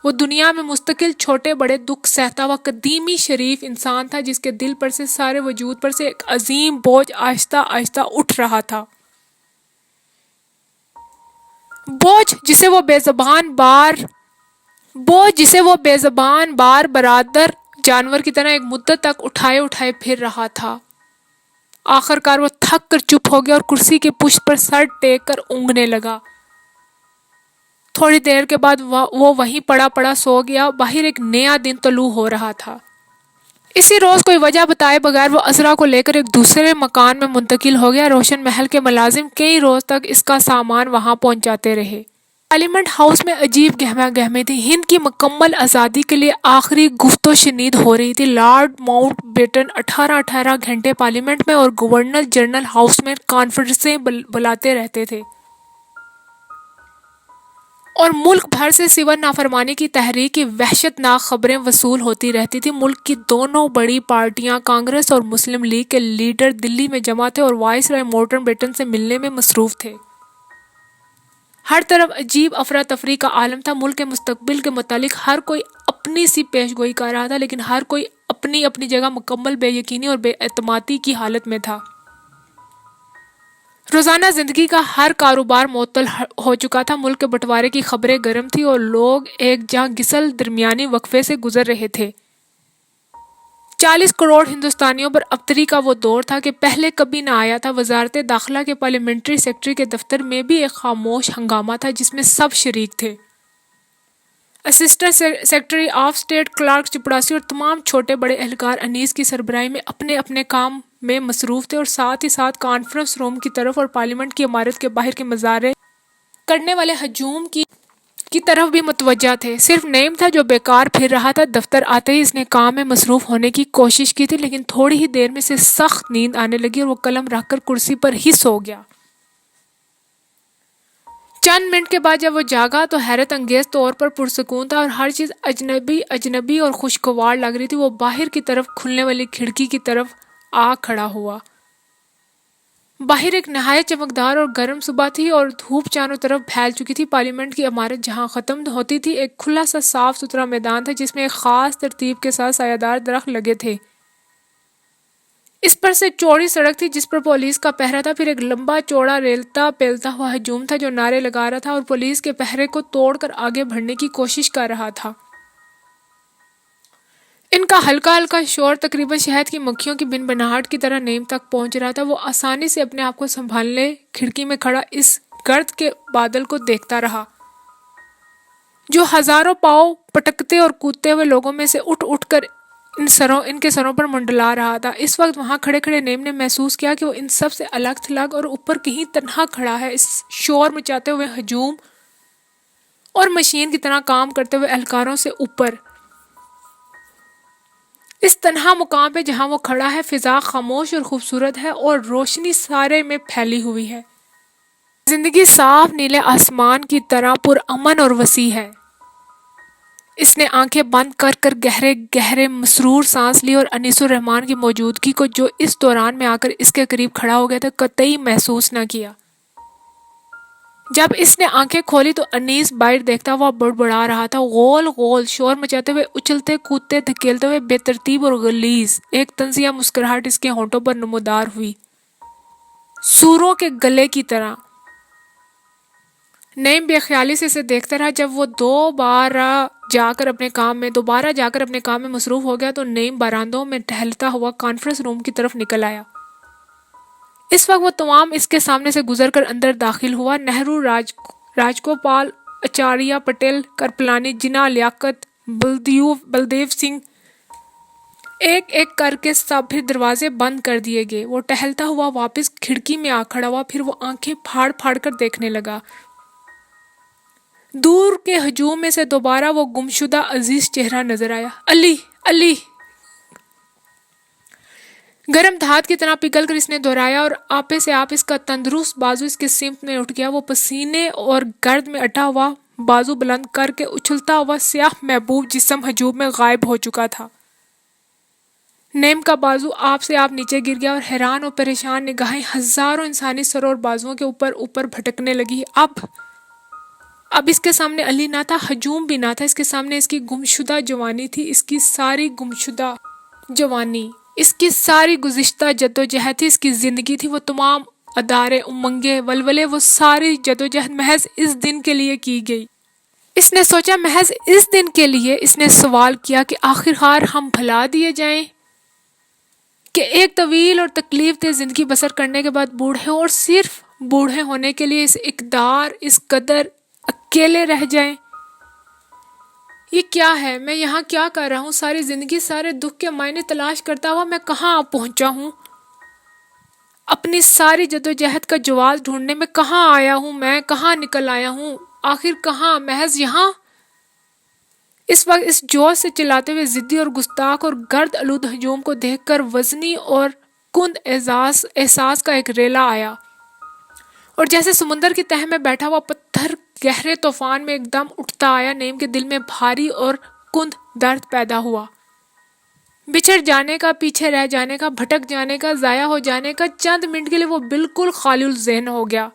S1: وہ دنیا میں مستقل چھوٹے بڑے دکھ سہتا ہوا قدیمی شریف انسان تھا، جس کے دل پر سے، سارے وجود پر سے ایک عظیم بوجھ آہستہ آہستہ اٹھ رہا تھا۔ بوجھ جسے وہ بے زبان بار برادر جانور کی طرح ایک مدت تک اٹھائے پھر رہا تھا۔ آخر کار وہ تھک کر چپ ہو گیا اور کرسی کے پشت پر سر ٹیک کر اونگنے لگا۔ تھوڑی دیر کے بعد وہ وہیں پڑا سو گیا۔ باہر ایک نیا دن طلوع ہو رہا تھا۔ اسی روز کوئی وجہ بتائے بغیر وہ عذرا کو لے کر ایک دوسرے مکان میں منتقل ہو گیا۔ روشن محل کے ملازم کئی روز تک اس کا سامان وہاں پہنچاتے رہے۔ پارلیمنٹ ہاؤس میں عجیب گہما گہمی تھی۔ ہند کی مکمل آزادی کے لیے آخری گفت و شنید ہو رہی تھی۔ لارڈ ماؤنٹ بیٹن 18 گھنٹے پارلیمنٹ میں اور گورنر جنرل ہاؤس میں کانفرنسیں بلاتے رہتے تھے، اور ملک بھر سے سول نافرمانی کی تحریک کی وحشت ناک خبریں وصول ہوتی رہتی تھیں۔ ملک کی دونوں بڑی پارٹیاں، کانگریس اور مسلم لیگ کے لیڈر دلی میں جمع تھے اور وائس رائے ماؤنٹ بیٹن سے ملنے میں مصروف تھے۔ ہر طرف عجیب افراتفری کا عالم تھا۔ ملک کے مستقبل کے متعلق ہر کوئی اپنی سی پیش گوئی کر رہا تھا، لیکن ہر کوئی اپنی اپنی جگہ مکمل بے یقینی اور بے اعتمادی کی حالت میں تھا۔ روزانہ زندگی کا ہر کاروبار معطل ہو چکا تھا، ملک کے بٹوارے کی خبریں گرم تھیں اور لوگ ایک جاں گسل درمیانی وقفے سے گزر رہے تھے۔ 40 کروڑ ہندوستانیوں پر ابتری کا وہ دور تھا کہ پہلے کبھی نہ آیا تھا۔ وزارت داخلہ کے پارلیمنٹری سیکرٹری کے دفتر میں بھی ایک خاموش ہنگامہ تھا جس میں سب شریک تھے۔ Assistant secretary of state, clerk, چپڑاسی اور تمام چھوٹے بڑے اہلکار انیس کی سربراہی میں اپنے اپنے کام میں مصروف تھے اور ساتھ ہی ساتھ کانفرنس روم کی طرف اور پارلیمنٹ کی عمارت کے باہر کے مظاہرے کرنے والے ہجوم کی طرف بھی متوجہ تھے۔ صرف نعیم تھا جو بیکار پھر رہا تھا۔ دفتر آتے ہی اس نے کام میں مصروف ہونے کی کوشش کی تھی، لیکن تھوڑی ہی دیر میں اسے سخت نیند آنے لگی اور وہ قلم رکھ کر کرسی پر ہی سو گیا۔ چند منٹ کے بعد جب وہ جاگا تو حیرت انگیز طور پر پرسکون تھا اور ہر چیز اجنبی اور خوشگوار لگ رہی تھی۔ وہ باہر کی طرف کھلنے والی کھڑکی کی طرف آ کھڑا ہوا۔ باہر ایک نہایت چمکدار اور گرم صبح تھی اور دھوپ چاروں طرف پھیل چکی تھی۔ پارلیمنٹ کی عمارت جہاں ختم ہوتی تھی ایک کھلا سا صاف ستھرا میدان تھا جس میں ایک خاص ترتیب کے ساتھ سایہ دار درخت لگے تھے۔ اس پر سے چوڑی سڑک تھی جس پر پولیس کا پہرا تھا، پھر ایک لمبا چوڑا ریلتا پیلتا ہوا ہجوم تھا جو نعرے لگا رہا تھا اور پولیس کے پہرے کو توڑ کر آگے بڑھنے کی کوشش کر رہا تھا۔ ان کا ہلکا ہلکا شور تقریباً شہد کی مکھیوں کی بنبناہٹ کی طرح نعیم تک پہنچ رہا تھا۔ وہ آسانی سے اپنے آپ کو سنبھالنے کھڑکی میں کھڑا اس گرد کے بادل کو دیکھتا رہا جو ہزاروں پاؤں پٹکتے اور کودتے ہوئے لوگوں میں سے اٹھ اٹھ کر ان کے سروں پر منڈلا رہا تھا۔ اس وقت وہاں کھڑے کھڑے نعیم نے محسوس کیا کہ وہ ان سب سے الگ تھلگ اور اوپر کہیں تنہا کھڑا ہے، اس شور مچاتے ہوئے ہجوم اور مشین کی طرح کام کرتے ہوئے اہلکاروں سے اوپر۔ اس تنہا مقام پہ جہاں وہ کھڑا ہے فضا خاموش اور خوبصورت ہے اور روشنی سارے میں پھیلی ہوئی ہے۔ زندگی صاف نیلے آسمان کی طرح پرامن اور وسیع ہے۔ اس نے آنکھیں بند کر کر گہرے گہرے مسرور سانس لی اور انیس الرحمن کی موجودگی کو جو اس دوران میں آ کر اس کے قریب کھڑا ہو گیا تھا قطعی محسوس نہ کیا۔ جب اس نے آنکھیں کھولی تو انیس باہر دیکھتا ہوا بڑبڑا رہا تھا، غول غول شور مچاتے ہوئے، اچھلتے کودتے دھکیلتے ہوئے، بے ترتیب اور غلیظ۔ ایک طنزیہ مسکراہٹ اس کے ہونٹوں پر نمودار ہوئی، سوروں کے گلے کی طرح۔ نعیم بے خیالی سے اسے دیکھتا رہا۔ جب وہ دوبارہ جا کر اپنے کام میں مصروف ہو گیا تو نعیم برآمدوں میں ٹہلتا ہوا کانفرنس روم کی طرف نکل آیا۔ اس وقت وہ تمام اس کے سامنے سے گزر کر اندر داخل ہوا۔ نہرو، راجگوپال، آچاریہ پٹیل، کرپلانی، جناح، لیاقت، بلدیو سنگھ، ایک ایک کر کے سب پھر دروازے بند کر دیے گئے۔ وہ ٹہلتا ہوا واپس کھڑکی میں آ کھڑا ہوا، پھر وہ آنکھیں پھاڑ پھاڑ کر دیکھنے لگا۔ دور کے ہجوم میں سے دوبارہ وہ گمشدہ عزیز چہرہ نظر آیا۔ علی، علی! گرم دھات کی طرح پگھل کر اس نے دہرایا اور آپے سے آپ اس کا تندرست بازو اس کی سمت میں اٹھ گیا۔ وہ پسینے اور گرد میں اٹا ہوا بازو بلند کر کے اچھلتا ہوا سیاہ محبوب جسم ہجوم میں غائب ہو چکا تھا۔ نعیم کا بازو آپ سے آپ نیچے گر گیا اور حیران اور پریشان نگاہیں ہزاروں انسانی سروں اور بازوؤں کے اوپر بھٹکنے لگی۔ اب اس کے سامنے علی نہ تھا، ہجوم بھی نہ تھا، اس کے سامنے اس کی گمشدہ جوانی تھی، اس کی ساری گمشدہ جوانی، اس کی ساری گزشتہ جدوجہد تھی، اس کی زندگی تھی، وہ تمام ادارے، امنگیں، ولولے، وہ ساری جدوجہد محض اس دن کے لیے کی گئی۔ اس نے سوچا محض اس دن کے لیے۔ اس نے سوال کیا کہ آخرکار ہم بھلا دیے جائیں کہ ایک طویل اور تکلیف دہ زندگی بسر کرنے کے بعد بوڑھے اور صرف بوڑھے ہونے کے لیے اس اقدار، اس قدر اکیلے رہ جائیں۔ یہ کیا ہے؟ میں یہاں کیا کر رہا ہوں؟ ساری زندگی سارے دکھ کے معنی تلاش کرتا ہوا میں کہاں پہنچا ہوں؟ اپنی ساری جدوجہد کا جواز ڈھونڈنے میں کہاں آیا ہوں؟ میں کہاں نکل آیا ہوں؟ آخر کہاں؟ محض یہاں؟ اس وقت اس جوش سے چلاتے ہوئے ضدی اور گستاخ اور گرد آلود ہجوم کو دیکھ کر وزنی اور کند احساس کا ایک ریلا آیا اور جیسے سمندر کی تہہ میں بیٹھا ہوا پتھر گہرے طوفان میں ایک دم اٹھتا آیا، نعیم کے دل میں بھاری اور کند درد پیدا ہوا۔ بچھڑ جانے کا، پیچھے رہ جانے کا، بھٹک جانے کا، ضائع ہو جانے کا۔ چند منٹ کے لیے وہ بالکل خالی الذہن ہو گیا۔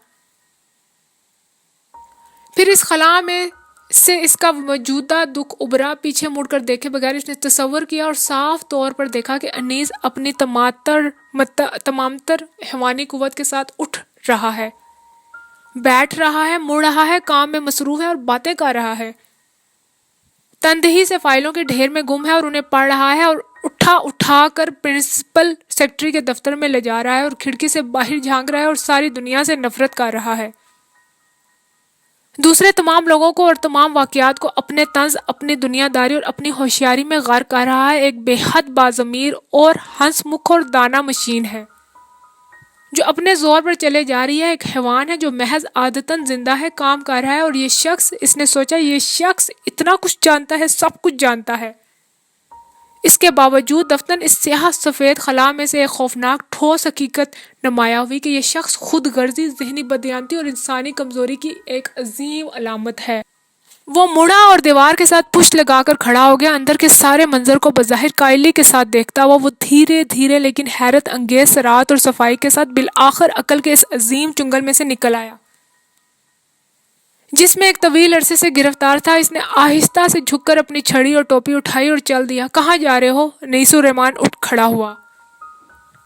S1: پھر اس خلا میں سے اس کا موجودہ دکھ ابھرا۔ پیچھے مڑ کر دیکھے بغیر اس نے تصور کیا اور صاف طور پر دیکھا کہ انیس اپنی تمام تر حیوانی قوت کے ساتھ اٹھ رہا ہے، بیٹھ رہا ہے، مڑ رہا ہے، کام میں مصروف ہے اور باتیں کر رہا ہے، تندہی سے فائلوں کے ڈھیر میں گم ہے اور انہیں پڑھ رہا ہے، اور اٹھا کر پرنسپل سیکرٹری کے دفتر میں لے جا رہا ہے، اور کھڑکی سے باہر جھانک رہا ہے اور ساری دنیا سے نفرت کر رہا ہے، دوسرے تمام لوگوں کو اور تمام واقعات کو اپنے طنز، اپنی دنیا داری اور اپنی ہوشیاری میں غرق کر رہا ہے۔ ایک بے حد باضمیر اور ہنس مکھ اور دانا مشین ہے جو اپنے زور پر چلے جا رہی ہے، ایک حیوان ہے جو محض عادتاً زندہ ہے، کام کر رہا ہے، اور یہ شخص، اس نے سوچا، یہ شخص اتنا کچھ جانتا ہے، سب کچھ جانتا ہے۔ اس کے باوجود دفتر اس سیاہ سفید خلا میں سے ایک خوفناک ٹھوس حقیقت نمایاں ہوئی کہ یہ شخص خود غرضی، ذہنی بددیانتی اور انسانی کمزوری کی ایک عظیم علامت ہے۔ وہ مڑا اور دیوار کے ساتھ پشت لگا کر کھڑا ہو گیا، اندر کے سارے منظر کو بظاہر قائلی کے ساتھ دیکھتا ہوا وہ دھیرے دھیرے لیکن حیرت انگیز سرعت اور صفائی کے ساتھ بالآخر عقل کے اس عظیم چنگل میں سے نکل آیا جس میں ایک طویل عرصے سے گرفتار تھا۔ اس نے آہستہ سے جھک کر اپنی چھڑی اور ٹوپی اٹھائی اور چل دیا۔ کہاں جا رہے ہو؟ انیس الرحمن اٹھ کھڑا ہوا۔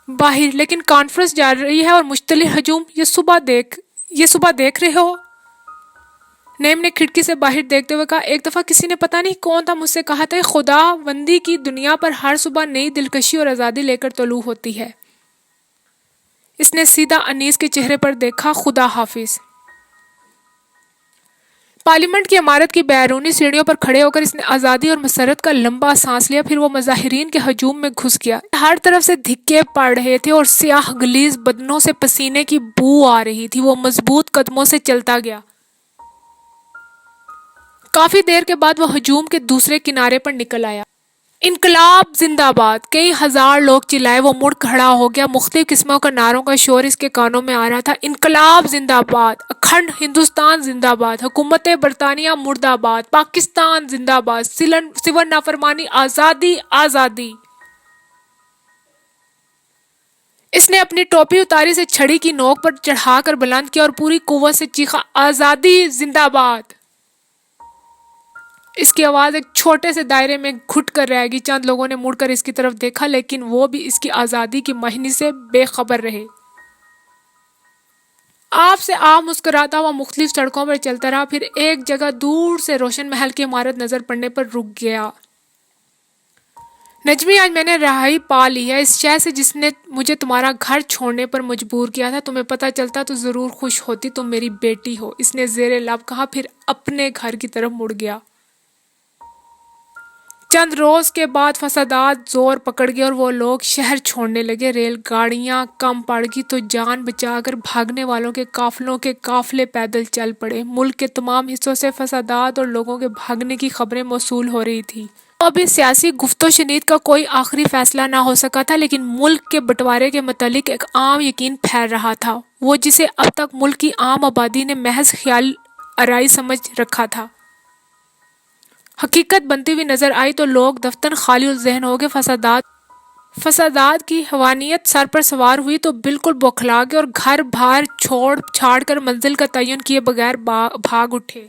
S1: باہر، لیکن کانفرنس جا رہی ہے اور مشتعل ہجوم، یہ صبح دیکھ رہے ہو؟ نیم نے کھڑکی سے باہر دیکھتے ہوئے کہا، ایک دفعہ کسی نے پتہ نہیں کون تھا مجھ سے کہا تھا کہ خدا بندی کی دنیا پر ہر صبح نئی دلکشی اور آزادی لے کر طلوع ہوتی ہے۔ اس نے سیدھا انیس کے چہرے پر دیکھا۔ خدا حافظ۔ پارلیمنٹ کی عمارت کی بیرونی سیڑھیوں پر کھڑے ہو کر اس نے آزادی اور مسرت کا لمبا سانس لیا، پھر وہ مظاہرین کے ہجوم میں گھس گیا۔ ہر طرف سے دھکے پڑ رہے تھے اور سیاہ غلیظ بدنوں سے پسینے کی بو آ رہی تھی۔ وہ مضبوط قدموں سے چلتا گیا۔ کافی دیر کے بعد وہ ہجوم کے دوسرے کنارے پر نکل آیا۔ انقلاب زندہ باد! کئی ہزار لوگ چلائے۔ وہ مڑ کھڑا ہو گیا۔ مختلف قسموں کے نعروں کا شور اس کے کانوں میں آ رہا تھا۔ انقلاب زندہ باد! اکھنڈ ہندوستان زندہ باد! حکومت برطانیہ مرد آباد! پاکستان زندہ باد! سول نافرمانی! آزادی! آزادی! اس نے اپنی ٹوپی اتاری، سے چھڑی کی نوک پر چڑھا کر بلند کیا اور پوری قوت سے چیخا، آزادی زندہ باد! اس کی آواز ایک چھوٹے سے دائرے میں گھٹ کر رہ گئی۔ چند لوگوں نے مڑ کر اس کی طرف دیکھا، لیکن وہ بھی اس کی آزادی کی معنی سے بے خبر رہے۔ آپ سے آپ مسکراتا ہوا مختلف سڑکوں پر چلتا رہا، پھر ایک جگہ دور سے روشن محل کی عمارت نظر پڑنے پر رک گیا۔ نجمی، آج میں نے رہائی پا لی ہے اس شے سے جس نے مجھے تمہارا گھر چھوڑنے پر مجبور کیا تھا۔ تمہیں پتہ چلتا تو ضرور خوش ہوتی، تم میری بیٹی ہو، اس نے زیر لب کہا، پھر اپنے گھر کی طرف مڑ گیا۔ چند روز کے بعد فسادات زور پکڑ گئے اور وہ لوگ شہر چھوڑنے لگے۔ ریل گاڑیاں کم پڑ گئی تو جان بچا کر بھاگنے والوں کے قافلوں کے قافلے پیدل چل پڑے۔ ملک کے تمام حصوں سے فسادات اور لوگوں کے بھاگنے کی خبریں موصول ہو رہی تھیں۔ ابھی سیاسی گفت و شنید کا کوئی آخری فیصلہ نہ ہو سکا تھا، لیکن ملک کے بٹوارے کے متعلق ایک عام یقین پھیل رہا تھا، وہ جسے اب تک ملک کی عام آبادی نے محض خیال آرائی سمجھ رکھا تھا۔ حقیقت بنتی ہوئی نظر آئی تو لوگ دفتر خالی الذہن ہو گئے۔ فسادات کی حیوانیت سر پر سوار ہوئی تو بالکل بوکھلا گئے اور گھر بار چھوڑ چھاڑ کر منزل کا تعین کیے بغیر بھاگ اٹھے۔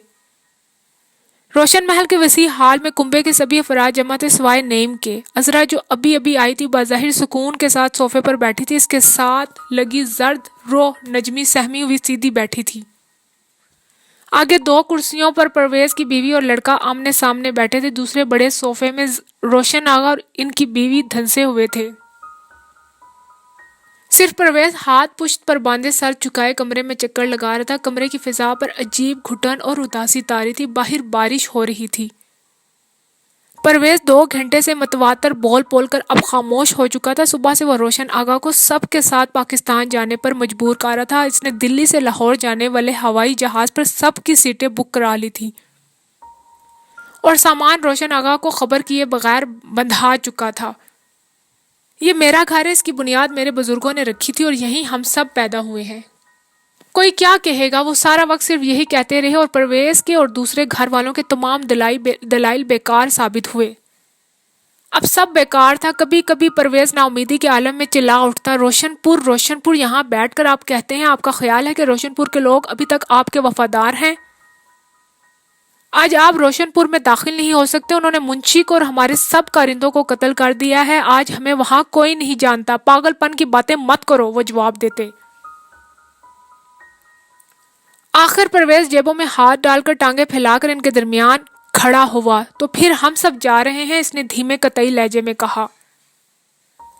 S1: روشن محل کے وسیع ہال میں کنبے کے سبھی افراد جمع تھے سوائے نعیم کے۔ عذرا جو ابھی ابھی آئی تھی بظاہر سکون کے ساتھ صوفے پر بیٹھی تھی، اس کے ساتھ لگی زرد رو نجمی سہمی ہوئی سیدھی بیٹھی تھی۔ آگے دو کرسیوں پر پرویز کی بیوی اور لڑکا آمنے سامنے بیٹھے تھے۔ دوسرے بڑے صوفے میں روشن آغا اور ان کی بیوی دھنسے ہوئے تھے۔ صرف پرویز ہاتھ پشت پر باندھے سر جھکائے کمرے میں چکر لگا رہا تھا۔ کمرے کی فضا پر عجیب گھٹن اور اداسی طاری تھی۔ باہر بارش ہو رہی تھی۔ پرویز 2 گھنٹے سے متواتر بول بول کر اب خاموش ہو چکا تھا۔ صبح سے وہ روشن آغا کو سب کے ساتھ پاکستان جانے پر مجبور کر رہا تھا۔ اس نے دلی سے لاہور جانے والے ہوائی جہاز پر سب کی سیٹیں بک کرا لی تھیں اور سامان روشن آغا کو خبر کیے بغیر بندھا چکا تھا۔ یہ میرا گھر ہے، اس کی بنیاد میرے بزرگوں نے رکھی تھی اور یہیں ہم سب پیدا ہوئے ہیں۔ کوئی کیا کہے گا؟ وہ سارا وقت صرف یہی کہتے رہے اور پرویز کے اور دوسرے گھر والوں کے تمام دلائل بیکار ثابت ہوئے۔ اب سب بیکار تھا۔ کبھی کبھی پرویز نا امیدی کے عالم میں چلا اٹھتا، روشن پور، یہاں بیٹھ کر آپ کہتے ہیں آپ کا خیال ہے کہ روشن پور کے لوگ ابھی تک آپ کے وفادار ہیں؟ آج آپ روشن پور میں داخل نہیں ہو سکتے، انہوں نے منشی کو اور ہمارے سب کارندوں کو قتل کر دیا ہے، آج ہمیں وہاں کوئی نہیں جانتا۔ پاگل پن کی باتیں مت کرو، وہ جواب دیتے۔ آخر پرویز جیبوں میں ہاتھ ڈال کر ٹانگیں پھیلا کر ان کے درمیان کھڑا ہوا۔ تو پھر ہم سب جا رہے ہیں، اس نے دھیمے قطعی لہجے میں کہا۔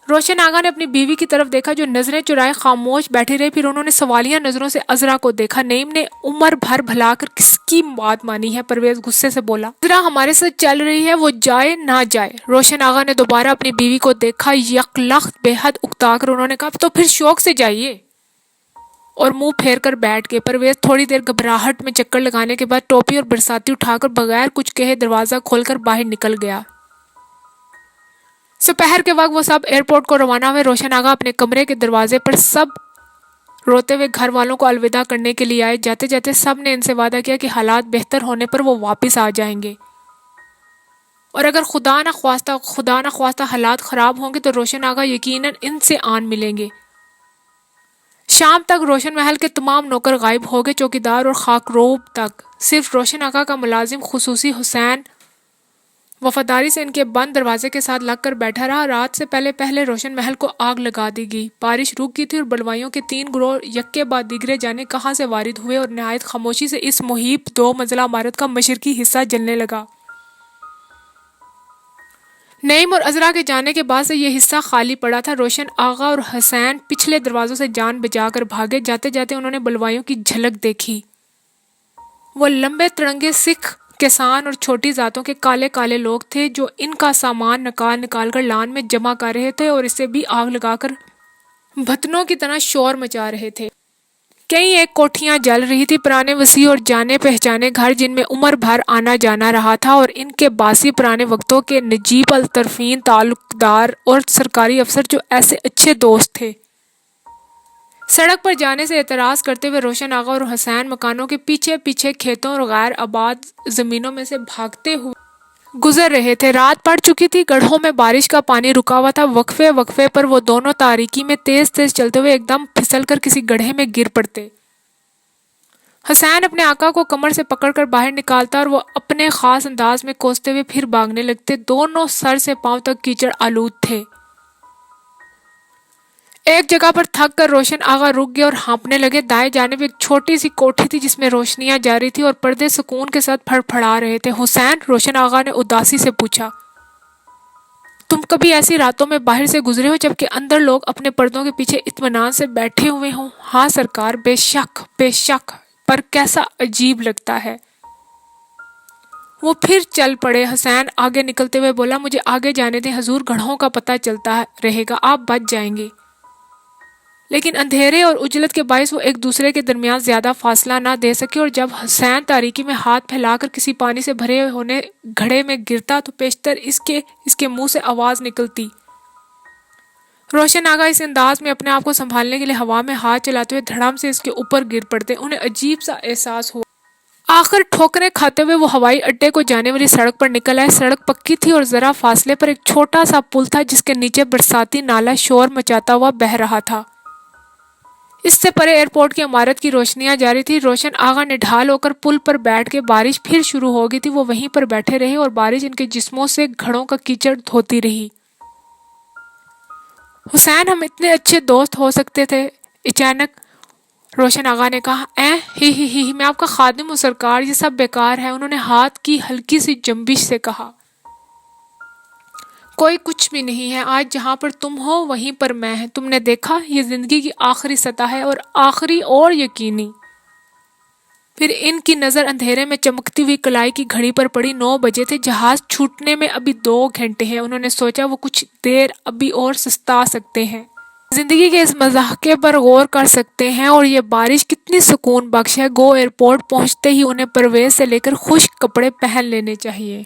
S1: روشن آغا نے اپنی بیوی کی طرف دیکھا جو نظریں چرائے خاموش بیٹھی رہی، پھر انہوں نے سوالیہ نظروں سے عذرا کو دیکھا۔ نعیم نے عمر بھر بھلا کر کس کی بات مانی ہے؟ پرویز غصے سے بولا۔ عذرا ہمارے ساتھ چل رہی ہے، وہ جائے نہ جائے۔ روشن آغا نے دوبارہ اپنی بیوی کو دیکھا، یکلخت بے حد اکتا کر انہوں نے کہا تو پھر شوق سے جائیے، اور منہ پھیر کر بیٹھ گئے۔ پرویز تھوڑی دیر گھبراہٹ میں چکر لگانے کے بعد ٹوپی اور برساتی اٹھا کر بغیر کچھ کہے دروازہ کھول کر باہر نکل گیا۔ دوپہر کے وقت وہ سب ایئرپورٹ کو روانہ ہوئے۔ روشن آغا اپنے کمرے کے دروازے پر سب روتے ہوئے گھر والوں کو الوداع کرنے کے لیے آئے۔ جاتے جاتے سب نے ان سے وعدہ کیا کہ حالات بہتر ہونے پر وہ واپس آ جائیں گے، اور اگر خدا نہ خواستہ حالات خراب ہوں گے تو روشن آغا یقیناً ان سے آن ملیں گے۔ شام تک روشن محل کے تمام نوکر غائب ہو گئے، چوکیدار اور خاکروب تک۔ صرف روشن آغا کا ملازم خصوصی حسین وفاداری سے ان کے بند دروازے کے ساتھ لگ کر بیٹھا رہا۔ رات سے پہلے روشن محل کو آگ لگا دی گئی۔ بارش رک گئی تھی اور بلوائیوں کے 3 گروہ یکے بعد دیگرے جانے کہاں سے وارد ہوئے، اور نہایت خاموشی سے اس محیط 2 منزلہ عمارت کا مشرقی حصہ جلنے لگا۔ نعیم اور عذرا کے جانے کے بعد سے یہ حصہ خالی پڑا تھا۔ روشن آغا اور حسین پچھلے دروازوں سے جان بچا کر بھاگے۔ جاتے جاتے انہوں نے بلوائیوں کی جھلک دیکھی۔ وہ لمبے تڑنگے سکھ کسان اور چھوٹی ذاتوں کے کالے کالے لوگ تھے جو ان کا سامان نکال کر لان میں جمع کر رہے تھے اور اسے بھی آگ لگا کر بھتنوں کی طرح شور مچا رہے تھے۔ کئی ایک کوٹھیاں جل رہی تھی، پرانے وسیع اور جانے پہچانے گھر جن میں عمر بھر آنا جانا رہا تھا، اور ان کے باسی پرانے وقتوں کے نجیب الطرفین تعلقدار اور سرکاری افسر جو ایسے اچھے دوست تھے۔ سڑک پر جانے سے اعتراض کرتے ہوئے روشن آغا اور حسین مکانوں کے پیچھے پیچھے کھیتوں اور غیر آباد زمینوں میں سے بھاگتے ہوئے گزر رہے تھے۔ رات پڑ چکی تھی، گڑھوں میں بارش کا پانی رکا ہوا تھا۔ وقفے وقفے پر وہ دونوں تاریکی میں تیز تیز چلتے ہوئے ایک دم پھسل کر کسی گڑھے میں گر پڑتے۔ حسین اپنے آقا کو کمر سے پکڑ کر باہر نکالتا اور وہ اپنے خاص انداز میں کوستے ہوئے پھر بھاگنے لگتے۔ دونوں سر سے پاؤں تک کیچڑ آلود تھے۔ ایک جگہ پر تھک کر روشن آغا رک گئے اور ہانپنے لگے۔ دائیں جانب ایک چھوٹی سی کوٹھی تھی جس میں روشنیاں جاری تھی اور پردے سکون کے ساتھ پھڑ پھڑا رہے تھے۔ حسین، روشن آغا نے اداسی سے پوچھا، تم کبھی ایسی راتوں میں باہر سے گزرے ہو جبکہ اندر لوگ اپنے پردوں کے پیچھے اطمینان سے بیٹھے ہوئے ہوں؟ ہاں سرکار، بے شک، پر کیسا عجیب لگتا ہے۔ وہ پھر چل پڑے۔ حسین آگے نکلتے ہوئے بولا، مجھے آگے جانے دیں حضور، گڑھوں کا پتہ چلتا رہے گا، آپ بچ جائیں گے۔ لیکن اندھیرے اور اجلت کے باعث وہ ایک دوسرے کے درمیان زیادہ فاصلہ نہ دے سکے، اور جب حسین تاریکی میں ہاتھ پھیلا کر کسی پانی سے بھرے ہونے گھڑے میں گرتا تو پیشتر اس کے منہ سے آواز نکلتی۔ روشن آغا اس انداز میں اپنے آپ کو سنبھالنے کے لیے ہوا میں ہاتھ چلاتے ہوئے دھڑام سے اس کے اوپر گر پڑتے۔ انہیں عجیب سا احساس ہوا۔ آخر ٹھوکریں کھاتے ہوئے وہ ہوائی اڈے کو جانے والی سڑک پر نکل آئے۔ سڑک پکی تھی اور ذرا فاصلے پر ایک چھوٹا سا پل تھا جس کے نیچے برساتی نالا شور مچاتا ہوا بہہ رہا تھا۔ اس سے پرے ایئرپورٹ کی عمارت کی روشنیاں جاری تھی۔ روشن آغا نڈھال ہو کر پل پر بیٹھ کے، بارش پھر شروع ہو گئی تھی، وہ وہیں پر بیٹھے رہے اور بارش ان کے جسموں سے گھڑوں کا کیچڑ دھوتی رہی۔ حسین، ہم اتنے اچھے دوست ہو سکتے تھے۔ اچانک روشن آغا نے کہا، ہی میں آپ کا خادم ہوں سرکار، یہ سب بیکار ہے۔ انہوں نے ہاتھ کی ہلکی سی جنبش سے کہا، کوئی کچھ بھی نہیں ہے، آج جہاں پر تم ہو وہیں پر میں ہے۔ تم نے دیکھا، یہ زندگی کی آخری سطح ہے، اور آخری اور یقینی۔ پھر ان کی نظر اندھیرے میں چمکتی ہوئی کلائی کی گھڑی پر پڑی۔ 9 بجے تھے، جہاز چھوٹنے میں ابھی 2 گھنٹے ہیں۔ انہوں نے سوچا وہ کچھ دیر ابھی اور سستا سکتے ہیں، زندگی کے اس مضحکے پر غور کر سکتے ہیں، اور یہ بارش کتنی سکون بخش ہے۔ گو ایئرپورٹ پہنچتے ہی انہیں پرویز سے لے کر خشک کپڑے پہن لینے چاہیے۔